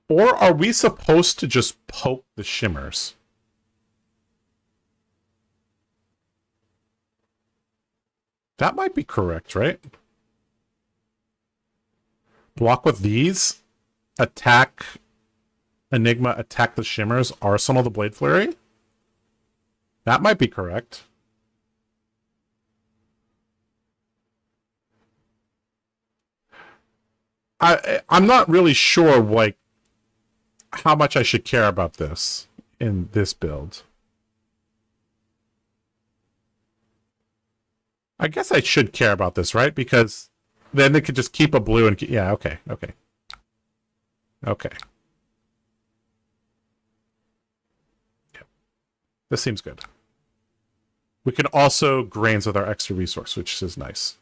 Or are we supposed to just poke the Shimmers? That might be correct, right? Block with these, attack Enigma, attack the Shimmers, Arsenal the Blade Flurry? That might be correct. I'm not really sure, like, how much I should care about this in this build. I guess I should care about this, right? Because then they could just keep a blue and... Yeah, okay, okay. Okay. Yep. This seems good. We can also Grains with our extra resource, which is nice.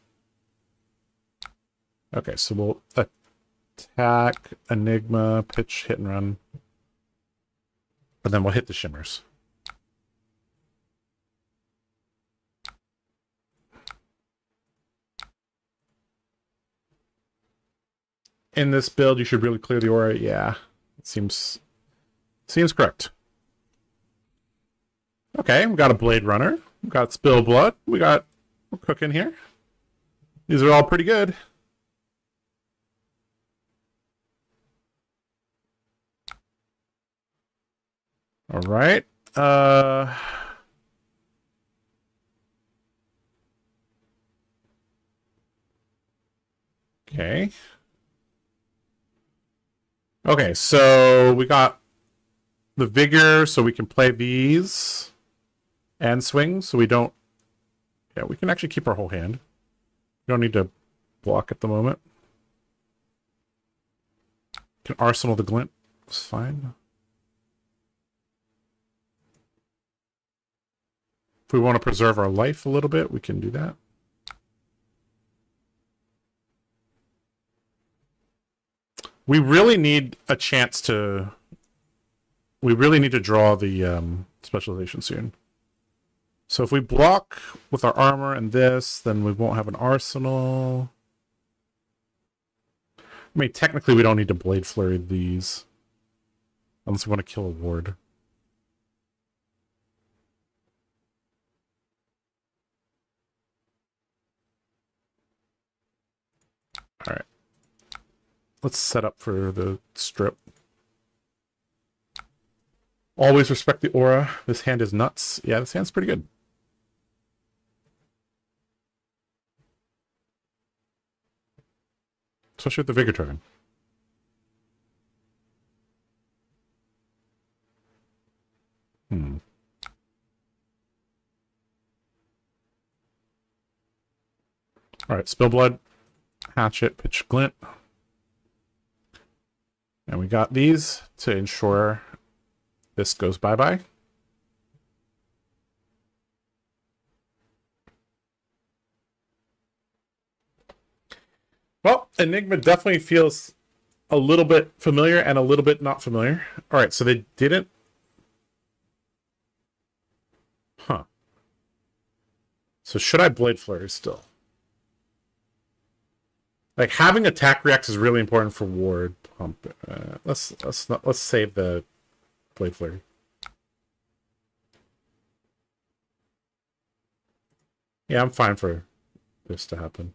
Okay, so we'll attack Enigma, pitch, hit and run. And then we'll hit the Shimmers. In this build, you should really clear the aura. Yeah, it seems correct. Okay, we got a Blade Runner. We got Spill Blood. We're cooking here. These are all pretty good. All right. Okay. Okay, so we got the Vigor, so we can play these and swing, so we don't... Yeah, we can actually keep our whole hand. We don't need to block at the moment. Can Arsenal the Glint. It's fine. we want to preserve our life a little bit, we can do that. We really need a chance to... We really need to draw the specialization soon. So if we block with our armor and this, then we won't have an arsenal. I mean, technically we don't need to blade flurry these. Unless we want to kill a ward. Alright. Let's set up for the strip. Always respect the aura. This hand is nuts. Yeah, this hand's pretty good. Especially with the Vigor token. Alright, Spill Blood, Hatchet, Pitch Glint. And we got these to ensure this goes bye-bye. Well, Enigma definitely feels a little bit familiar and a little bit not familiar. Alright, so they didn't... Huh. So should I Blade Flurry still? Like, having attack reacts is really important for ward pump. Let's save the Blade Flurry. Yeah, I'm fine for this to happen.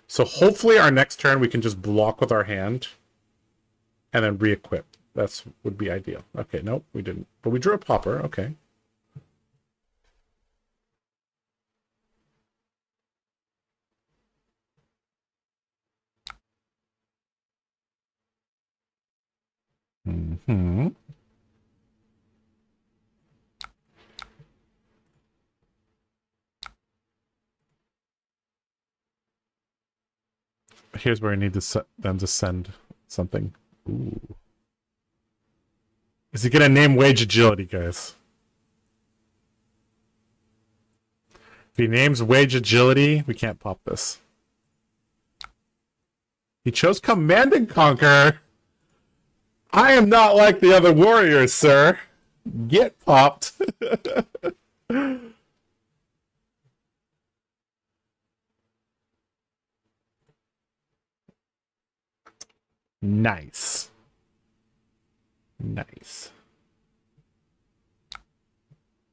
So hopefully our next turn we can just block with our hand and then re-equip. That would be ideal. Okay, nope, we didn't. But we drew a popper, okay. Mm-hmm. Here's where I need to set them to send something. Ooh. Is he gonna name Wage Agility, guys? If he names Wage Agility, we can't pop this. He chose Command and Conquer. I am not like the other warriors, sir. Get popped. Nice. Nice.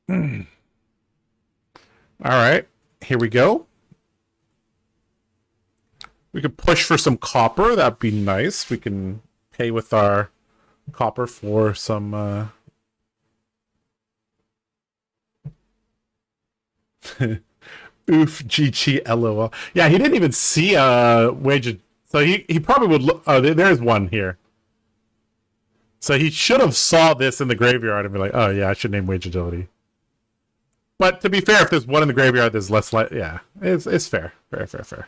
All right, here we go. We could push for some copper. That'd be nice. We can pay with our copper for some... Oof, GG, LOL. Yeah, he didn't even see a wage... So he probably would look... Oh, there's one here. So he should have saw this in the graveyard and be like, oh yeah, I should name Wage Agility. But to be fair, if there's one in the graveyard, there's less yeah, it's fair. Fair.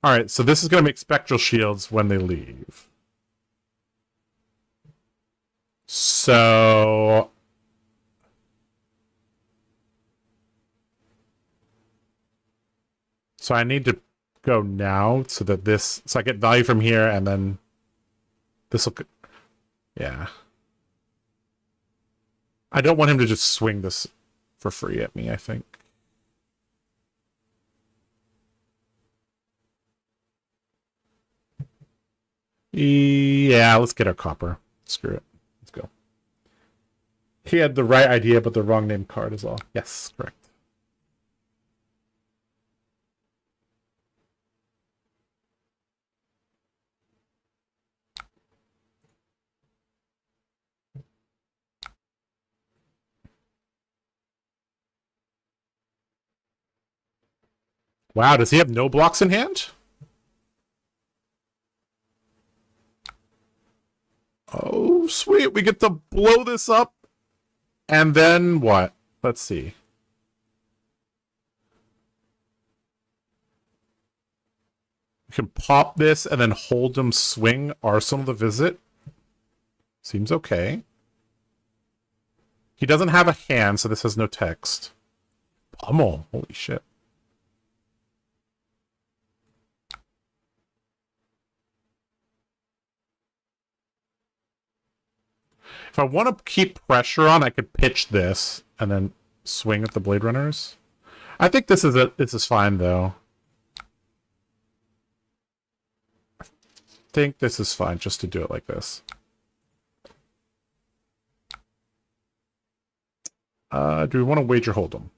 Alright, so this is going to make Spectral Shields when they leave. So... So I need to go now so that this... So I get value from here and then... This will... Yeah. I don't want him to just swing this for free at me, I think. Yeah, let's get our copper. Screw it. Let's go. He had the right idea, but the wrong name card is all. Yes, correct. Wow, does he have no blocks in hand? Oh, sweet. We get to blow this up. And then what? Let's see. We can pop this and then hold him swing Arsenal to visit. Seems okay. He doesn't have a hand, so this has no text. Pummel. Holy shit. If I want to keep pressure on, I could pitch this and then swing at the Blade Runners. I think this is this is fine though. I think this is fine just to do it like this. Do we want to wager hold'em?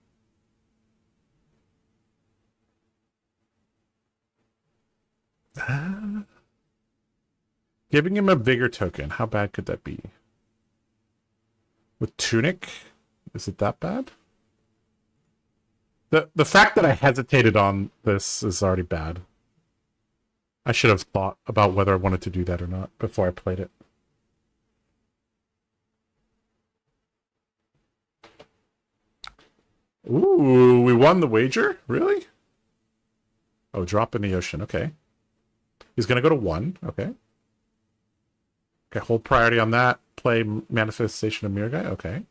Giving him a vigor token. How bad could that be? With Tunic? Is it that bad? The fact that I hesitated on this is already bad. I should have thought about whether I wanted to do that or not before I played it. Ooh, we won the wager? Really? Oh, drop in the ocean. Okay. He's going to go to 1. Okay. Okay, hold priority on that. Play Manifestation of Mirror Guy. Okay.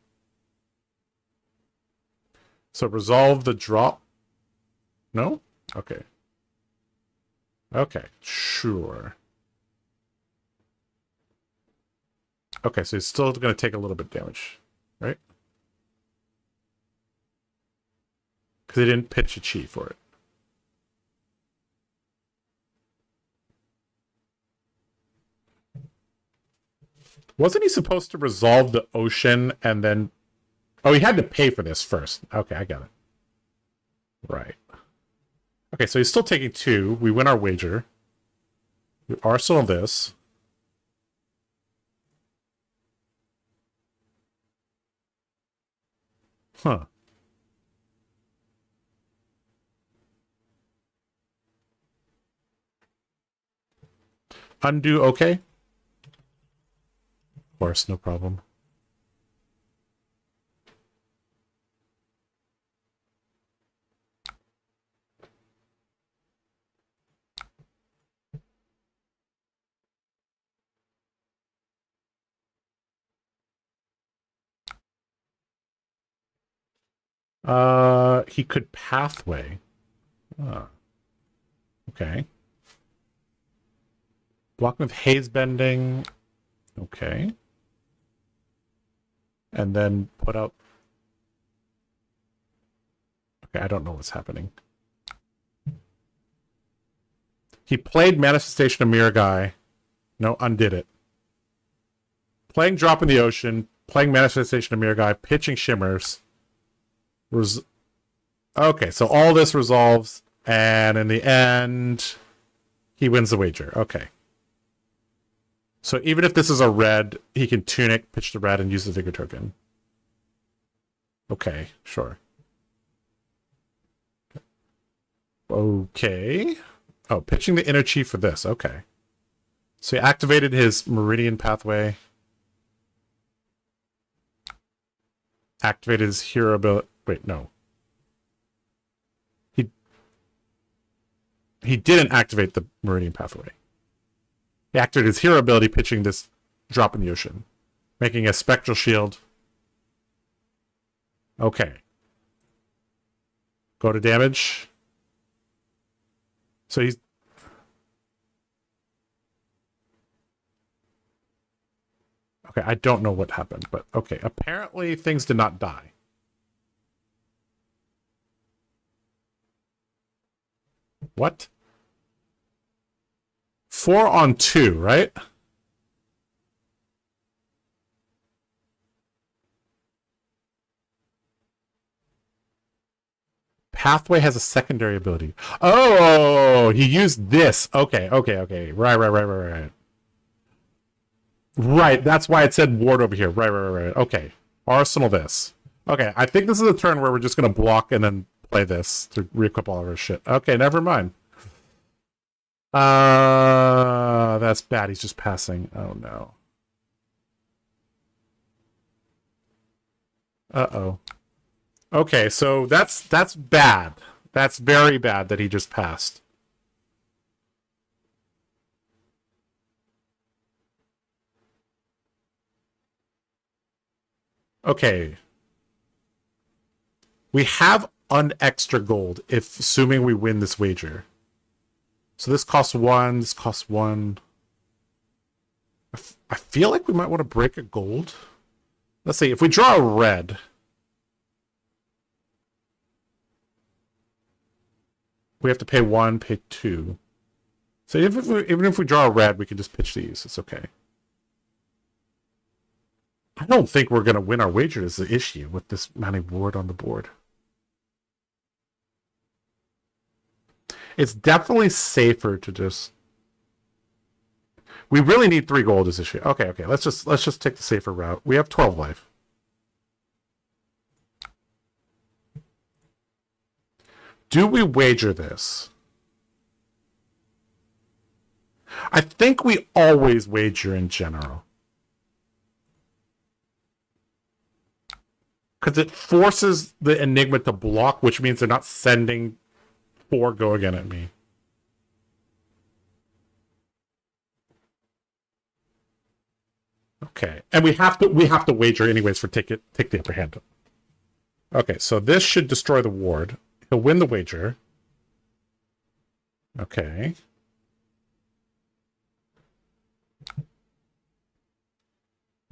So resolve the drop. No? Okay. Okay, sure. Okay, so he's still going to take a little bit of damage, right? Because he didn't pitch a chi for it. Wasn't he supposed to resolve the ocean and then... Oh, he had to pay for this first. Okay, I got it. Right. Okay, so he's still taking 2. We win our wager. We arsenal this. Huh. Undo, okay. Of course, no problem. He could pathway. Okay. Block with haze bending. Okay. And then put out... Okay, I don't know what's happening. He played Manifestation of Mirror Guy. No, undid it. Playing Drop in the Ocean. Playing Manifestation of Mirror Guy. Pitching Shimmers. Okay, so all this resolves, and in the end, he wins the wager. Okay. So even if this is a red, he can Tunic, pitch the red, and use the Vigor token. Okay, sure. Okay. Oh, pitching the Inner Chi for this. Okay. So he activated his Meridian Pathway. Activated his hero ability. Wait, no. He didn't activate the Meridian Pathway. He activated his hero ability pitching this Drop in the Ocean. Making a Spectral Shield. Okay. Go to damage. So he's... Okay, I don't know what happened, but okay. Apparently things did not die. What? 4 on 2, right? Pathway has a secondary ability. Oh, he used this. Okay. Right. Right, that's why it said ward over here. Right. Okay. Arsenal this. Okay, I think this is a turn where we're just going to block and then play this to re-equip all of our shit. Okay, never mind. That's bad. He's just passing. Oh, no. Uh-oh. Okay, so that's bad. That's very bad that he just passed. Okay. We have an extra gold, if assuming we win this wager. So this costs 1, this costs 1. I feel like we might want to break a gold. Let's see, if we draw a red... We have to pay 1, pay 2. So even if we draw a red, we can just pitch these. It's okay. I don't think we're going to win our wager is the issue with this many ward on the board. It's definitely safer to just... We really need 3 gold is the issue. Okay. Let's just take the safer route. We have 12 life. Do we wager this? I think we always wager in general. Because it forces the Enigma to block, which means they're not sending 4 go again at me. Okay. And we have to wager anyways for take the upper hand. Okay, so this should destroy the ward. He'll win the wager. Okay.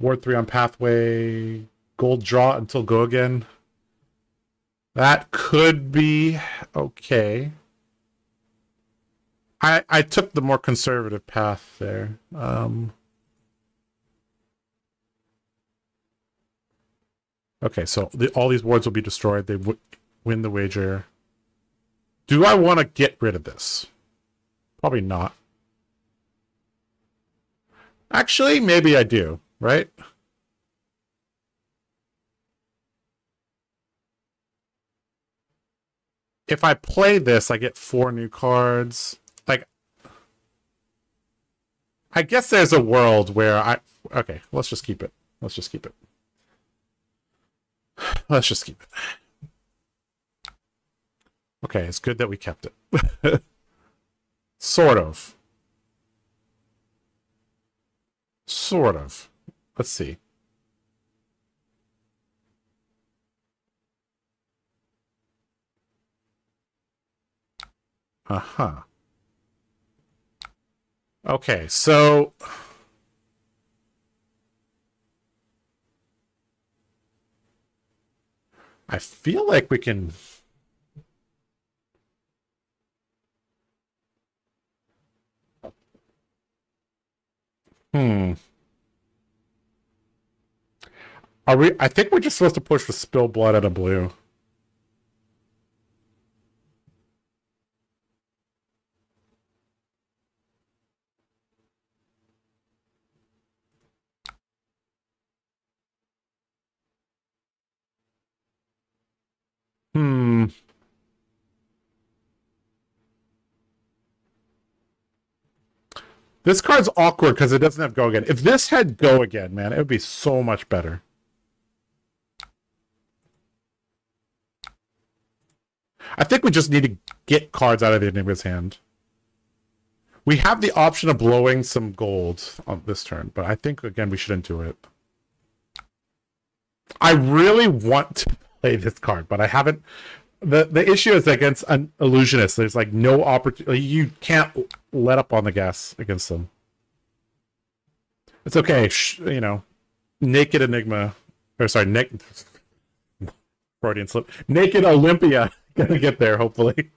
Ward 3 on pathway. Gold draw until go again. That could be okay. I took the more conservative path there. Okay, so all these wards will be destroyed. They win the wager. Do I want to get rid of this? Probably not. Actually, maybe I do, right? If I play this, I get 4 new cards. Like, I guess there's a world where okay, let's just keep it. Let's just keep it. Let's just keep it. Okay, it's good that we kept it. Sort of. Sort of. Let's see. Uh-huh. Okay, so... I feel like we can... Are we... I think we're just supposed to push for Spill Blood out of blue. This card's awkward because it doesn't have go again. If this had go again, man, it would be so much better. I think we just need to get cards out of the Enigma's hand. We have the option of blowing some gold on this turn, but I think, again, we shouldn't do it. I really want to play this card, but I haven't... The issue is against an illusionist. There's like no opportunity. You can't let up on the gas against them. It's okay. You know, naked Enigma. Or sorry, Freudian slip. Naked Olympia. Gonna get there, hopefully.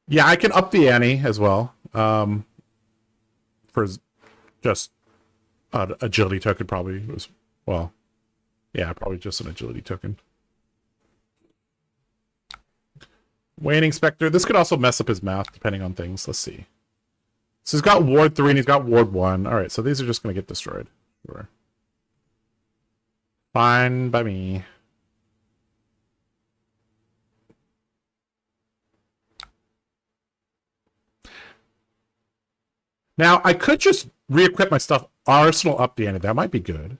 Yeah, I can up the ante as well. For just agility token probably was, well, yeah, probably just an agility token. Waning Spectre. This could also mess up his math, depending on things. Let's see. So he's got Ward 3 and he's got Ward 1. Alright, so these are just going to get destroyed. Sure. Fine by me. Now, I could just re-equip my stuff. Arsenal up the end. That might be good.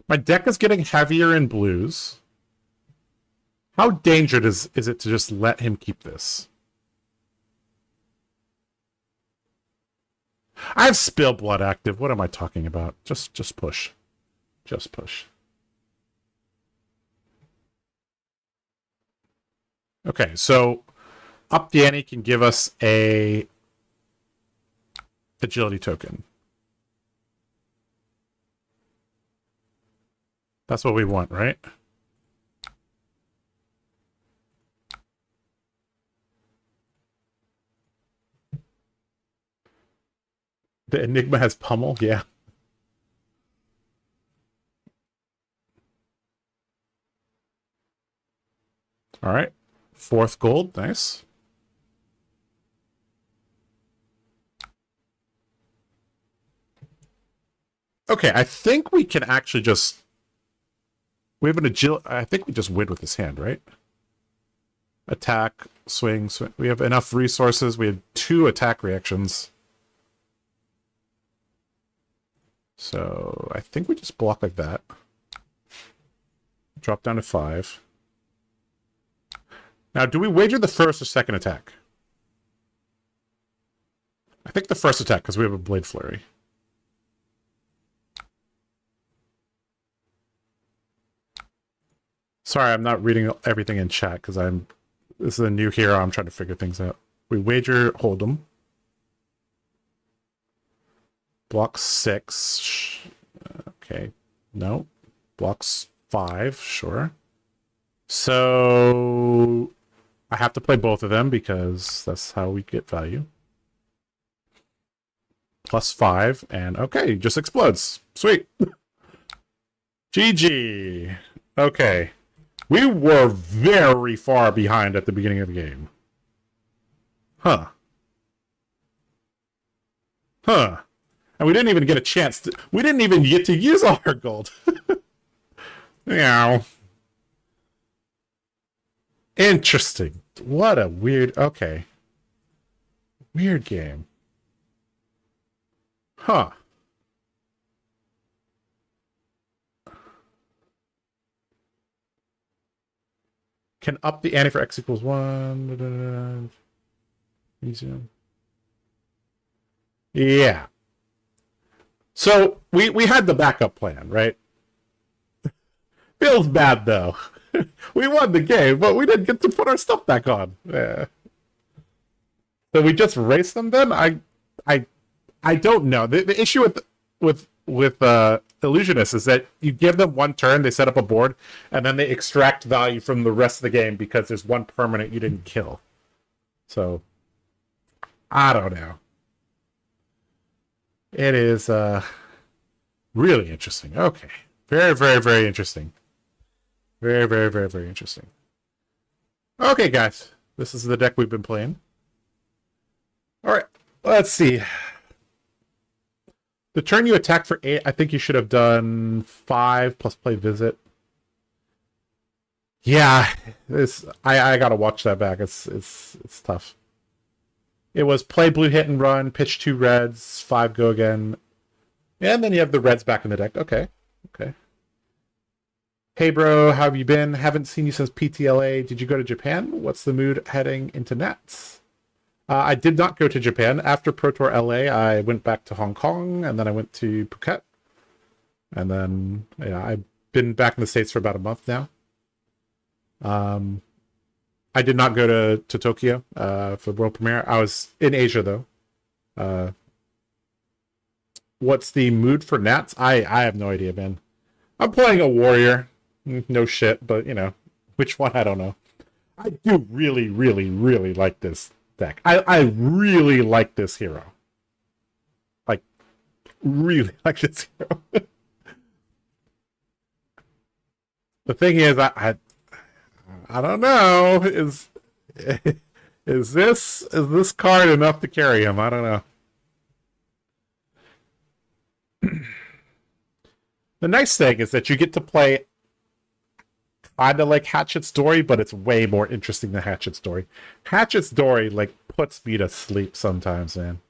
My deck is getting heavier in blues. How dangerous is it to just let him keep this? I have Spill Blood active. What am I talking about? Just push. Just push. Okay, so Up the Ante can give us a agility token. That's what we want, right? The Enigma has pummel, yeah. All right. 4th gold, nice. Okay, I think we can actually just... We have an agility... I think we just win with this hand, right? Attack, swing, swing. We have enough resources. We have 2 attack reactions. So I think we just block like that. Drop down to 5. Now, do we wager the first or second attack? I think the first attack, because we have a Blade Flurry. Sorry, I'm not reading everything in chat, because this is a new hero. I'm trying to figure things out. We wager Hold'em. Block 6. Okay. No. Blocks 5. Sure. So I have to play both of them because that's how we get value. Plus 5. And okay, just explodes. Sweet. GG. Okay. We were very far behind at the beginning of the game. Huh. Huh. And we didn't even get a chance to... We didn't even get to use all our gold. Meow. Interesting. What a weird... Okay. Weird game. Huh. Can up the ante for x equals 1. Yeah. So we had the backup plan, right? Feels bad though. We won the game, but we didn't get to put our stuff back on. Yeah. So we just race them then? I don't know. The issue with illusionists is that you give them one turn, they set up a board, and then they extract value from the rest of the game because there's one permanent you didn't kill. So I don't know. It is really interesting. Okay. Very, very, very interesting. Very, very, very, very interesting. Okay, guys. This is the deck we've been playing. Alright. Let's see. The turn you attack for 8, I think you should have done 5 plus play visit. Yeah. I gotta watch that back. It's tough. It was play blue, hit and run, pitch 2 reds, 5 go again. And then you have the reds back in the deck. Okay. Okay. Hey bro, how have you been? Haven't seen you since PTLA. Did you go to Japan? What's the mood heading into Nats? I did not go to Japan. After Pro Tour LA, I went back to Hong Kong, and then I went to Phuket. And then, yeah, I've been back in the States for about a month now. I did not go to Tokyo for world premiere. I was in Asia, though. What's the mood for Nats? I have no idea, man. I'm playing a warrior. No shit, but, you know, which one? I don't know. I do really, really, really like this deck. I really like this hero. Like, really like this hero. The thing is, I don't know. Is this card enough to carry him? I don't know. The nice thing is that you get to play kind of like Hatchet's Dory, but it's way more interesting than Hatchet's Dory. Hatchet's Dory, like, puts me to sleep sometimes, man.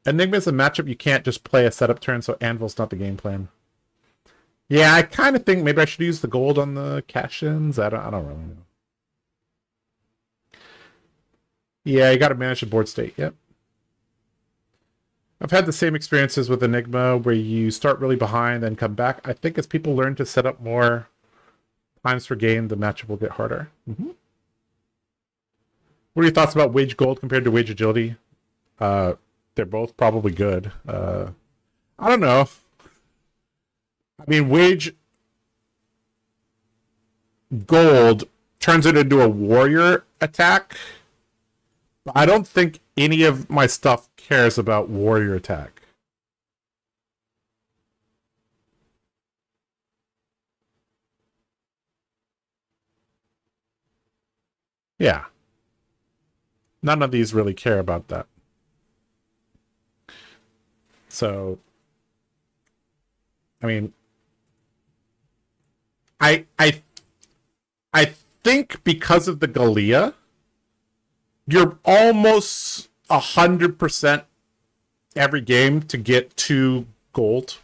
Enigma is a matchup you can't just play a setup turn, so Anvil's not the game plan. Yeah, I kind of think maybe I should use the gold on the cash-ins. I don't really know. Yeah, you got to manage the board state, yep. I've had the same experiences with Enigma where you start really behind and come back. I think as people learn to set up more times per game, the matchup will get harder. Mm-hmm. What are your thoughts about Wage Gold compared to Wage Agility? They're both probably good. I don't know. I mean, Wage Gold turns it into a warrior attack. But I don't think any of my stuff cares about warrior attack. Yeah. None of these really care about that. So, I mean, I think because of the Galea, you're almost 100% every game to get 2 gold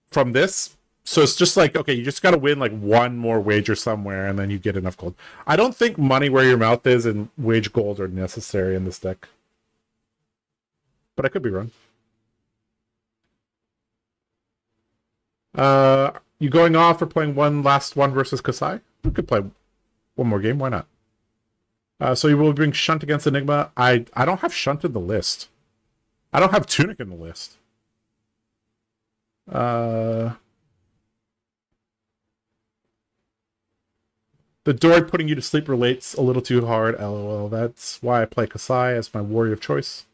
from this. So it's just like, okay, you just got to win like one more wager somewhere and then you get enough gold. I don't think money where your mouth is and wage gold are necessary in this deck. But I could be wrong. You going off or playing one last one versus Kasai? We could play one more game. Why not? So you will bring Shunt against Enigma. I don't have Shunt in the list. I don't have Tunic in the list. The Droid putting you to sleep relates a little too hard. LOL. That's why I play Kasai as my warrior of choice.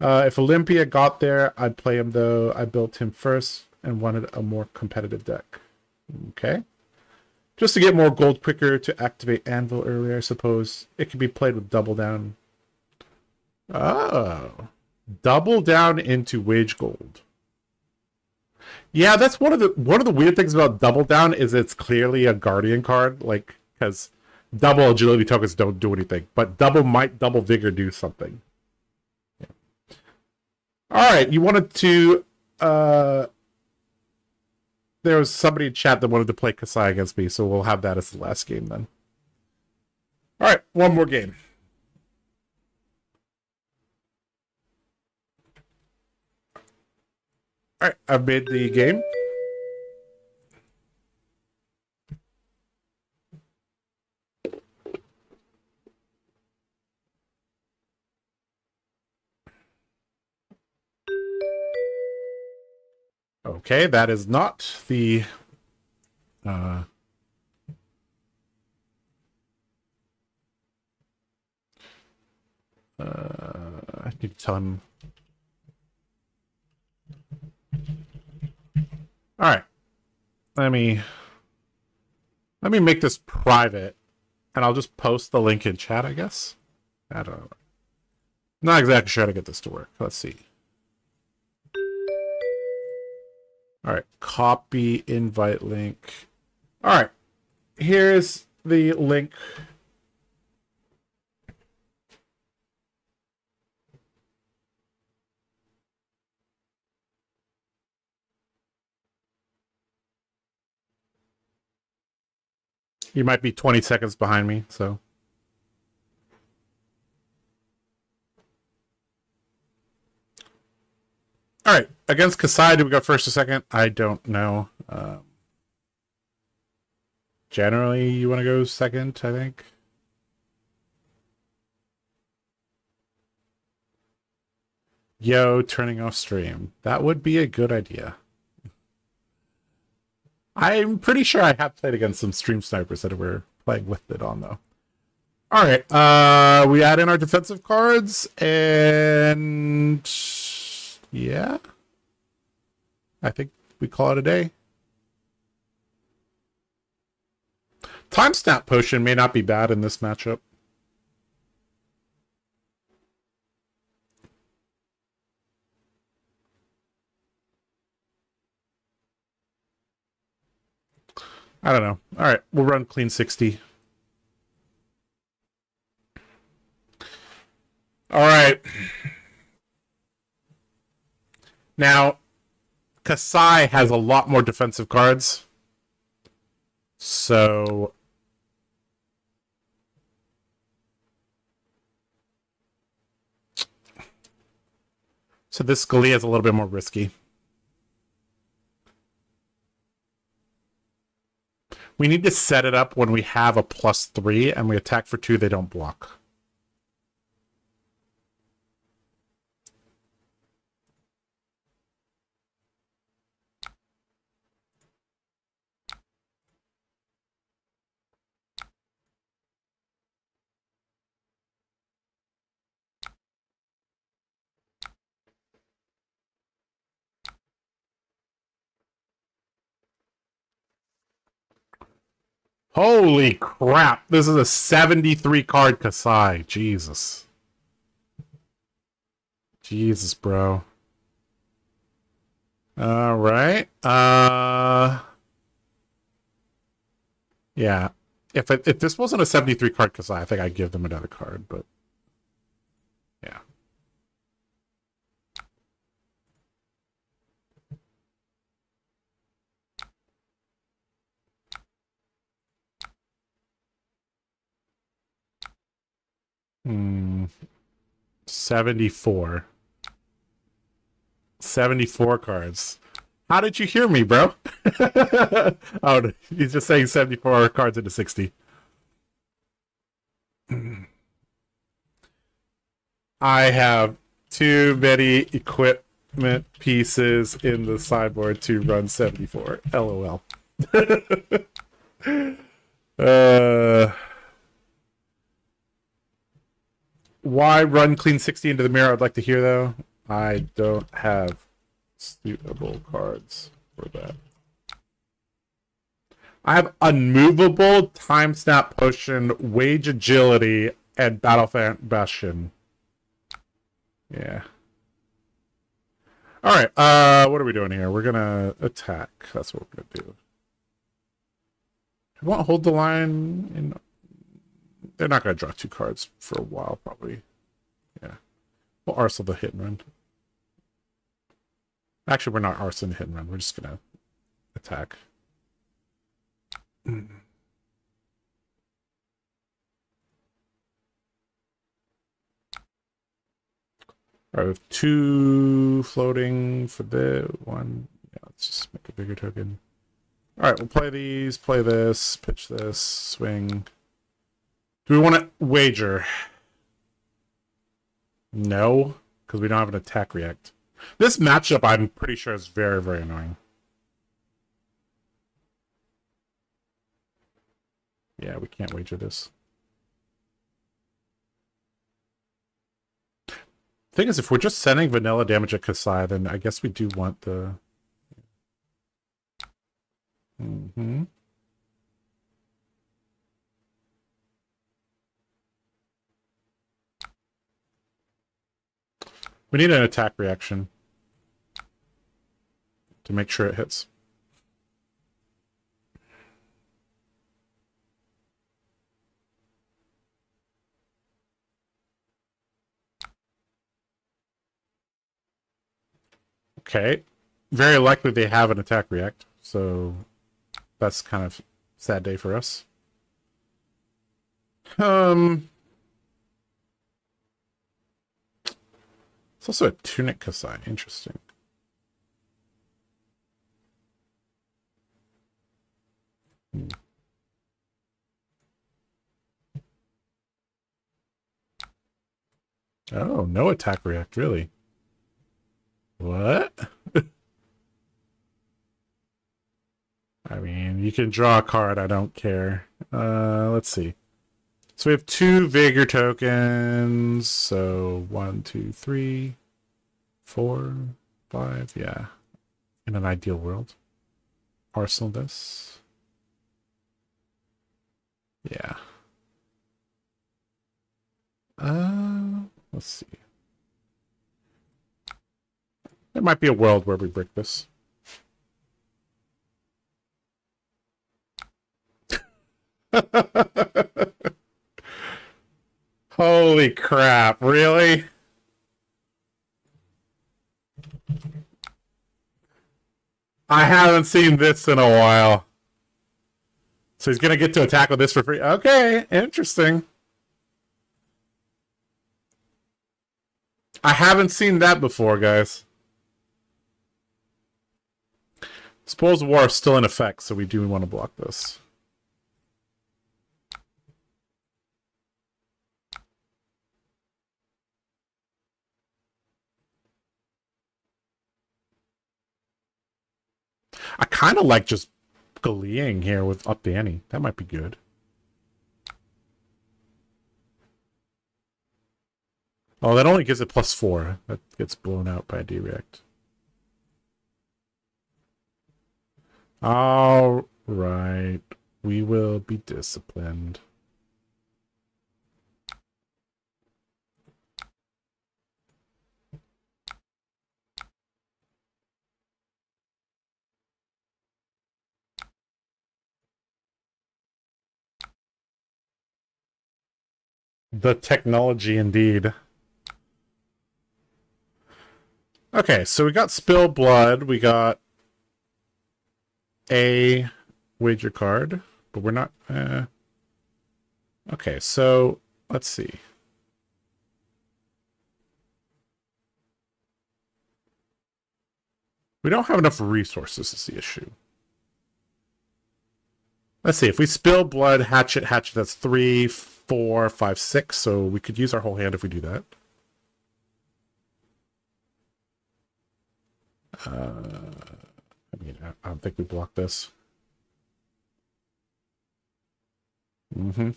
If Olympia got there, I'd play him though. I built him first and wanted a more competitive deck. Okay. Just to get more gold quicker to activate Anvil earlier, I suppose. It can be played with Double Down. Oh. Double Down into Wage Gold. Yeah, that's one of the weird things about Double Down is it's clearly a Guardian card, like, because double agility tokens don't do anything, but double might, double vigor do something. Yeah. All right, you wanted to. There was somebody in chat that wanted to play Kasai against me, so we'll have that as the last game then. All right, one more game. All right, I've made the game. Okay, that is not the I need to tell him. All right, let me make this private, and I'll just post the link in chat. I guess. I don't know. Not exactly sure how to get this to work. Let's see. All right, copy invite link. All right, here's the link. You might be 20 seconds behind me, so. All right, against Kasai, do we go first or second? I don't know. Generally, you want to go second, I think. Yo, turning off stream. That would be a good idea. I'm pretty sure I have played against some stream snipers that were playing with it on, though. All right, we add in our defensive cards, and yeah, I think we call it a day. Time Snap Potion may not be bad in this matchup. I don't know. All right, we'll run clean 60. All right. Now, Kasai has a lot more defensive cards. So So this Scalia is a little bit more risky. We need to set it up when we have a +3 and we attack for 2, they don't block. Holy crap. This is a 73 card Kasai. Jesus. Jesus, bro. All right. Yeah. If this wasn't a 73 card Kasai, I think I'd give them another card, but yeah. Hmm. 74. 74 cards. How did you hear me, bro? Oh, he's just saying 74 cards into 60. I have too many equipment pieces in the sideboard to run 74. LOL. Why run clean 60 into the mirror? I'd like to hear, though. I don't have suitable cards for that. I have Unmovable, Time Snap Potion, Wage Agility, and Battle Bastion. Yeah. Alright, what are we doing here? We're gonna attack. That's what we're gonna do. I won't hold the line in... They're not gonna draw 2 cards for a while, probably. Yeah. We'll Arsenal the hit and run. Actually, we're not Arsenal the hit and run. We're just gonna attack. Alright, we have 2 floating for the one. Yeah, let's just make a bigger token. Alright, we'll play these, play this, pitch this, swing. Do we want to wager? No, because we don't have an attack react. This matchup, I'm pretty sure, is very, very annoying. Yeah, we can't wager this. Thing is, if we're just sending vanilla damage at Kasai, then I guess we do want the... We need an attack reaction to make sure it hits. Okay. Very likely they have an attack react, so that's kind of sad day for us. It's also a Tunic Kasai. Interesting. Oh, no attack react, really? What? I mean, you can draw a card, I don't care. Let's see. So we have 2 Vigor tokens. So 1, 2, 3, 4, 5. Yeah. In an ideal world. Arsenal this. Yeah. Let's see. There might be a world where we break this. Holy crap, really? I haven't seen this in a while. So he's gonna get to attack with this for free. Okay, interesting. I haven't seen that before, guys. Spoils of War is still in effect, so we do want to block this. I kind of like just gleeing here with up the ante. That might be good. Oh, that only gives it +4. That gets blown out by a D-React. All right. We will be disciplined. The technology, indeed. Okay, so we got Spill Blood. We got a wager card, but we're not... Okay, so let's see. We don't have enough resources is the issue. Let's see, if we Spill Blood, Hatchet, that's 3, 4, 5, 6, so we could use our whole hand if we do that. I mean, I don't think we block this. Mm-hmm.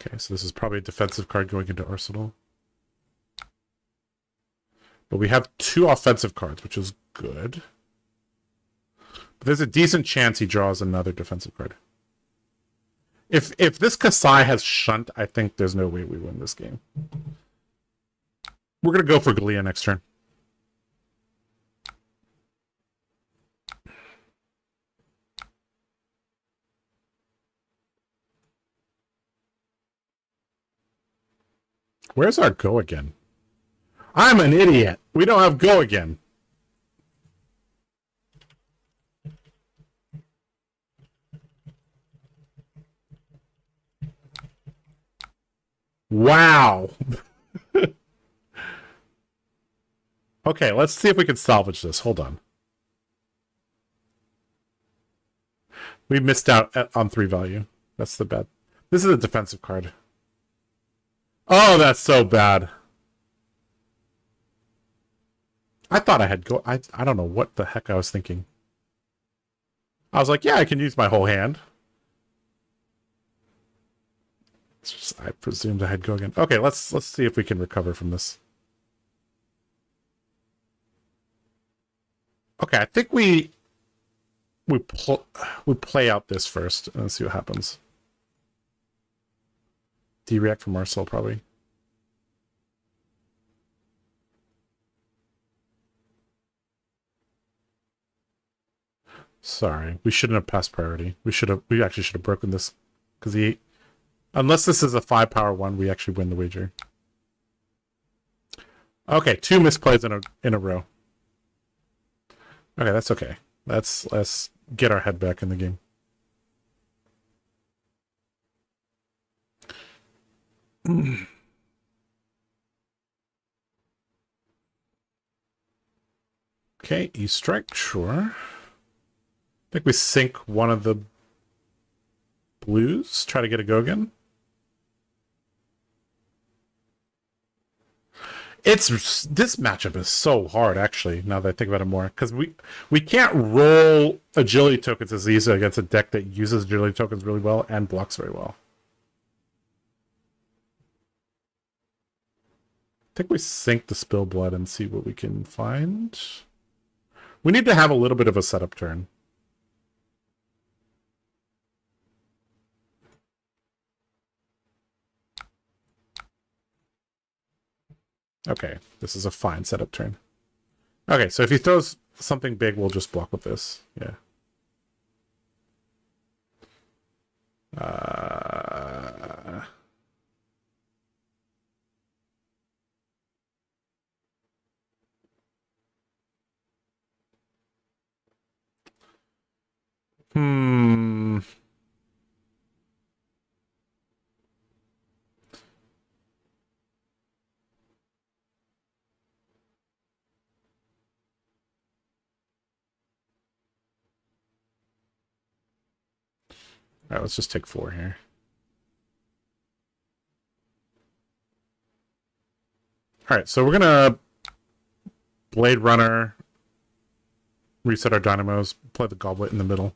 Okay, so this is probably a defensive card going into Arsenal. But we have 2 offensive cards, which is good. But there's a decent chance he draws another defensive card. If this Kasai has Shunt, I think there's no way we win this game. We're going to go for Galia next turn. Where's our go again? I'm an idiot. We don't have go again. Wow. Okay, let's see if we can salvage this. Hold on. We missed out on 3 value. That's the bad. This is a defensive card. Oh, that's so bad. I thought I had go. I don't know what the heck I was thinking. I was like, yeah, I can use my whole hand. It's just, I presumed I had go again. Okay, let's see if we can recover from this. Okay, I think we play out this first and see what happens. D-React from Marcel, probably. Sorry, we shouldn't have passed priority. We actually should have broken this because unless this is a 5-power one, we actually win the wager. Okay, 2 misplays in a row. Okay, that's okay. Let's get our head back in the game. Okay, E-Strike, sure. I think we sink one of the blues, try to get a go again. This matchup is so hard, actually, now that I think about it more, because we can't roll agility tokens as easy against a deck that uses agility tokens really well and blocks very well. I think we sink the Spill Blood and see what we can find. We need to have a little bit of a setup turn. Okay, this is a fine setup turn. Okay, so if he throws something big, we'll just block with this. Yeah. All right, let's just take 4 here. All right, so we're gonna Blade Runner, reset our dynamos, play the goblet in the middle.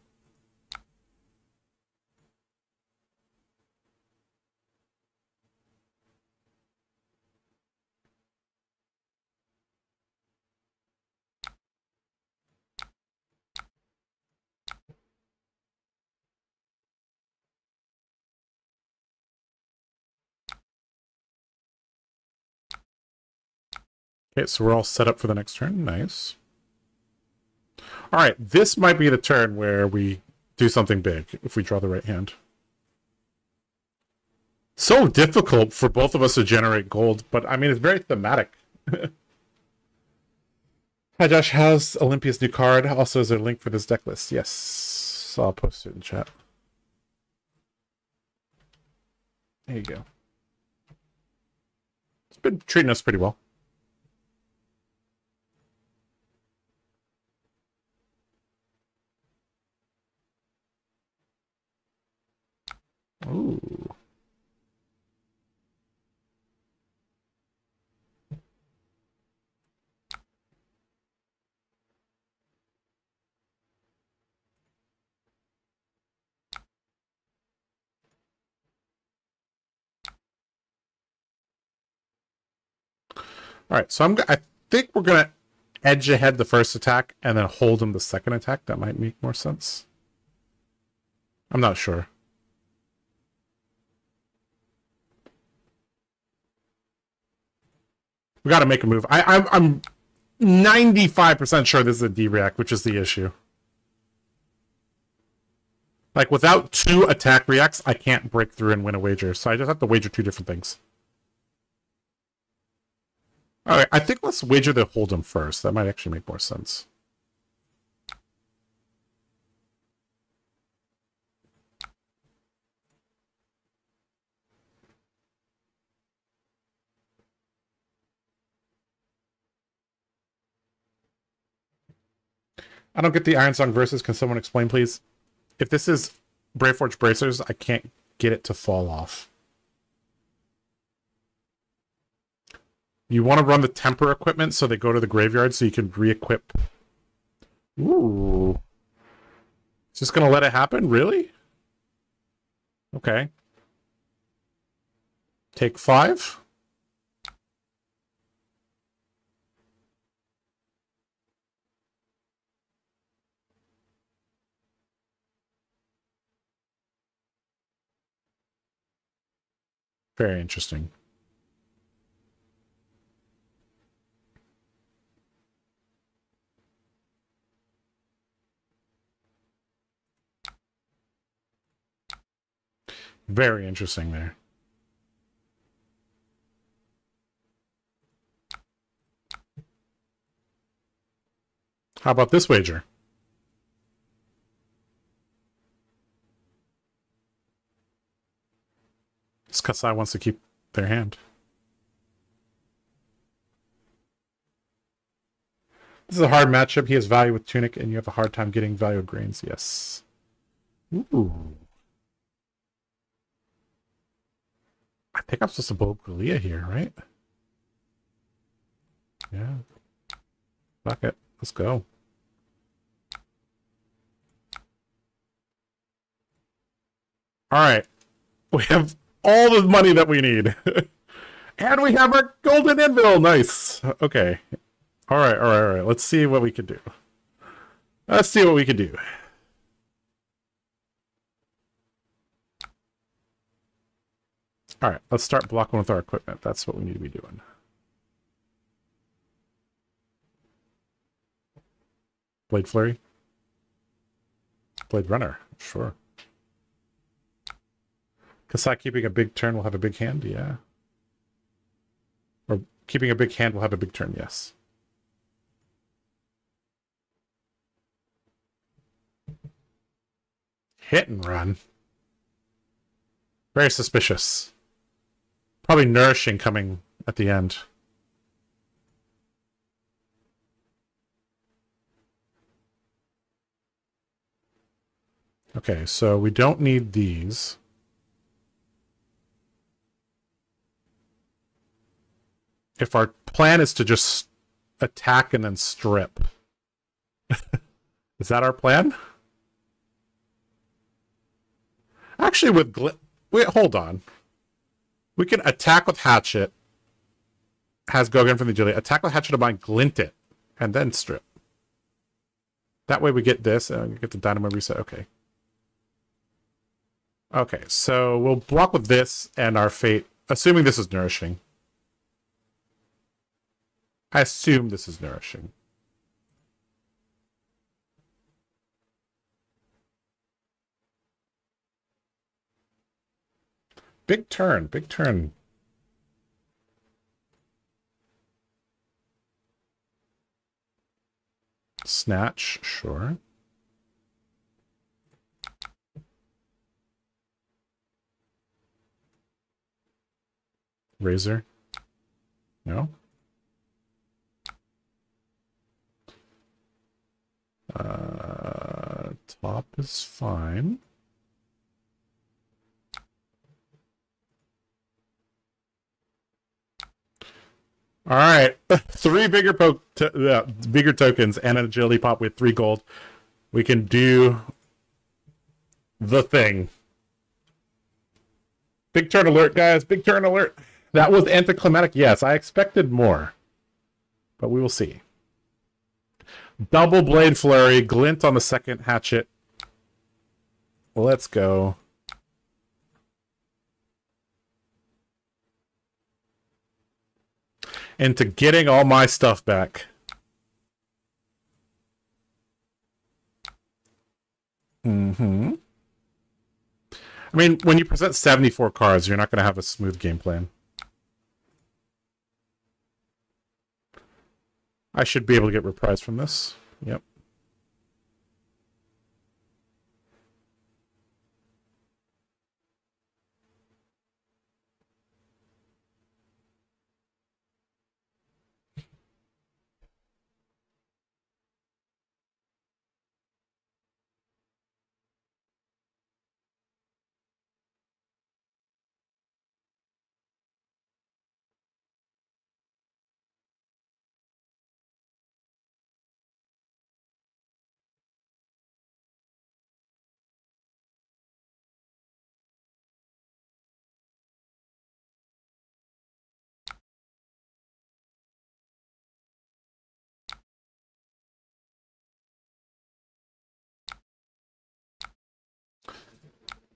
Okay, so we're all set up for the next turn. Nice. All right, this might be the turn where we do something big if we draw the right hand. So difficult for both of us to generate gold, but I mean, it's very thematic. Hi, Josh. How's Olympia's new card? Also, is there a link for this deck list? Yes. I'll post it in chat. There you go. It's been treating us pretty well. Ooh. All right, so I think we're gonna edge ahead the first attack and then hold him the second attack. That might make more sense. I'm not sure. We got to make a move. I'm 95% sure this is a D-react, which is the issue. Like, without 2 attack reacts, I can't break through and win a wager. So I just have to wager 2 different things. All right, I think let's wager the Hold'em first. That might actually make more sense. I don't get the Iron Song versus. Can someone explain, please? If this is Braveforge Bracers, I can't get it to fall off. You want to run the temper equipment so they go to the graveyard so you can re-equip. Ooh. Just gonna let it happen? Really? Okay. Take 5. Very interesting. Very interesting there. How about this wager? This Kasai wants to keep their hand. This is a hard matchup. He has value with Tunic, and you have a hard time getting value of Grains. Yes. Ooh. I think I'm supposed to blow Galia here, right? Yeah. Fuck it. Let's go. Alright. We have all the money that we need. And we have our golden anvil. Nice. Okay. Alright. Let's see what we can do. Let's see what we can do. Alright, let's start blocking with our equipment. That's what we need to be doing. Blade Flurry? Blade Runner, sure. Kasai keeping a big turn will have a big hand, yeah. Or keeping a big hand will have a big turn, yes. Hit and run. Very suspicious. Probably Nourishing coming at the end. Okay, so we don't need these. If our plan is to just attack and then strip. Is that our plan? Actually, with wait, hold on. We can attack with Hatchet. Has go again from the agility. Attack with Hatchet to bind, glint it, and then strip. That way we get this, and we get the dynamo reset. Okay. Okay, so we'll block with this and our fate, assuming this is nourishing. I assume this is nourishing. Big turn, big turn. Snatch, sure. Razor? No? Top is fine. All right, 3 bigger bigger tokens and an agility pop with 3 gold. We can do the thing. Big turn alert, guys! Big turn alert. That was anticlimactic. Yes, I expected more, but we will see. Double blade flurry, glint on the second hatchet. Let's go. Into getting all my stuff back. Mm-hmm. I mean, when you present 74 cards, you're not going to have a smooth game plan. I should be able to get reprised from this. Yep.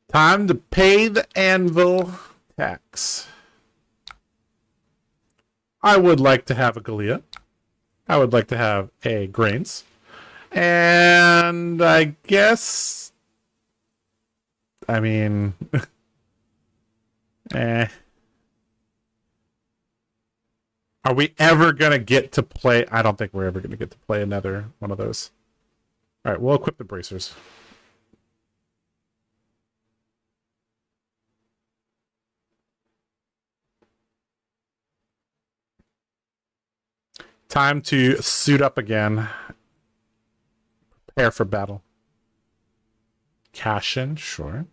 Time to pay the anvil tax. I would like to have a Galea. I would like to have a Grains. And I guess... I mean... Are we ever going to get to play... I don't think we're ever going to get to play another one of those. Alright, we'll equip the bracers. Time to suit up again. Prepare for battle. Cash in, sure.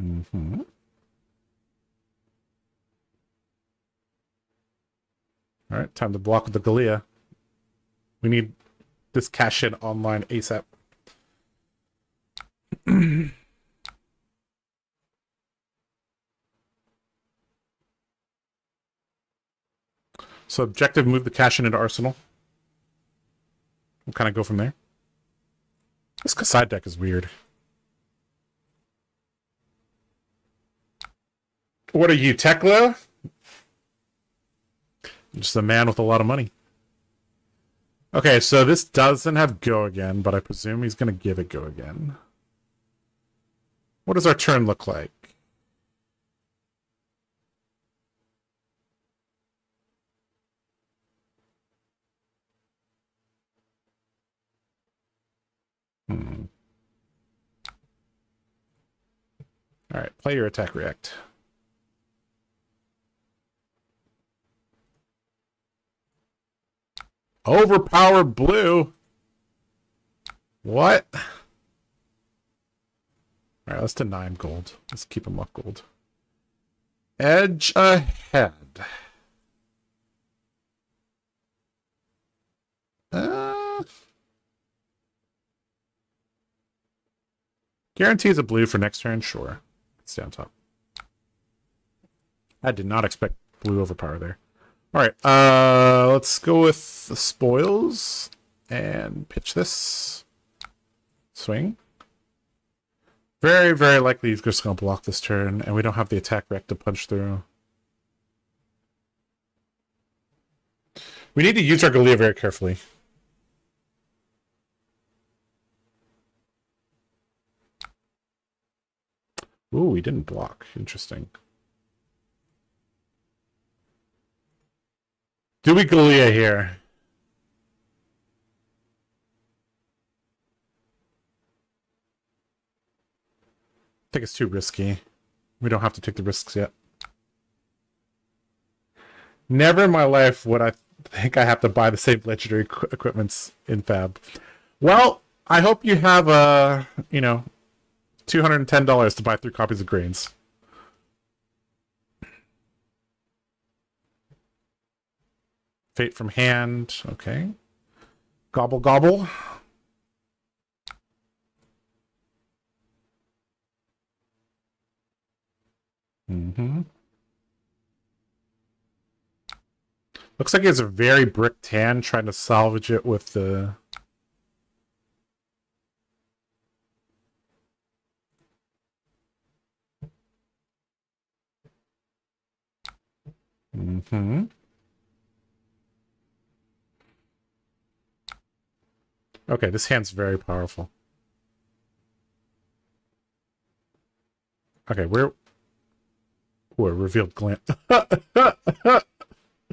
Mm-hmm. Alright, time to block with the Galea. We need this cash in online ASAP. So objective, move the cash in into Arsenal. We'll kind of go from there. This side deck is weird. What are you, Tekla? Just a man with a lot of money. Okay, so this doesn't have go again, but I presume he's going to give it go again. What does our turn look like? Alright, play your attack react. Overpowered blue. What? Alright, let's deny him gold. Let's keep him off gold. Edge ahead. Guarantees a blue for next turn? Sure. Stay on top. I did not expect blue overpower there. Alright, let's go with the spoils and pitch this. Swing. Very, very likely he's just going to block this turn, and we don't have the attack rec to punch through. We need to use our Galea very carefully. Ooh, he didn't block. Interesting. Do we Galea here? I think it's too risky. We don't have to take the risks yet. Never in my life would I think I have to buy the same legendary equipments in Fab. Well, I hope you have $210 to buy 3 copies of Grains. Fate from hand. Okay. Gobble gobble. Looks like he has a very bricked hand, trying to salvage it with the... Okay, this hand's very powerful. Okay, we're revealed glint.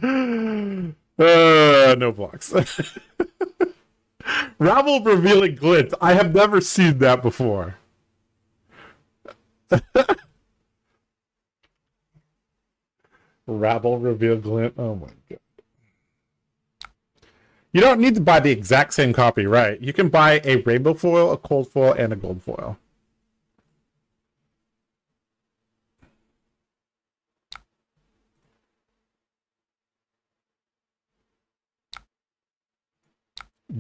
No blocks. Rabble revealing glint. I have never seen that before. Rabble reveal glint. Oh my god. You don't need to buy the exact same copy, right? You can buy a rainbow foil, a cold foil, and a gold foil.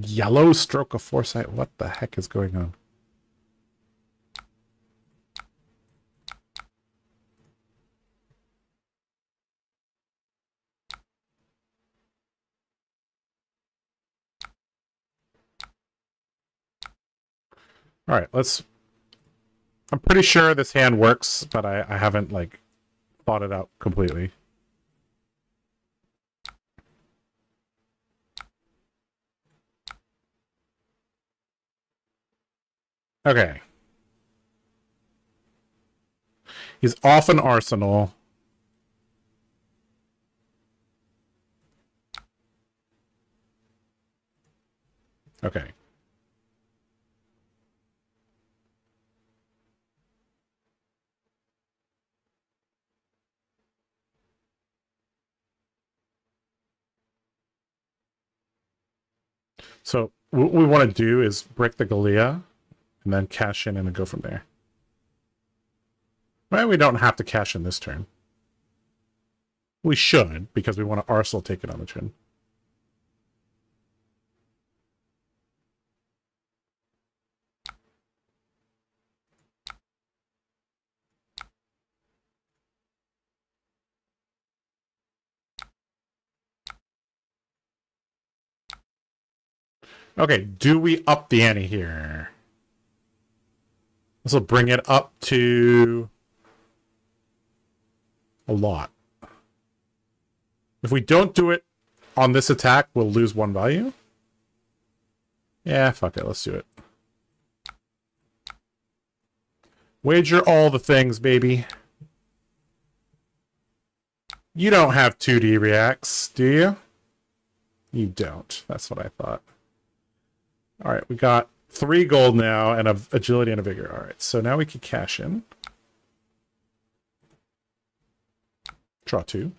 Yellow stroke of foresight. What the heck is going on? All right, let's... I'm pretty sure this hand works, but I haven't, like, thought it out completely. Okay. He's off an arsenal. Okay. So what we want to do is break the Galea and then cash in and go from there. Well, we don't have to cash in this turn. We should, because we want to arsenal take it on the turn. Okay, do we up the ante here? This will bring it up to a lot. If we don't do it on this attack, we'll lose 1 value. Yeah, fuck it, let's do it. Wager all the things, baby. You don't have 2D reacts, do you? You don't. That's what I thought. All right, we got 3 gold now and a agility and a vigor. All right, so now we can cash in. Draw 2.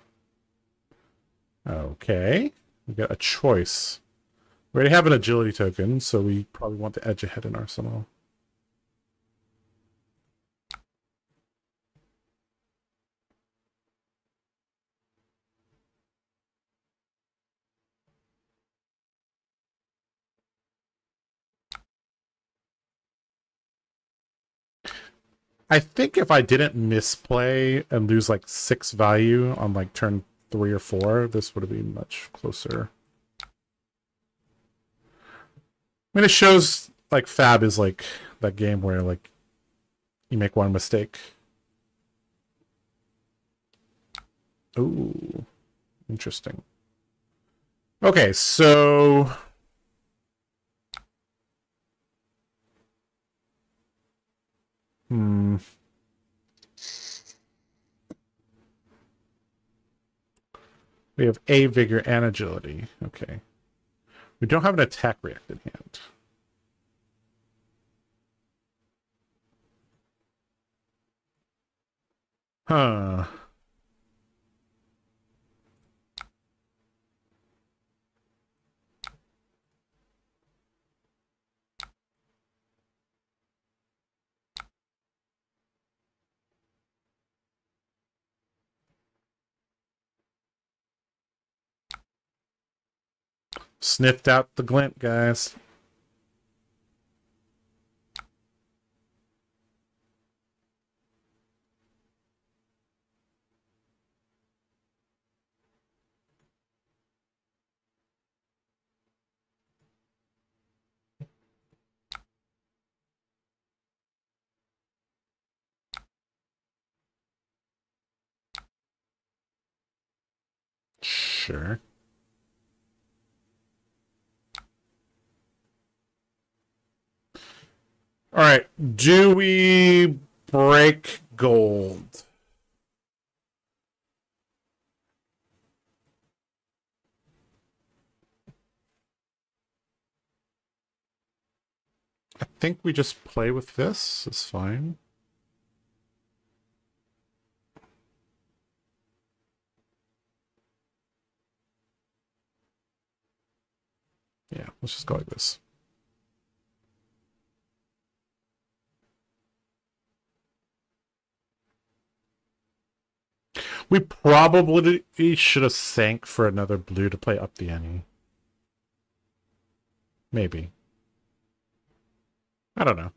Okay, we got a choice. We already have an agility token, so we probably want the edge ahead in arsenal. I think if I didn't misplay and lose like 6 value on like turn 3 or 4, this would have been much closer. I mean, it shows like Fab is like that game where like you make one mistake. Ooh, interesting. Okay, so we have A, vigor, and agility. Okay. We don't have an attack react in hand. Huh. Sniffed out the glint, guys. Sure. All right. Do we break gold? I think we just play with this. It's fine. Yeah, let's just go like this. We probably should have sank for another blue to play up the ante. Maybe. I don't know.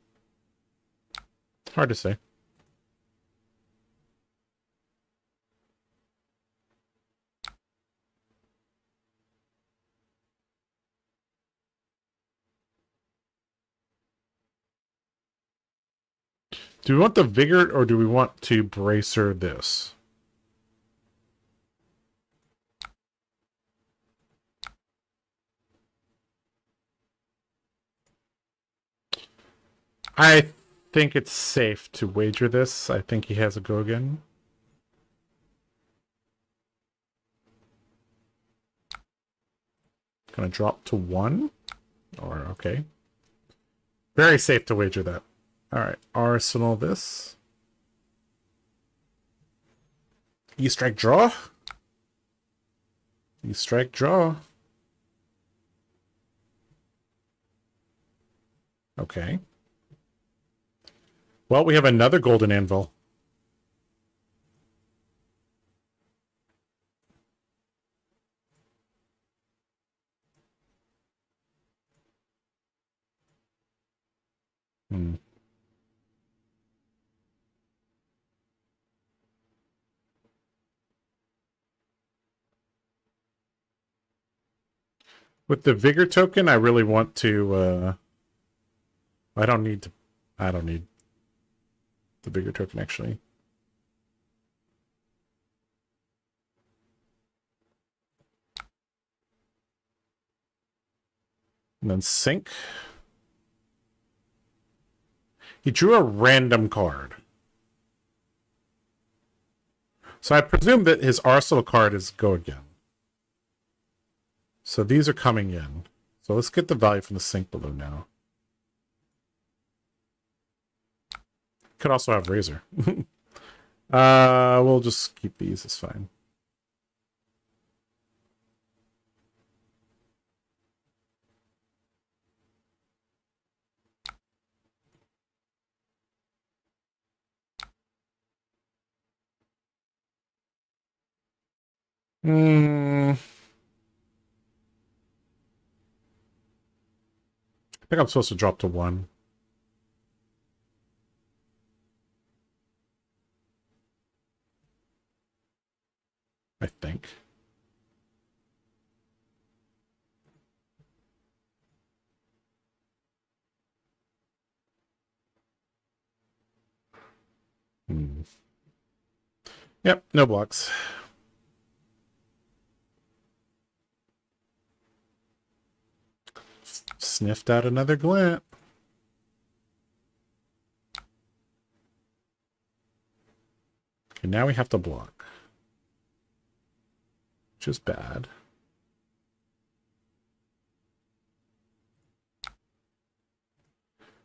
Hard to say. Do we want the vigor or do we want to bracer this? I think it's safe to wager this. I think he has a go again. Gonna drop to 1. Or, okay. Very safe to wager that. Alright, arsenal this. E-strike draw. E-strike draw. Okay. Well, we have another golden anvil. With the vigor token, I really want to I don't need the vigor token actually. And then sink. He drew a random card. So I presume that his arsenal card is go again. So these are coming in. So let's get the value from the sink below now. Could also have razor. We'll just keep these, it's fine. I think I'm supposed to drop to 1. I think. Yep, no blocks. Sniffed out another glint. Okay, now we have to block. Which is bad.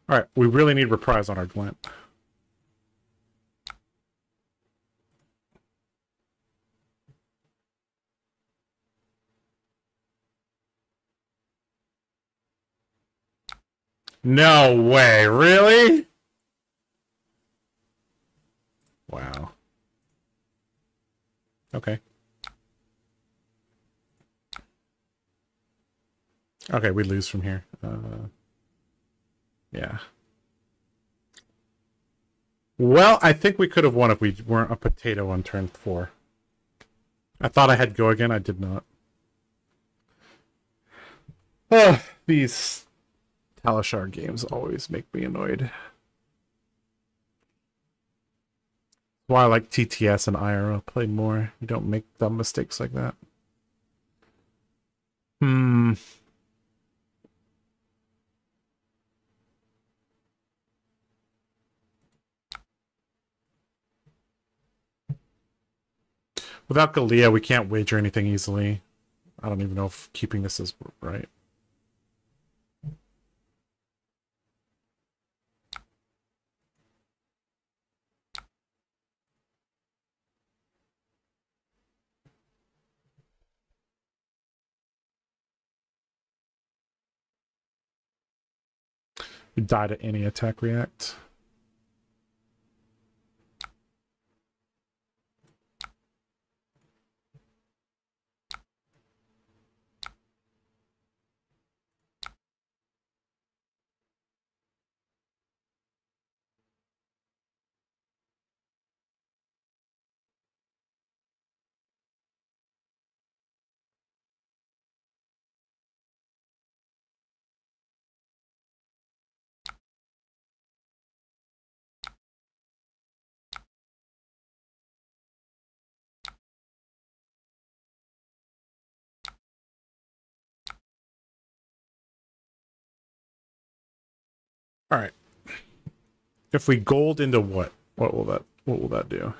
Alright, we really need reprise on our glint. No way, really? Wow. Okay. Okay, we lose from here. Yeah. Well, I think we could have won if we weren't a potato on turn 4. I thought I had go again. I did not. Oh, these Talishar games always make me annoyed. Why I like TTS and IRL play more. You don't make dumb mistakes like that. Without Galia, we can't wager anything easily. I don't even know if keeping this is right. We die to any attack react. All right. If we gold into what will that do?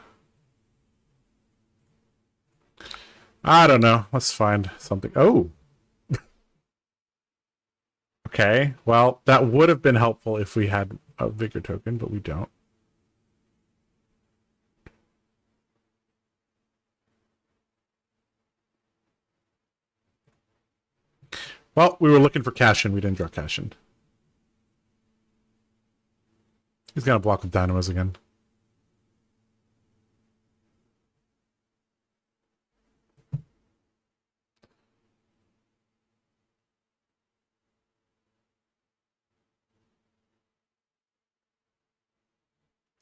I don't know. Let's find something. Oh. Okay. Well, that would have been helpful if we had a vigor token, but we don't. Well, we were looking for cash in. We didn't draw cash in. He's gonna block with dynamos again.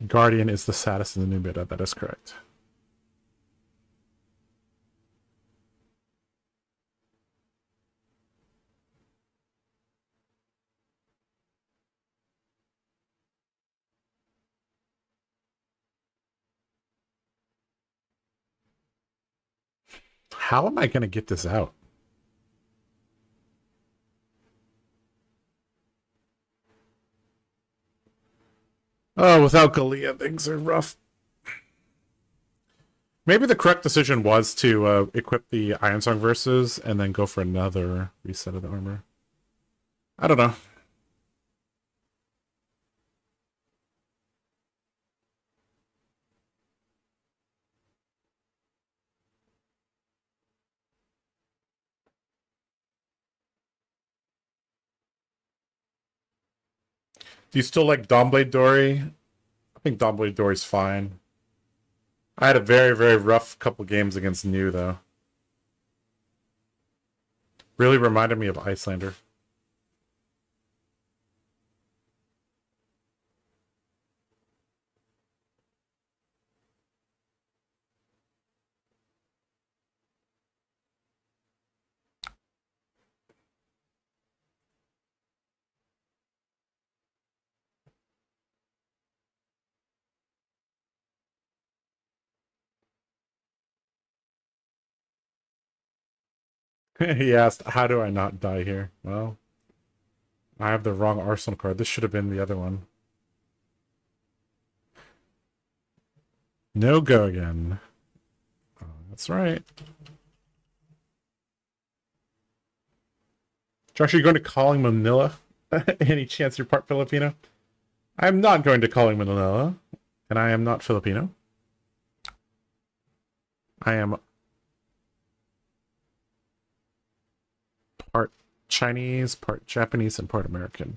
Guardian is the saddest in the new meta. That is correct. How am I going to get this out? Oh, without Galia, things are rough. Maybe the correct decision was to equip the Iron Song verses and then go for another reset of the armor. I don't know. Do you still like Dawnblade Dory? I think Dawnblade Dory's fine. I had a very, very rough couple games against New, though. Really reminded me of Icelander. He asked, how do I not die here? Well, I have the wrong arsenal card. This should have been the other one. No go again. Oh, that's right. Josh, are you going to Calling Manila? Any chance you're part Filipino? I'm not going to Calling Manila, and I am not Filipino. I am part Chinese, part Japanese, and part American.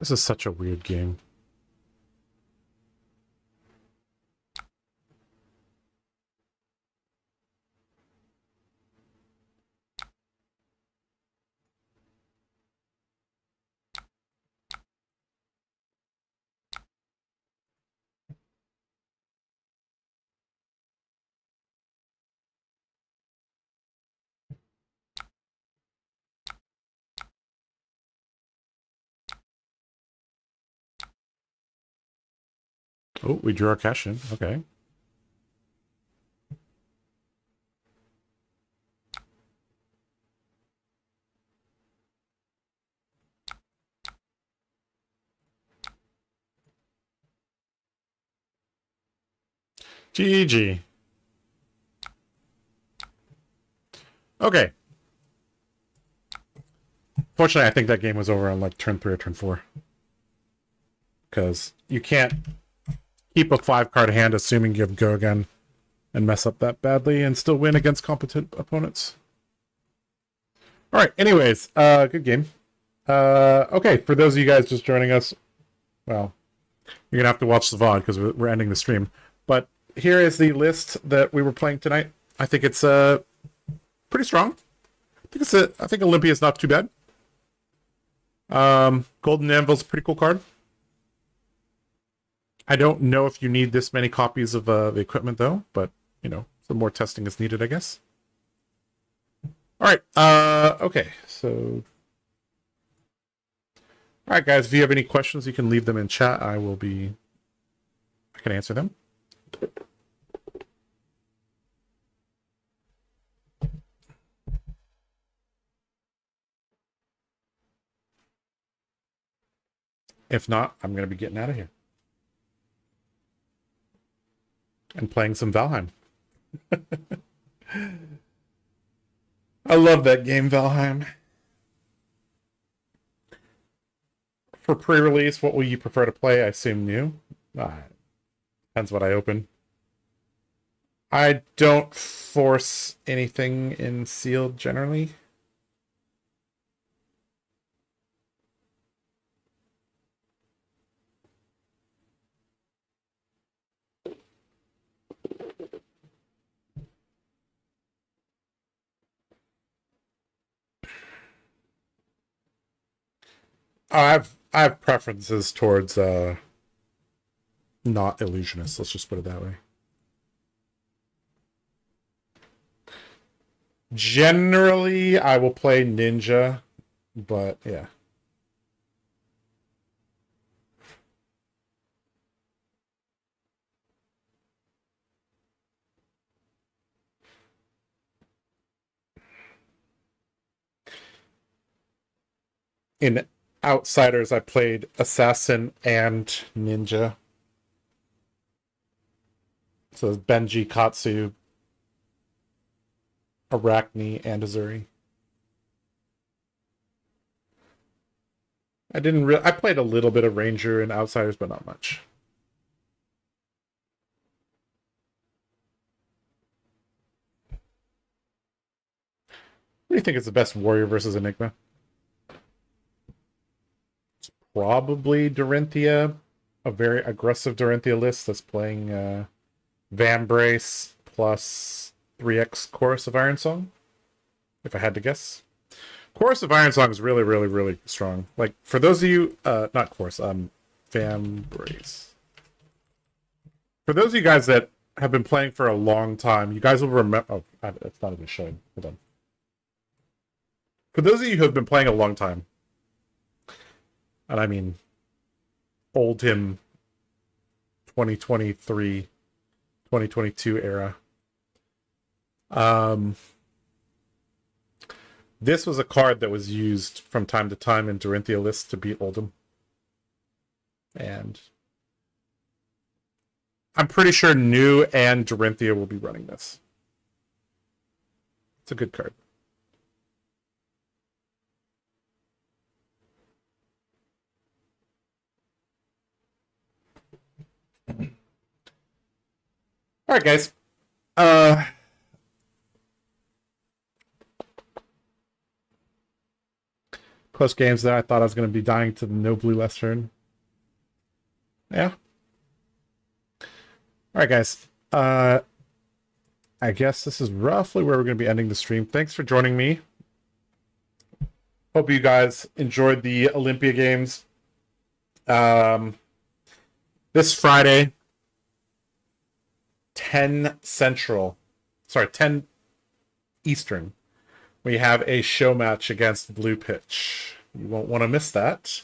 This is such a weird game. Oh, we drew our cash in. Okay. GG. Okay. Fortunately, I think that game was over on like turn 3 or turn 4. Because you can't keep a 5-card hand assuming you have go again and mess up that badly and still win against competent opponents. All right. Anyways, good game. Okay, for those of you guys just joining us, well, you're going to have to watch the VOD because we're ending the stream. But here is the list that we were playing tonight. I think it's pretty strong. I think Olympia is not too bad. Golden Anvil's a pretty cool card. I don't know if you need this many copies of the equipment, though, but, you know, some more testing is needed, I guess. All right. Okay, so... All right, guys, if you have any questions, you can leave them in chat. I can answer them. If not, I'm going to be getting out of here. And playing some Valheim. I love that game, Valheim. For pre-release, what will you prefer to play? I assume new. Depends what I open. I don't force anything in sealed generally. I have preferences towards not illusionists. Let's just put it that way. Generally, I will play ninja, but yeah. In Outsiders, I played Assassin and Ninja. So it's Benji, Katsu, Arachne, and Azuri. I played a little bit of Ranger and Outsiders, but not much. What do you think is the best Warrior versus Enigma? It's probably Dorinthia, a very aggressive Dorinthia list that's playing Vambrace plus 3x Chorus of Ironsong, if I had to guess. Chorus of Ironsong is really, really, really strong. Like, for those of you, not Chorus, Vambrace. For those of you guys that have been playing for a long time, you guys will remember. Oh, it's not even showing. Hold on. For those of you who have been playing a long time, and I mean Oldhim 2023, 2022 era, this was a card that was used from time to time in Dorinthia lists to beat Oldhim. And I'm pretty sure New and Dorinthia will be running this. It's a good card. All right, guys. Close games there. I thought I was going to be dying to the no blue last turn. Yeah. All right, guys. I guess this is roughly where we're going to be ending the stream. Thanks for joining me. Hope you guys enjoyed the Olympia games. This Friday, 10 Central, sorry, 10 Eastern, we have a show match against Blue Pitch. You won't want to miss that.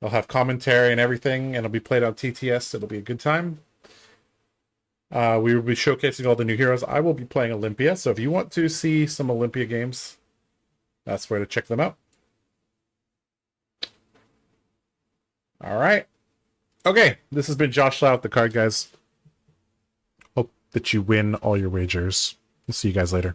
I'll have commentary and everything, and it'll be played on TTS. It'll be a good time. We will be showcasing all the new heroes. I will be playing Olympia, so if you want to see some Olympia games, that's where to check them out. All right. Okay, this has been Josh Lau with the Card Guys. Hope that you win all your wagers. We'll see you guys later.